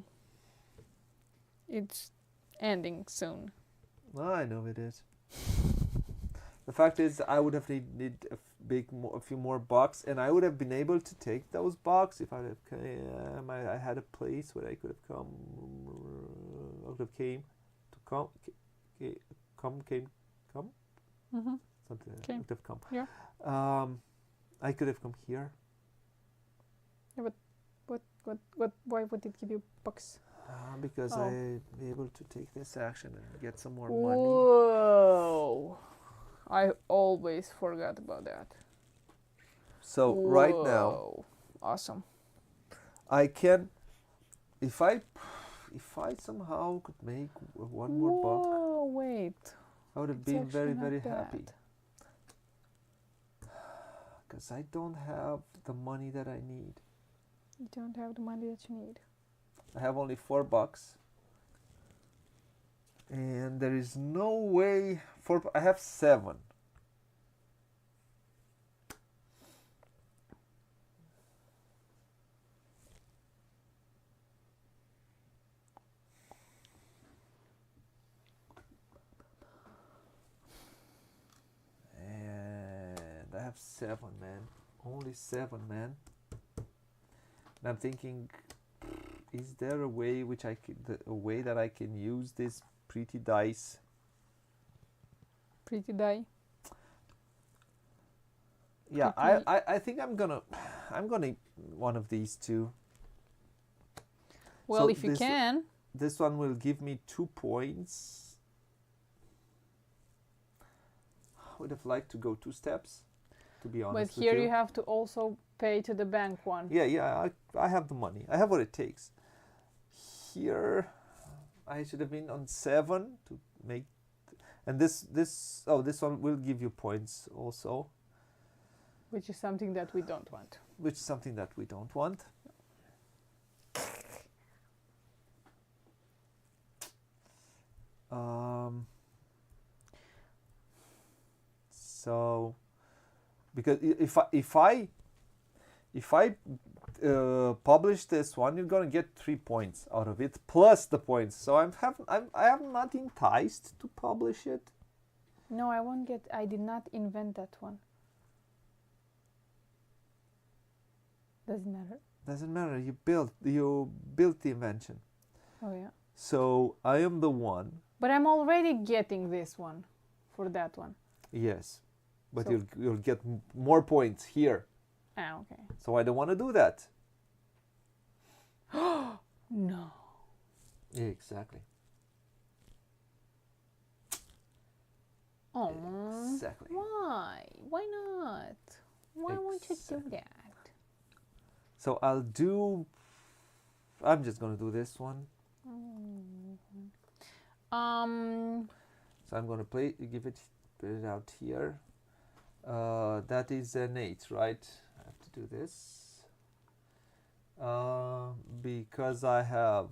It's ending soon. I know it is. The fact is, I would have needed a few more bucks, and I would have been able to take those bucks if I had a place where I could have come. I would have came. Mm-hmm. Something like that. Came. Would have come. Yeah. I could have come here. Yeah, but why would it give you bucks? Because Oh. I'm able to take this action and get some more money. Whoa! I always forgot about that. So right now, Whoa. Awesome. I can, if I somehow could make 1 more buck, Whoa, wait. I would have It's been actually very, not very bad. happy. Because I don't have the money that I need. You don't have the money that you need. I have only 4 bucks. And there is no way I have 7. And I have 7, man. Only 7, man. And I'm thinking, is there a way that I can use this pretty dice? Pretty die. Yeah, Pretty- I think I'm gonna one of these 2. Well, So if you can. This one will give me 2 points. I would have liked to go 2 steps, to be honest. But here you have to also pay to the bank one. Yeah, I have the money. I have what it takes. Here, I should have been on 7 to make, and this one will give you points also, Which is something that we don't want. which is something that we don't want. So, because if I publish this one, you're gonna get 3 points out of it plus the points. So I am not enticed to publish it. No, I won't get. I did not invent that one. Doesn't matter. Doesn't matter. You built the invention. Oh yeah. So I am the one. But I'm already getting this one for that one. Yes, but So- you'll get more points here. Ah, okay. So I don't want to do that. No. Yeah, exactly. Oh. Exactly. Why? Why not? Why won't you do Exactly. that? So I'm just gonna do this one. So I'm gonna put it out here. That is an 8, right? I have to do this. Because I have.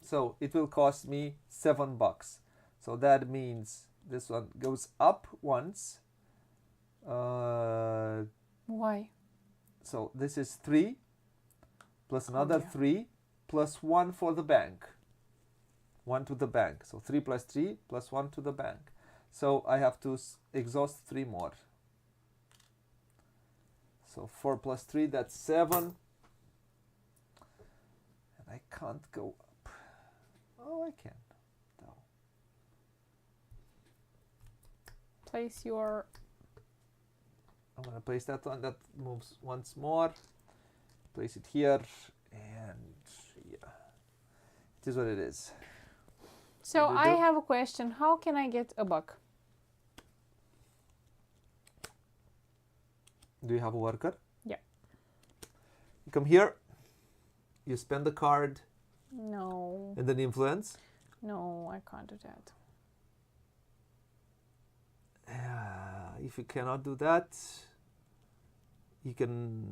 So it will cost me $7. So that means this one goes up once. Why? So this is 3 plus another yeah. 3 plus 1 for the bank. 1 to the bank. So 3 plus 3 plus 1 to the bank. So I have to exhaust 3 more. So 4 plus 3, that's 7. And I can't go up. Oh, I can. No. Place your I'm gonna place that one. That moves once more. Place it here, and yeah, it is what it is. So I have a question. How can I get a buck? Do you have a worker? Yeah. You come here. You spend the card. No. And then influence. No, I can't do that. If you cannot do that, you can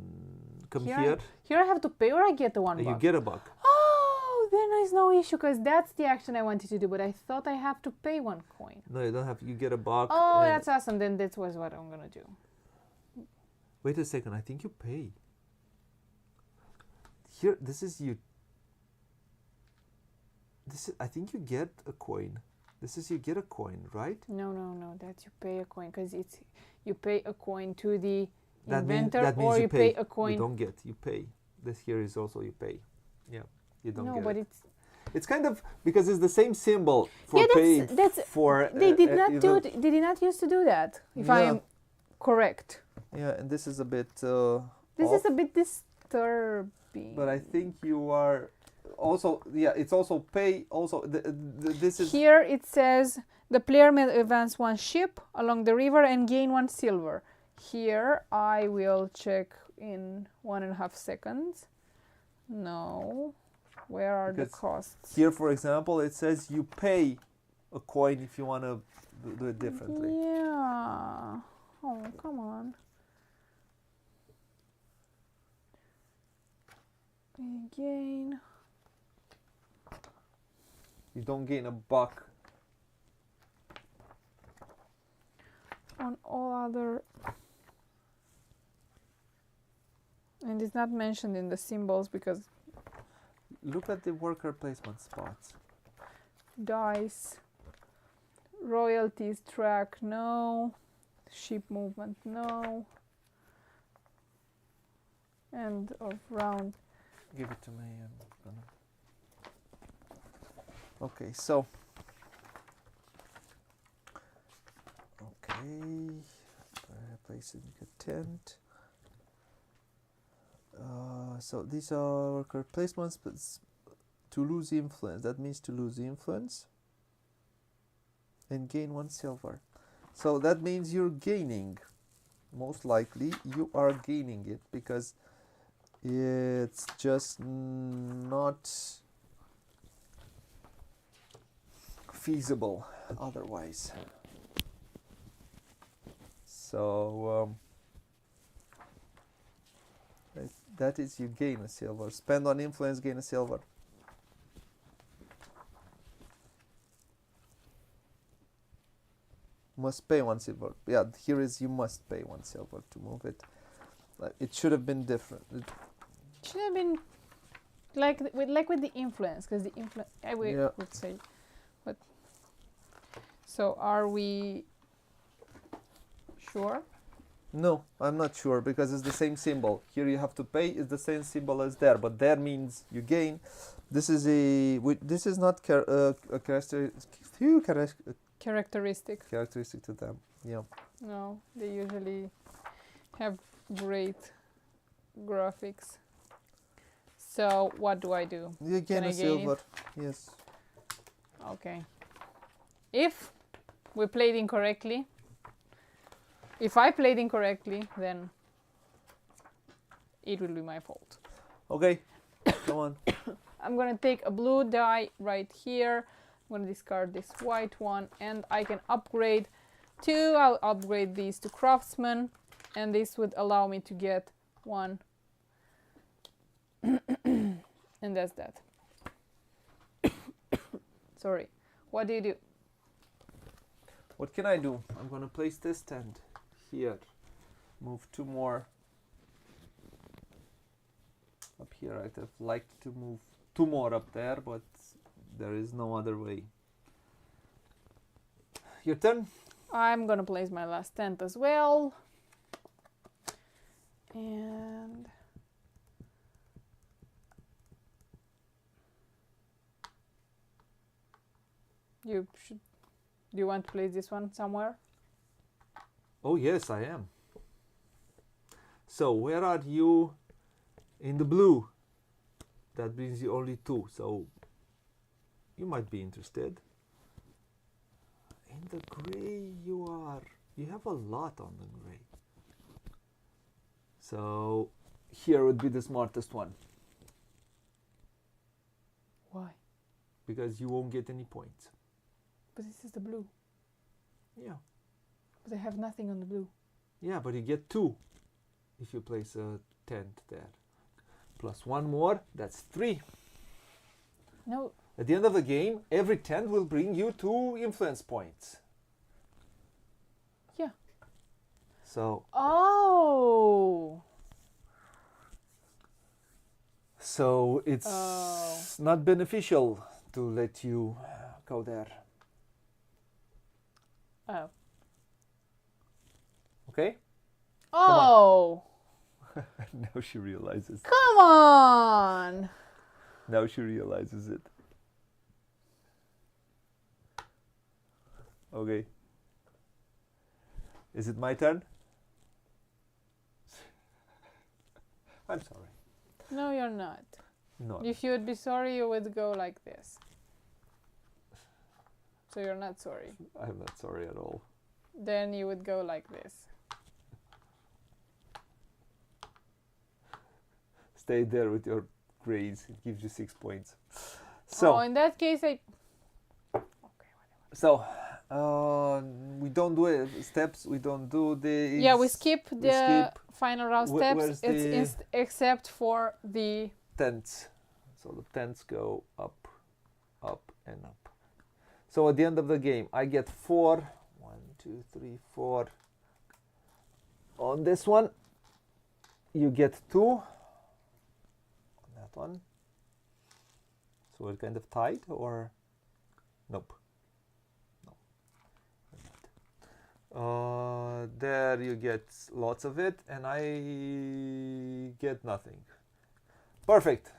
come Here here. Here I have to pay, or I get the one And buck? you get a buck. Oh, then there's no issue, because that's the action I wanted to do, but I thought I have to pay 1 coin. No, you don't have. You get a buck. Oh, that's awesome. Then that was what I'm gonna do. Wait a second. I think you pay. Here, this is you. This is. I think you get a coin. This is you get a coin, right? No. That's you pay a coin, because it's you pay a coin to the That inventor, that means or you pay a coin. You don't get. You pay. This here is also you pay. Yeah, you don't No, get but it. it's It's kind of because it's the same symbol for yeah. pay. That's for they did not do. even- They did not used to do that. If I Yeah. am correct. Yeah, and this is a bit. This off. is a bit disturbing. But I think you are also. Yeah, it's also pay. Also, this is. Here it says the player may advance 1 ship along the river and gain 1 silver. Here I will check in 1.5 seconds. No. Where are the Because costs? Here, for example, it says you pay a coin if you want to do it differently. Yeah. Oh, come on. Again. You don't gain a buck. On all other, and it's not mentioned in the symbols because Look at the worker placement spots. dice, royalties track, no, ship movement, no, end of round. Give it to me. Okay, so. Okay, place it in the tent. So these are worker placements, but to lose influence. That means to lose influence and gain 1 silver. So that means you're gaining. Most likely, you are gaining it because it's just not feasible otherwise. So that is you gain a silver. Spend on influence, gain a silver. Must pay 1 silver. Yeah, here is you must pay 1 silver to move it. It should have been different. It Should have been like with the influence, because the influence I would say. But so are we sure? No, I'm not sure because it's the same symbol. Here you have to pay. It's the same symbol as there, but there means you gain. This is this is not a characteristic to them. Yeah. No, they usually have great graphics. So what do I do? You gain Can I a gain silver. it? Yes. Okay. If we played incorrectly, if I played incorrectly, then it will be my fault. Okay. Come on. I'm gonna take a blue die right here. I'm gonna discard this white one, and I can upgrade two. I'll upgrade these to craftsman, and this would allow me to get one. And that's that. Sorry. What do you do? What can I do? I'm gonna place this tent here. Move 2 more up here. I'd have liked to move 2 more up there, but there is no other way. Your turn. I'm gonna place my last tent as well. And you should. Do you want to place this one somewhere? Oh yes, I am. So where are you in the blue? That brings you only 2. So you might be interested. In the gray you are. You have a lot on the gray. So here would be the smartest one. Why? Because you won't get any points. But this is the blue. Yeah. But I have nothing on the blue. Yeah, but you get 2 if you place a tent there. Plus 1 more, that's 3. No. At the end of the game, every tent will bring you 2 influence points. Yeah. So. Oh. So it's not beneficial to let you go there. Oh. Okay? Oh. Now she realizes. Come on. Now she realizes it. Okay. Is it my turn? I'm sorry. No, you're not. No. If you would be sorry, you would go like this. So you're not sorry. I'm not sorry at all. Then you would go like this. Stay there with your grades. It gives you 6 points. So. Oh, in that case, I. Okay, whatever. So, we don't do steps. We don't do the. Yeah, we skip the final round steps. It's except for the tents. So the tents go up, up, and up. So at the end of the game, I get 4. 1, 2, 3, 4. On this one, you get 2. On that one. So we're kind of tight, or nope. There you get lots of it, and I get nothing. Perfect.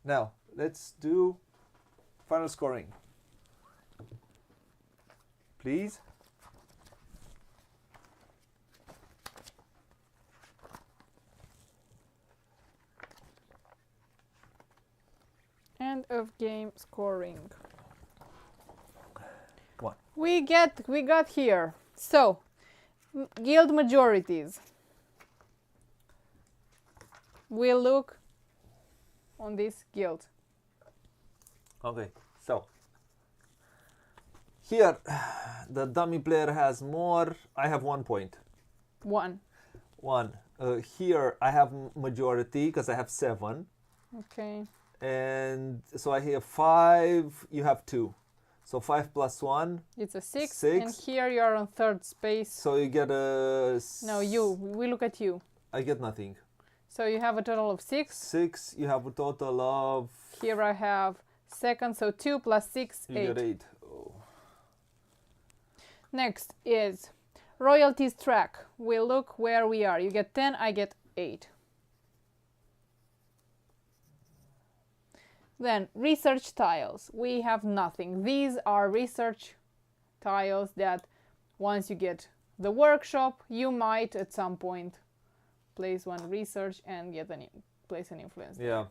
Now let's do final scoring, please. end of game scoring. Come on. We got here. So, guild majorities. We'll look on this guild. Okay, so here the dummy player has more. I have 1 point. 1. Here I have majority because I have 7. Okay. And so I have 5. You have 2. So 5 plus 1. It's a 6. 6. And here you are on 3rd space. So you get a. No, you. We look at you. I get nothing. So you have a total of 6. 6. You have a total of. Here I have 2nd, so 2 plus 6, 8. You get 8. Oh. Next is royalties track. We look where we are. You get 10, I get 8. Then research tiles. We have nothing. These are research tiles that once you get the workshop, you might at some point place one research and get place an influence. Yeah.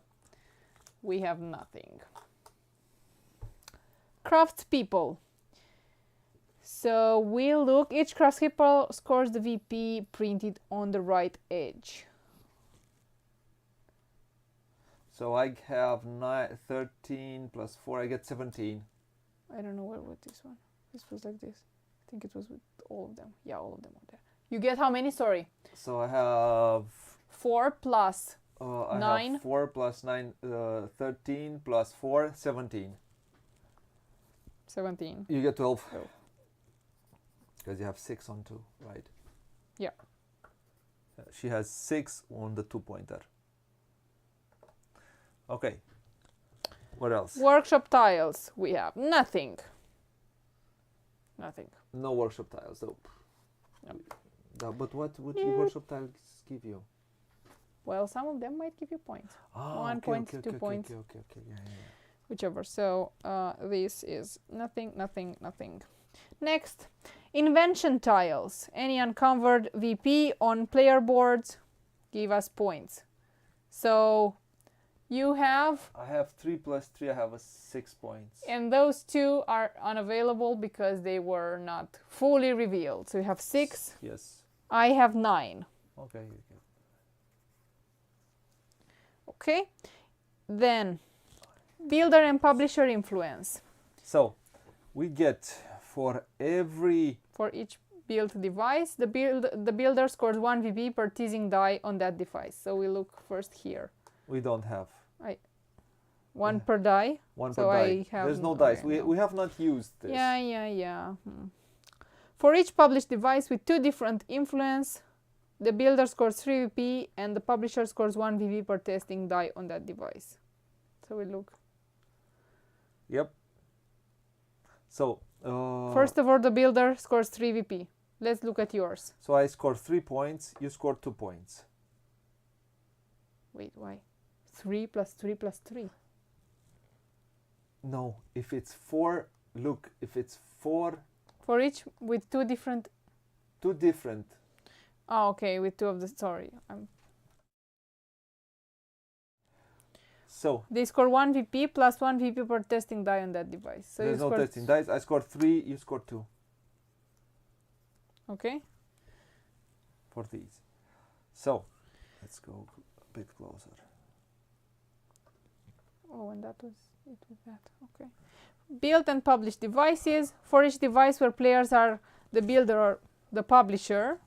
We have nothing. Craftspeople. So we look, each craftspeople scores the VP printed on the right edge. So I have 13 plus 4. I get 17. I don't know what this one. This was like this. I think it was with all of them. Yeah, all of them are there. You get how many? Sorry. So I have 4 plus I 9. have 4 plus 9, 13 plus 4, 17. 17. You get 12. Oh. Because you have 6 on 2, right? Yeah. She has 6 on the 2-pointer. Okay. What else? Workshop tiles. We have nothing. Nothing. No workshop tiles. So. No. But what would your workshop tiles give you? Well, some of them might give you points. Oh, 1 point, 2 points. Okay. Yeah. Whichever. So this is nothing, nothing, nothing. Next, invention tiles. Any uncovered VP on player boards give us points. So you have... I have 3 plus 3, I have a 6 points. And those two are unavailable because they were not fully revealed. So you have 6. Yes. I have 9. Okay. Okay. Then, builder and publisher influence. So, we get for every... For each built device, the builder scores 1 VP per teasing die on that device. So we look first here. We don't have. One per die. One so per die. I have There's no okay, dice. We have not used this. Yeah. For each published device with 2 different influence, the builder scores 3 VP and the publisher scores 1 VP per testing die on that device. So we look. Yep. So first of all, the builder scores 3 VP. Let's look at yours. So I scored 3 points. You scored 2 points. Wait, why? 3 plus 3 plus 3. No, if it's 4, look, if it's 4... For each with 2 different... 2 different. Oh, okay, with 2 of the... Sorry. So... They score 1 VP plus 1 VP per testing die on that device. So there's no testing dice. I scored 3, you scored 2. Okay. For these. So, let's go a bit closer. Oh, and that was it with that. Okay. Built and published devices. For each device where players are the builder or the publisher,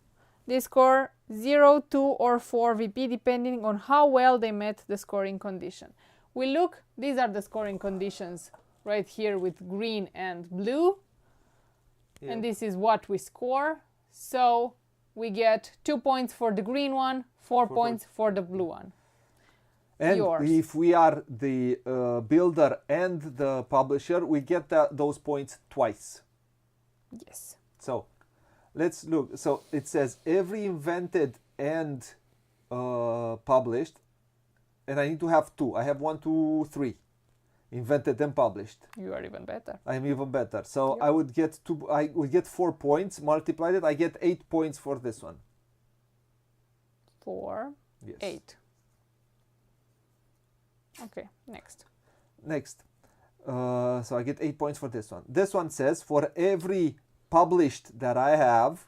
they score 0, 2, or 4 VP depending on how well they met the scoring condition. We look, these are the scoring conditions right here with green and blue. Yeah. And this is what we score. So we get 2 points for the green one, 4 points for the blue one. And yours. If we are the builder and the publisher, we get those points twice. Yes. So let's look. So it says every invented and published, and I need to have 2. I have 1, 2, 3. Invented and published. You are even better. I'm even better. So yep. I would get 2. I would get 4 points. Multiplied it, I get 8 points for this one. 4, yes. 8. Okay, next. Next. So I get 8 points for this one. This one says for every published that I have,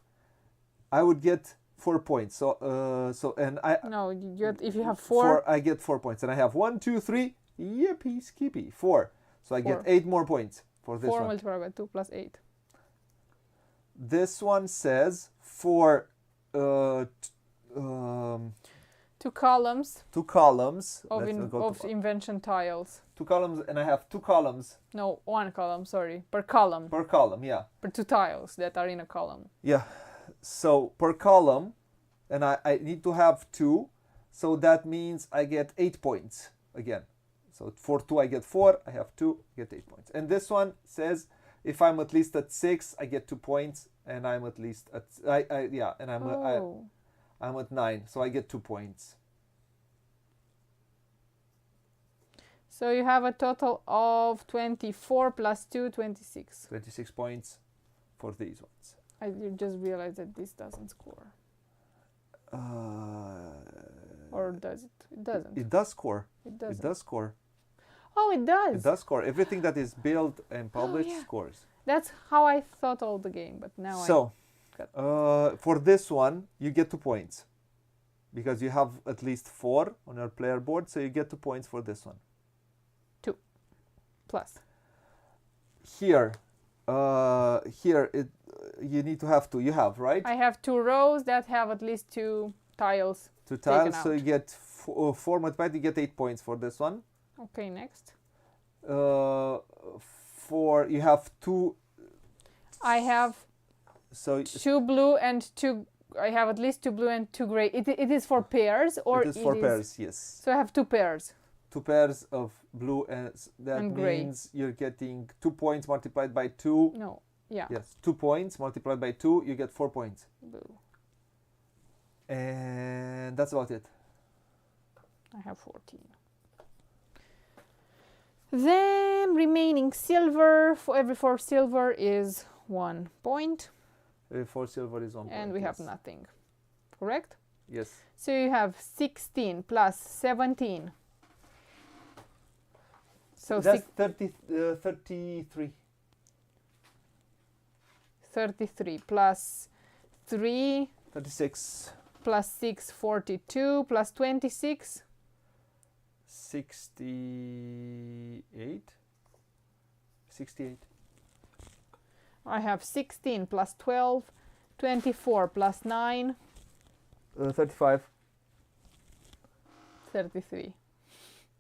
I would get 4 points. So and I... No, you get, if you have 4... I get 4 points. And I have 1, 2, 3... Yippee skippy. 4. So I get 8 more points for this one. 4 multiplied by 2 plus 8. This one says for 2 columns. 2 columns Of invention tiles. 2 columns, and I have 2 columns. No, 1 column, sorry. Per column. Per column, yeah. Per 2 tiles that are in a column. Yeah. So per column, and I need to have 2. So that means I get 8 points again. So for 2 I get 4, I have 2, get 8 points. And this one says if I'm at least at 6, I get 2 points, and I'm at least at I'm at 9, so I get 2 points. So you have a total of 24 plus 2, 26. 26 points for these ones. You just realized that this doesn't score. Or does it? It doesn't. It does score. It doesn't. It does score. Oh, it does. It does score. Everything that is built and published scores. That's how I thought all the game, but now for this one, you get 2 points. Because you have at least 4 on your player board, so you get 2 points for this one. 2 plus. Here, you need to have 2. You have, right? I have 2 rows that have at least 2 tiles. 2 tiles, so you get 4 multiplied, you get 8 points for this one. Okay, next. You have 2. I have 2 blue and 2. I have at least 2 blue and 2 gray. It is for pairs, or it is for pairs, yes. So I have 2 pairs. 2 pairs of blue and that and means you're getting 2 points multiplied by 2. No, yeah. Yes, 2 points multiplied by 2, you get 4 points. Blue. And that's about it. I have 14. Then remaining silver, for every 4 silver is 1 point. For silver is 1 point. And we have nothing. Correct? Yes. So you have 16 plus 17. So that's 33. 33 plus 3 36. plus 6, 42 plus 26. 68. 68. I have 16 plus 12, 24 plus 9. 35. 33.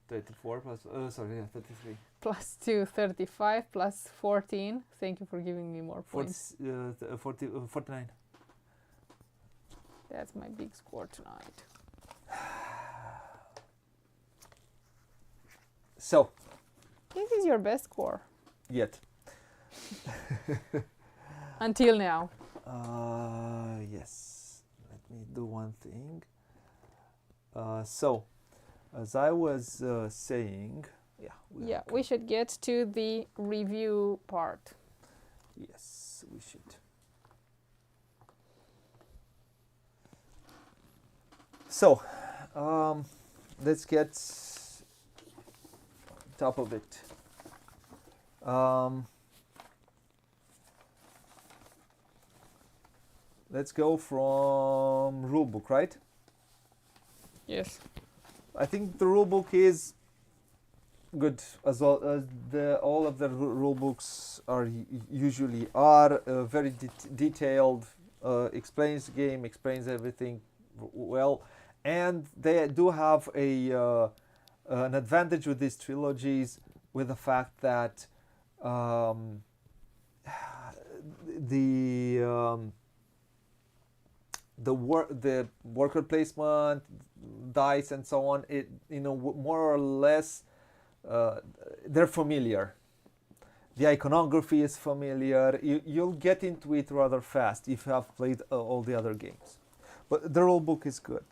34 plus, 33. Plus 2, 35 plus 14. Thank you for giving me more points. 49. That's my big score tonight. So. This is your best score. Yet. Until now. Yes. Let me do one thing. So, as I was saying, we should get to the review part. Yes, we should. So, let's get on top of it. Let's go from rulebook, right? Yes. I think the rulebook is good as well as all of the rulebooks are usually are very detailed, explains the game, explains everything well, and they do have an advantage with these trilogies with the fact that the worker placement, dice, and so on, it more or less they're familiar. The iconography is familiar. You'll get into it rather fast if you have played all the other games. But the rule book is good.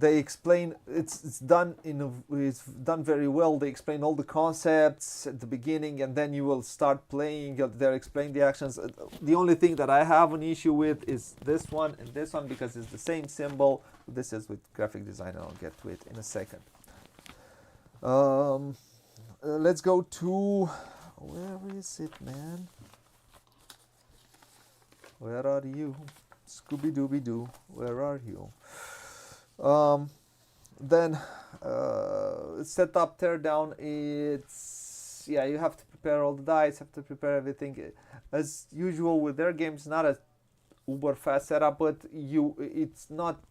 They explain it's done very well. They explain all the concepts at the beginning, and then you will start playing. They'll explain the actions. The only thing that I have an issue with is this one and this one because it's the same symbol. This is with graphic design, and I'll get to it in a second. Let's go to where is it, man? Where are you? Scooby Dooby Doo, where are you? Then set up, tear down. It's you have to prepare all the dice, have to prepare everything as usual with their games. Not a uber fast setup, but it's not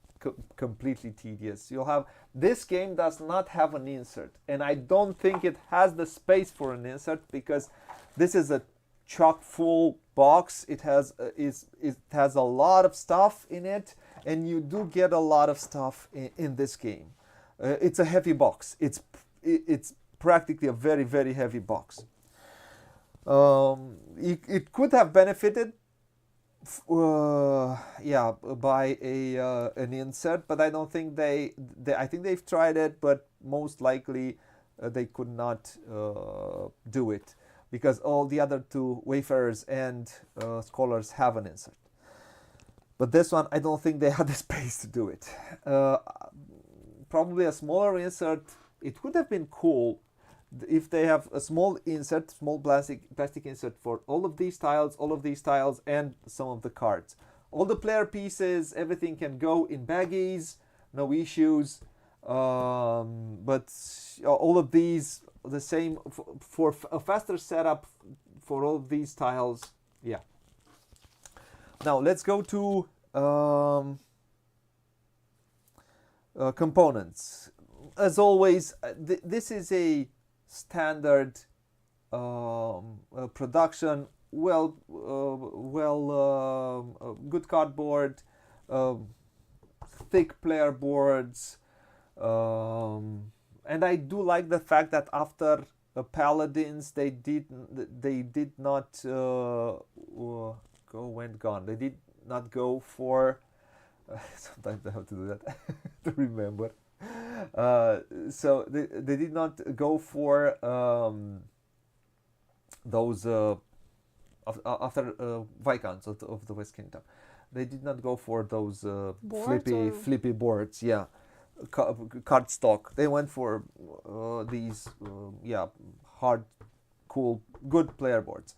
completely tedious. You'll have this game does not have an insert, and I don't think it has the space for an insert because this is a chock full box. It has a lot of stuff in it, and you do get a lot of stuff in this game. It's a heavy box. It's practically a very, very heavy box. It could have benefited by an insert, but I don't think they I think they've tried it, but most likely they could not do it because all the other two, Wayfarers and Scholars, have an insert. But this one, I don't think they had the space to do it. Probably a smaller insert. It would have been cool if they have a small insert, small plastic insert for all of these tiles, and some of the cards. All the player pieces, everything can go in baggies, no issues. But all of these, the same for a faster setup for all of these tiles. Yeah. Now let's go to components. As always, this is a standard production. Good cardboard, thick player boards, and I do like the fact that after Paladins they did not They did not go for. Sometimes I have to do that to remember. So they did not go for those after Viscounts of the West Kingdom. They did not go for those Boards or- flippy boards. Yeah, cardstock. They went for these hard, cool, good player boards.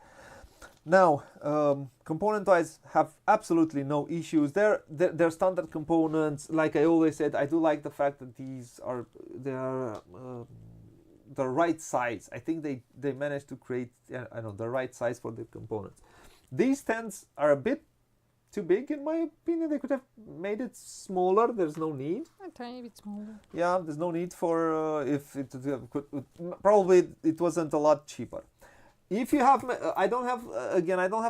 Now, component-wise, have absolutely no issues. They're standard components. Like I always said, I do like the fact that they are the right size. I think they managed to create the right size for the components. These stands are a bit too big in my opinion. They could have made it smaller. There's no need. A tiny bit smaller. Yeah, there's no need for if it could. Probably it wasn't a lot cheaper. If you have, I don't have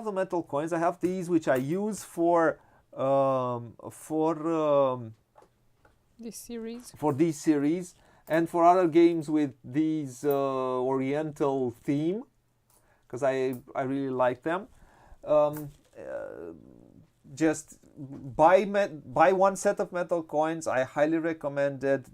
the metal coins. I have these which I use for This series. for these series and for other games with these Oriental theme, because I really like them. Just buy one set of metal coins. I highly recommend it.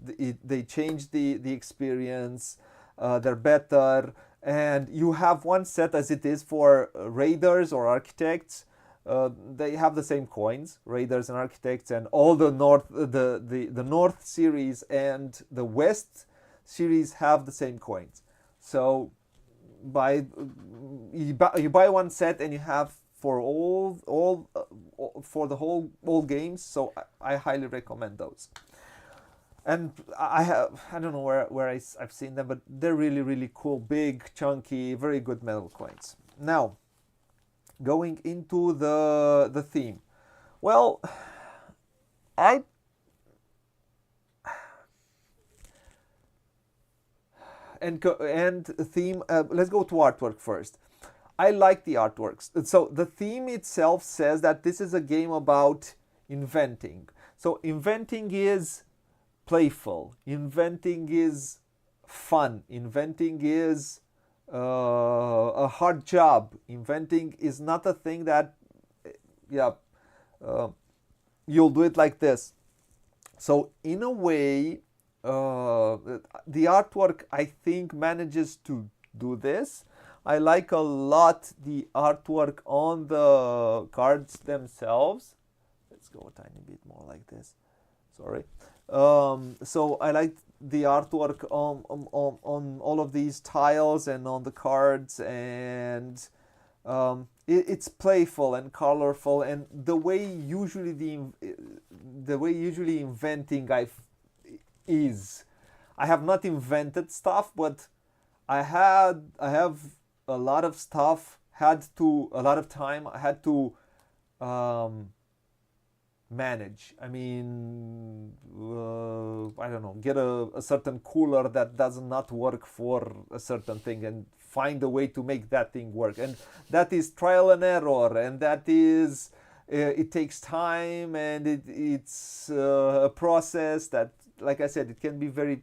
They change the experience. They're better. And you have one set as it is for raiders or architects. They have the same coins, raiders and architects, and all the north series and the west series have the same coins. So you buy one set and you have for for the whole games. So I highly recommend those. And I don't know where I've seen them, but they're really, really cool, big, chunky, very good metal coins. Now, going into the theme. Well, and theme. Let's go to artwork first. I like the artworks. So the theme itself says that this is a game about inventing. So inventing is playful. Inventing is fun. Inventing is a hard job. Inventing is not a thing that, you'll do it like this. So in a way, the artwork I think manages to do this. I like a lot the artwork on the cards themselves. Let's go a tiny bit more like this. Sorry. So I like the artwork on all of these tiles and on the cards, and it's playful and colorful, and the way usually inventing is. I have not invented stuff, but I have a lot of stuff. A lot of time. I had to manage. I mean, I don't know, get a certain cooler that does not work for a certain thing and find a way to make that thing work. And that is trial and error, and that is, it takes time, and it's a process that, like I said, it can be very,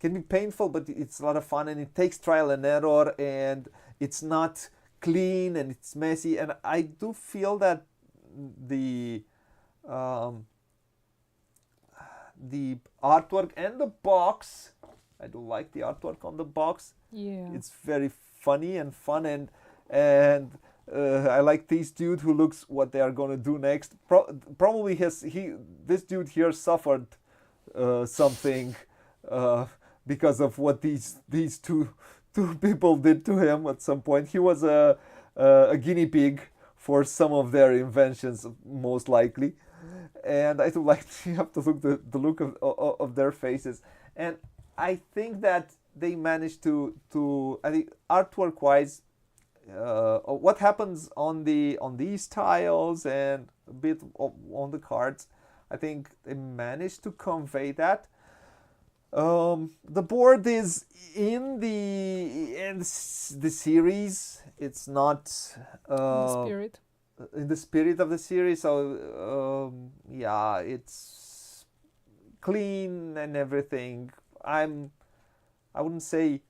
can be painful, but it's a lot of fun, and it takes trial and error, and it's not clean, and it's messy. And I do feel that the artwork and the box, I do like the artwork on the box. Yeah. It's very funny and fun, and I like this dude who looks what they are gonna do next. Probably this dude here suffered something because of what these two people did to him at some point. He was a guinea pig for some of their inventions, most likely. And I do like, you have to look the look of their faces. And I think that they managed to I think artwork wise, what happens on these tiles and a bit on the cards, I think they managed to convey that. The board is in the series. It's not The spirit. in the spirit of the series. So yeah, it's clean and everything. I wouldn't say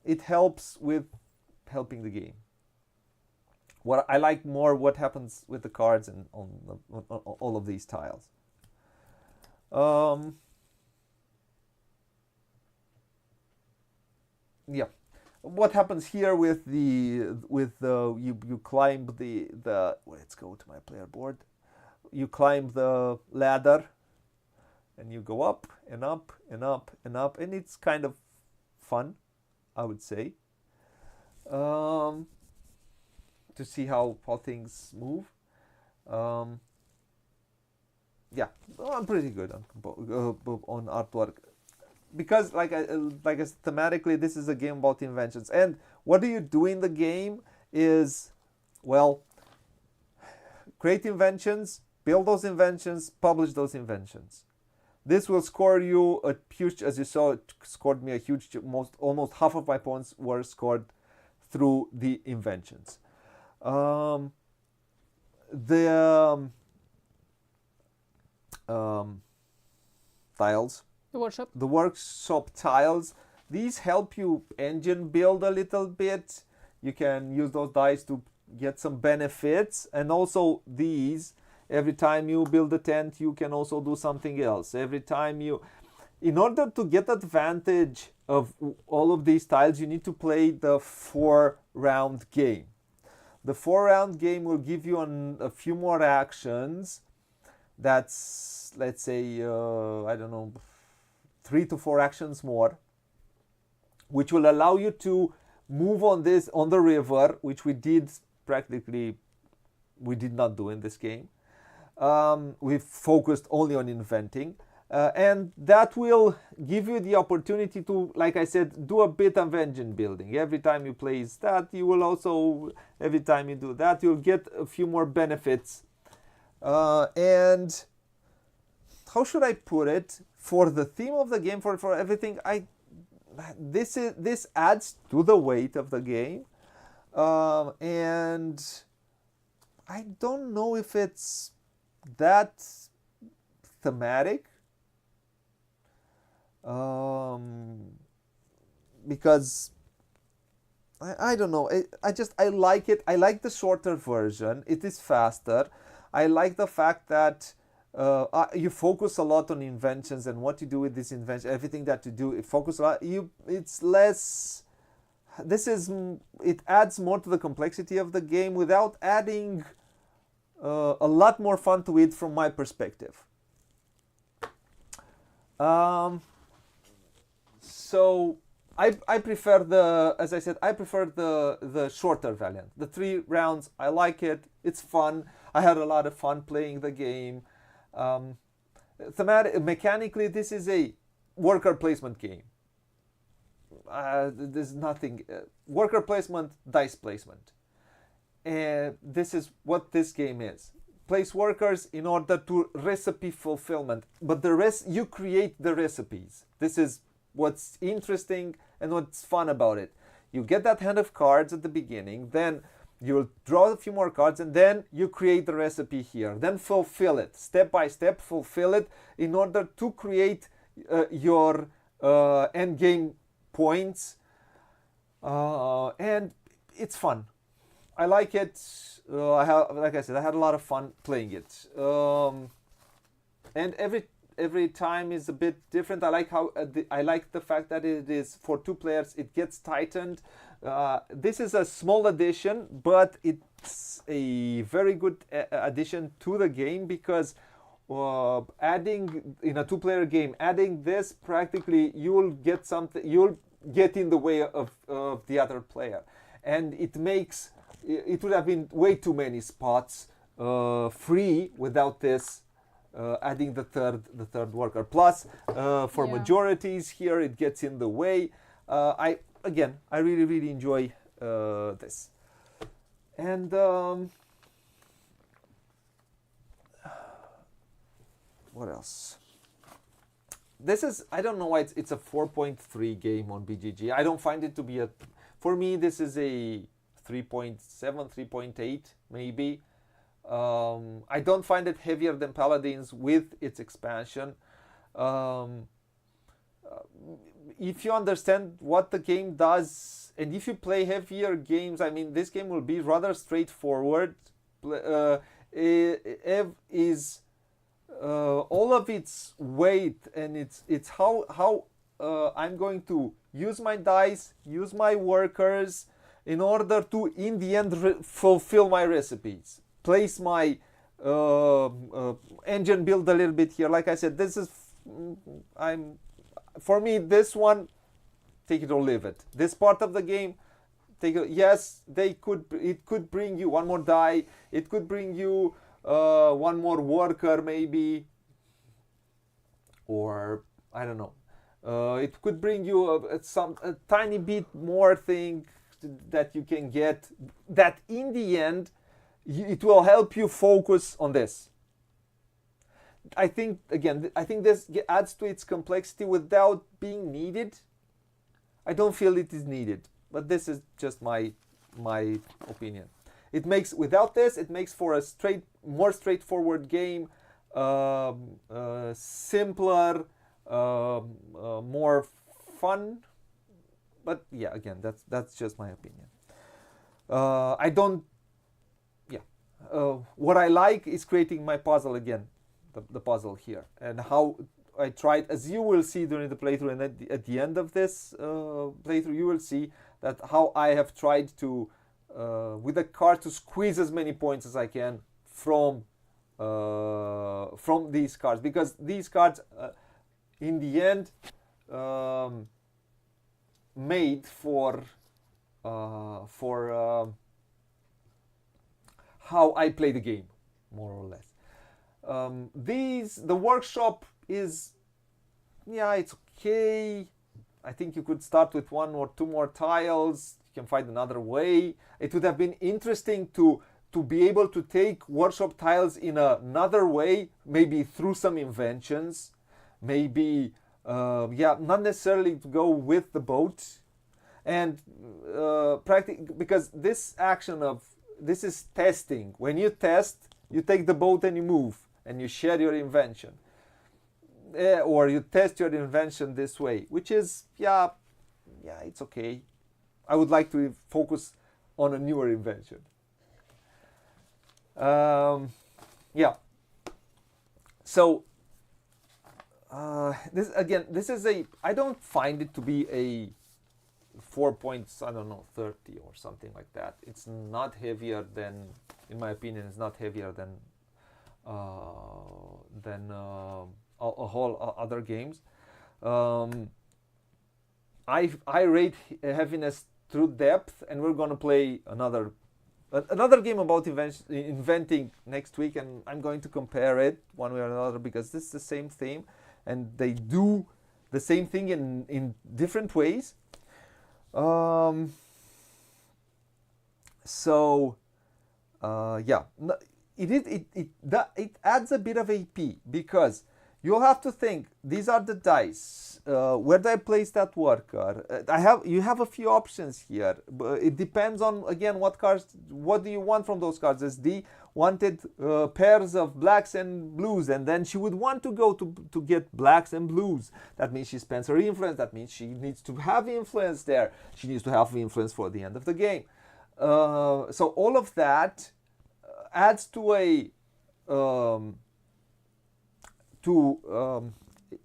it helps with helping the game. What I like more, what happens with the cards and on all of these tiles. Yeah, what happens here with the you climb the let's go to my player board. You climb the ladder and you go up and up and up and up, and it's kind of fun, I would say, to see how things move. Yeah, well, I'm pretty good on artwork because, like I said, thematically, this is a game about inventions. And what do you do in the game is, well, create inventions, build those inventions, publish those inventions. This will score you a huge, as you saw, it scored me a huge, almost half of my points were scored through the inventions. The tiles. The workshop tiles. These help you engine build a little bit. You can use those dice to get some benefits. And also these, every time you build a tent, you can also do something else. Every time you... In order to get advantage of all of these tiles, you need to play the 4-round game. The 4-round game will give you a few more actions. That's, let's say, I don't know, 3 to 4 actions more, which will allow you to move on the river, which we did not do in this game. We focused only on inventing. And that will give you the opportunity to, like I said, do a bit of engine building. Every time you play that, you will also, every time you do that, you'll get a few more benefits. And how should I put it? For the theme of the game, for everything, this adds to the weight of the game. And I don't know if it's that thematic. Because I don't know, I like it. I like the shorter version. It is faster. I like the fact that you focus a lot on inventions and what you do with this invention, everything that you do, focus a lot. It's less. It adds more to the complexity of the game without adding a lot more fun to it from my perspective. So I prefer as I said, I prefer the shorter variant. The 3 rounds, I like it. It's fun. I had a lot of fun playing the game. Mechanically, this is a worker placement game. There's nothing. Worker placement, dice placement. And this is what this game is. Place workers in order to recipe fulfillment. But you create the recipes. This is what's interesting and what's fun about it. You get that hand of cards at the beginning, then you'll draw a few more cards, and then you create the recipe here. Then fulfill it, step by step, fulfill it in order to create your end game points. And it's fun. I like it. Like I said, I had a lot of fun playing it. And every time is a bit different. I like how I like the fact that it is for 2 players. It gets tightened. This is a small addition, but it's a very good addition to the game because adding in a 2-player game, adding this practically you'll get something. You'll get in the way of the other player, and it would have been way too many spots free without this. Adding the third worker. Plus, for majorities here, it gets in the way. I really enjoy this. And what else? This is, I don't know why it's a 4.3 game on BGG. I don't find it to be for me, this is a 3.7, 3.8 maybe. I don't find it heavier than Paladins with its expansion. If you understand what the game does, and if you play heavier games, I mean, this game will be rather straightforward. Is all of its weight and it's how I'm going to use my dice, use my workers in order to, in the end, fulfill my recipes. Place my engine build a little bit here. Like I said, this is for me, this one, take it or leave it. This part of the game, yes, it could bring you one more die. It could bring you one more worker maybe, or I don't know. It could bring you a tiny bit more thing that you can get. That in the end, it will help you focus on this. I think this adds to its complexity without being needed. I don't feel it is needed, but this is just my opinion. Without this, it makes for a more straightforward game, simpler, more fun. But yeah, again, that's just my opinion. What I like is creating my puzzle again, the puzzle here, and how I tried, as you will see during the playthrough, and at the end of this playthrough, you will see that how I have tried to, with the card, to squeeze as many points as I can from these cards, because these cards, in the end, made for how I play the game, more or less. The workshop is, yeah, it's okay. I think you could start with one or two more tiles. You can find another way. It would have been interesting to be able to take workshop tiles in another way, maybe through some inventions, maybe not necessarily to go with the boat, and because this is testing. When you test, you take the boat and you move and you share your invention, or you test your invention this way, which is it's okay. I would like to focus on a newer invention. So this is I don't find it to be a 4 points, I don't know, 30 or something like that. It's not heavier than, in my opinion, it's not heavier than a whole other games. I rate heaviness through depth, and we're gonna play another game about inventing next week, and I'm going to compare it one way or another, because this is the same theme, and they do the same thing in different ways. It adds a bit of AP, because you'll have to think, these are the dice. Where do I place that worker? You have a few options here. It depends on, again, what do you want from those cards? SD wanted pairs of blacks and blues, and then she would want to go to get blacks and blues. That means she spends her influence. That means she needs to have influence there. She needs to have influence for the end of the game. So all of that adds to a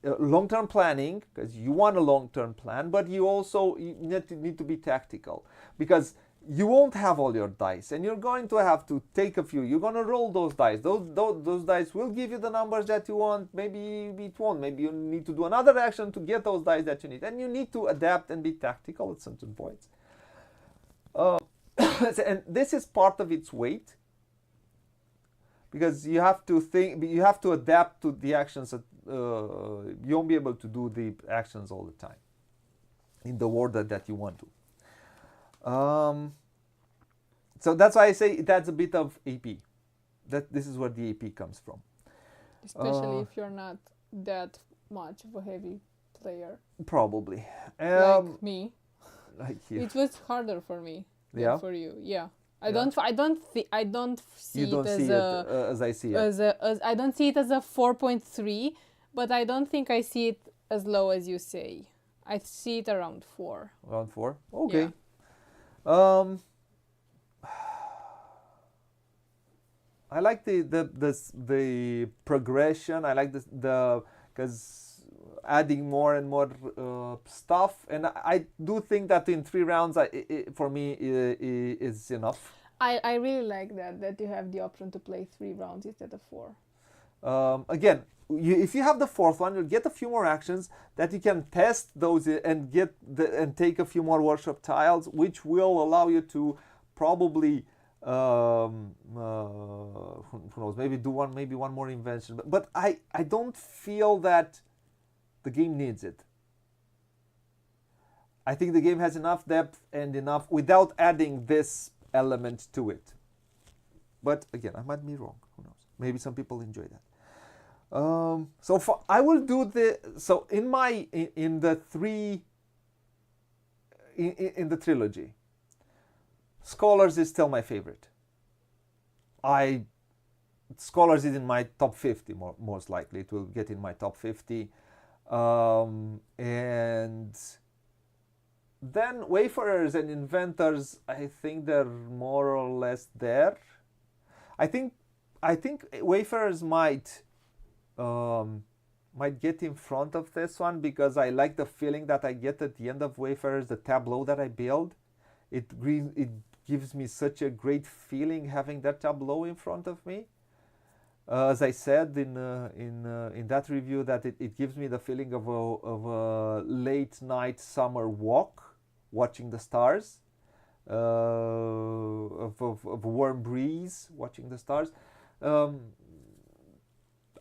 long-term planning, because you want a long-term plan, but you also need to be tactical, because you won't have all your dice, and you're going to have to take a few. You're going to roll those dice. Those dice will give you the numbers that you want. Maybe it won't. Maybe you need to do another action to get those dice that you need, and you need to adapt and be tactical at certain points. And this is part of its weight, because you have to adapt to the actions. That you won't be able to do the actions all the time in the order that you want to. So that's why I say it adds a bit of AP. This is where the AP comes from. Especially if you're not that much of a heavy player. Probably. Like me. Like you. It was harder for me than for you. Yeah. I don't see you don't it see it as I see it. I don't see it as a 4.3, but I don't think I see it as low as you say. I see it around 4. Around 4? Okay. Yeah. I like the progression. I like because adding more and more stuff, and I do think that in 3 rounds, for me, is enough. I really like that you have the option to play 3 rounds instead of 4. Again, if you have the 4th one, you'll get a few more actions that you can test those and and take a few more workshop tiles, which will allow you to probably who knows, maybe do one more invention. But I don't feel that the game needs it. I think the game has enough depth and enough without adding this element to it. But again, I might be wrong. Who knows? Maybe some people enjoy that. I will do in the trilogy. Scholars is still my favorite. Scholars is in my top 50 most likely. It will get in my top 50. And then Wayfarers and Inventors, I think they're more or less there. I think Wayfarers might get in front of this one because I like the feeling that I get at the end of Wayfarers, the tableau that I build. It gives me such a great feeling having that tableau in front of me. As I said in that review, that it gives me the feeling of a late night summer walk, watching the stars, of a warm breeze, watching the stars.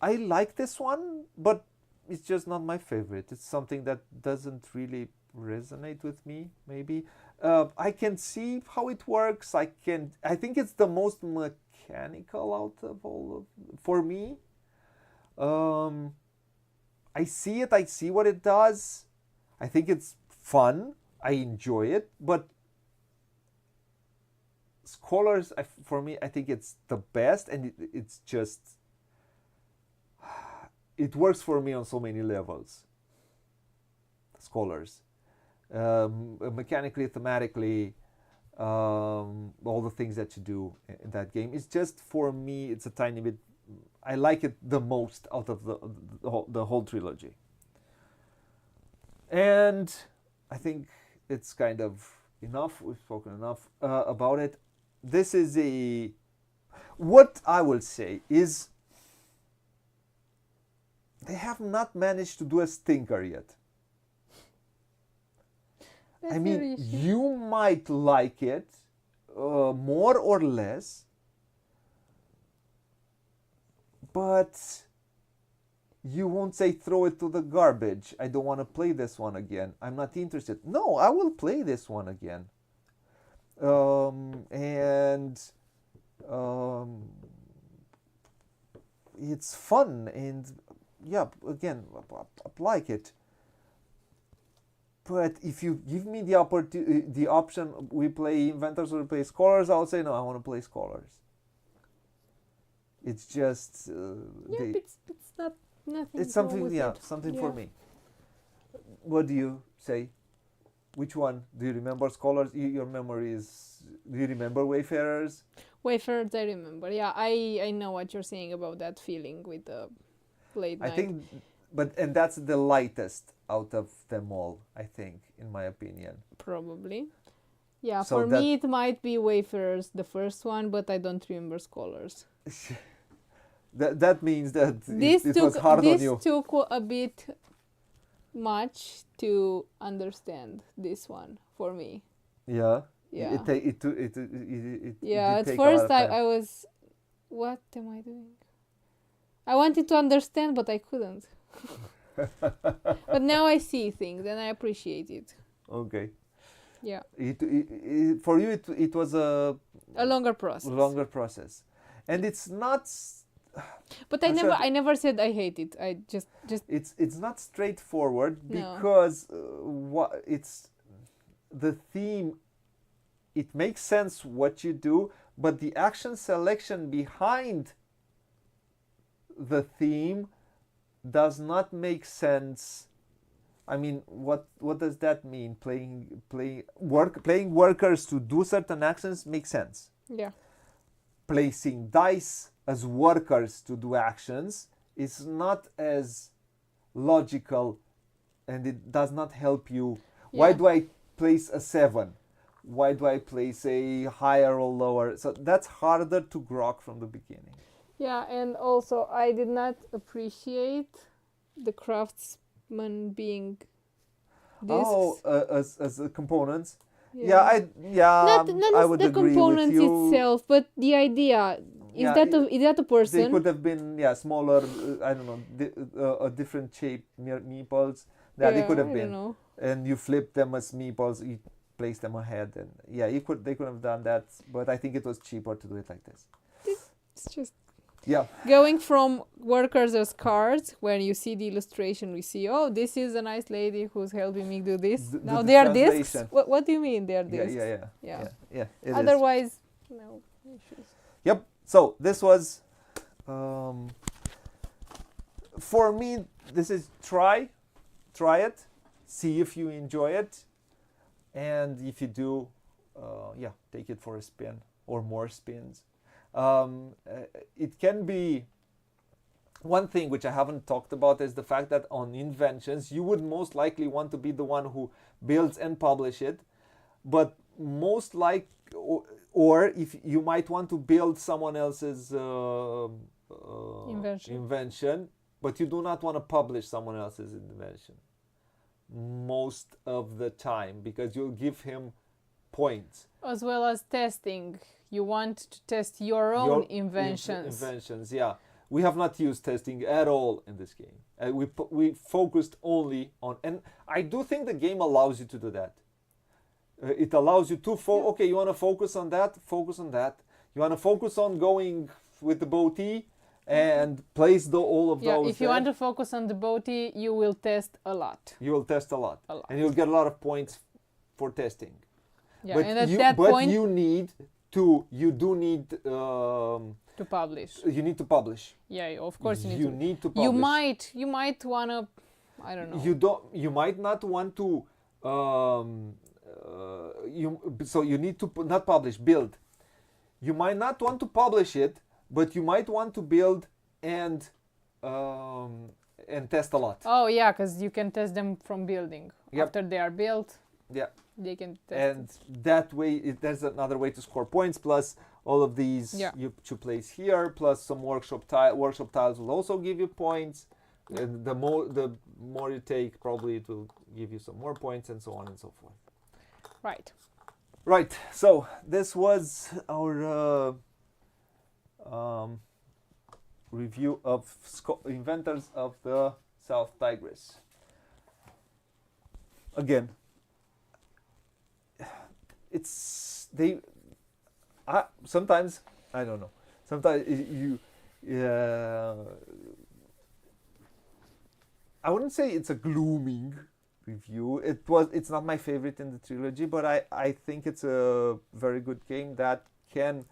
I like this one, but it's just not my favorite. It's something that doesn't really resonate with me, maybe. I can see how it works. I think it's the most mechanical out of all for me. I see it. I see what it does. I think it's fun. I enjoy it. But Scholars, for me, I think it's the best, and it's just... It works for me on so many levels. Scholars. Mechanically, thematically, all the things that you do in that game. It's just, for me, it's a tiny bit... I like it the most out of the whole trilogy. And I think it's kind of enough. We've spoken enough about it. This is what I will say is, they have not managed to do a stinker yet. That's I mean, you might like it more or less, but you won't say throw it to the garbage. I don't want to play this one again. I'm not interested. No, I will play this one again. It's fun, and yeah, again, I like it. But if you give me the option, we play Inventors or we play Scholars, I'll say no, I want to play Scholars. It's just it's not nothing. it's something, wrong with it. something for me. What do you say? Which one do you remember? Scholars? Your memory is. Do you remember Wayfarers? Wayfarers, I remember. Yeah, I know what you're saying about that feeling with the late night. I think, and that's the lightest out of them all, I think, in my opinion. Probably. Yeah, So for me it might be Wayfarers, the first one, but I don't remember Scholars. That means that it was hard on you. This took a bit much to understand, this one, for me. Yeah. Yeah. Yeah. At first I was, what am I doing? I wanted to understand, but I couldn't. But now I see things and I appreciate it. Okay. Yeah. For you, it was a longer process. And it's not. But I never said I hate it. I just. It's not straightforward No. because it's the theme. It makes sense what you do, but the action selection behind the theme does not make sense. I mean, what does that mean? Playing workers to do certain actions makes sense. Yeah. Placing dice as workers to do actions is not as logical and it does not help you. Why Yeah. do I place a 7? Why do I place a higher or lower? So that's harder to grok from the beginning. Yeah, and also I did not appreciate the craftsman being discs. As components. Yeah, Not I as would the agree with components you. itself, but the idea. Is Yeah, that a they person? could have been smaller. I don't know, a different shape meeples. Yeah, they could have I don't been. know. And you flip them as meeples. You place them ahead, and they could have done that. But I think it was cheaper to do it like this. It's just Yeah. going from workers as cards. When you see the illustration, we see, oh, this is a nice lady who's helping me do this. Now The they are discs. translation. What do you mean they are discs? Yeah. It is. Otherwise, no issues. Yep. So this was, for me, this is try it, see if you enjoy it, and if you do, take it for a spin or more spins. It can be. One thing which I haven't talked about is the fact that on Inventions, you would most likely want to be the one who builds and publish it, but most like, or if you might want to build someone else's invention, but you do not want to publish someone else's invention most of the time, because you'll give him points. As well as testing. You want to test your own inventions. Inventions, yeah. We have not used testing at all in this game. We focused only on, and I do think the game allows you to do that. It allows you to okay, you want to focus on that, focus on that. You want to focus on going with the Booghy and place all of those. If you want to focus on the Booghy, you will test a lot. You will test a lot. And you'll get a lot of points for testing. Yeah, but and at that point, you do need to publish. You need to publish. Yeah, of course you need to publish. You might wanna, I don't know. You might not want to. So you need to not publish, build. You might not want to publish it, but you might want to build and test a lot. Oh yeah, because you can test them from building. Yep. After they are built. Yeah. They can test. And that way, there's another way to score points. Plus, all of these you place here. Plus, some workshop tiles will also give you points. And the more you take, probably it will give you some more points, and so on and so forth. Right. So this was our review of Inventors of the South Tigris. Again, it's sometimes I don't know. Sometimes I wouldn't say it's a glooming review. It's not my favorite in the trilogy, but I think it's a very good game that can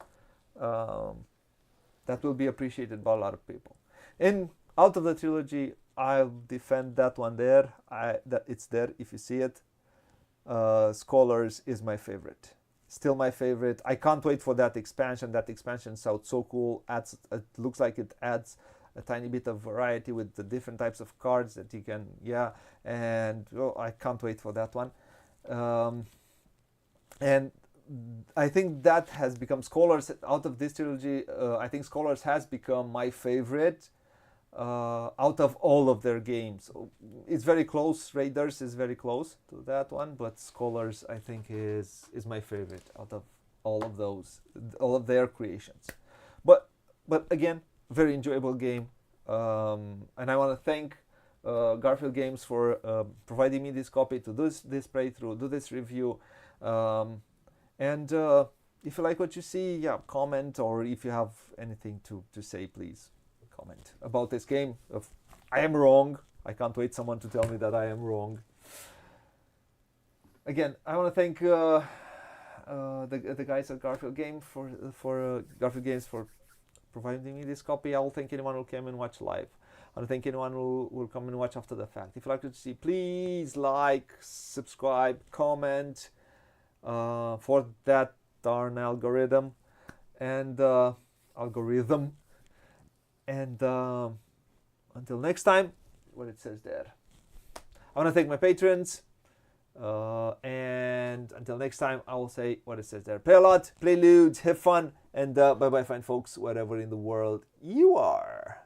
that will be appreciated by a lot of people. And out of the trilogy, I'll defend that one there. That it's there if you see it. Scholars is my favorite. Still my favorite. I can't wait for that expansion. That expansion sounds so cool. It looks like it adds a tiny bit of variety with the different types of cards that you can, and I can't wait for that one. And I think that has become Scholars out of this trilogy. I think Scholars has become my favorite out of all of their games. It's very close. Raiders is very close to that one, but Scholars I think is my favorite out of all of those, all of their creations. But again, very enjoyable game, and I want to thank Garfield Games for providing me this copy to do this playthrough, do this review, and if you like what you see, comment, or if you have anything to say, please comment about this game. If I am wrong, I can't wait someone to tell me that I am wrong. Again, I want to thank the guys at Garfield Games for Garfield Games for providing me this copy. I will thank anyone who came and watched live. I want to thank anyone who will come and watch after the fact. If you like what you see, please like, subscribe, comment for that darn algorithm. And until next time, what it says there. want to thank my patrons. And until next time, I will say what it says there. Play a lot, play loot, have fun, and bye-bye, fine folks, wherever in the world you are.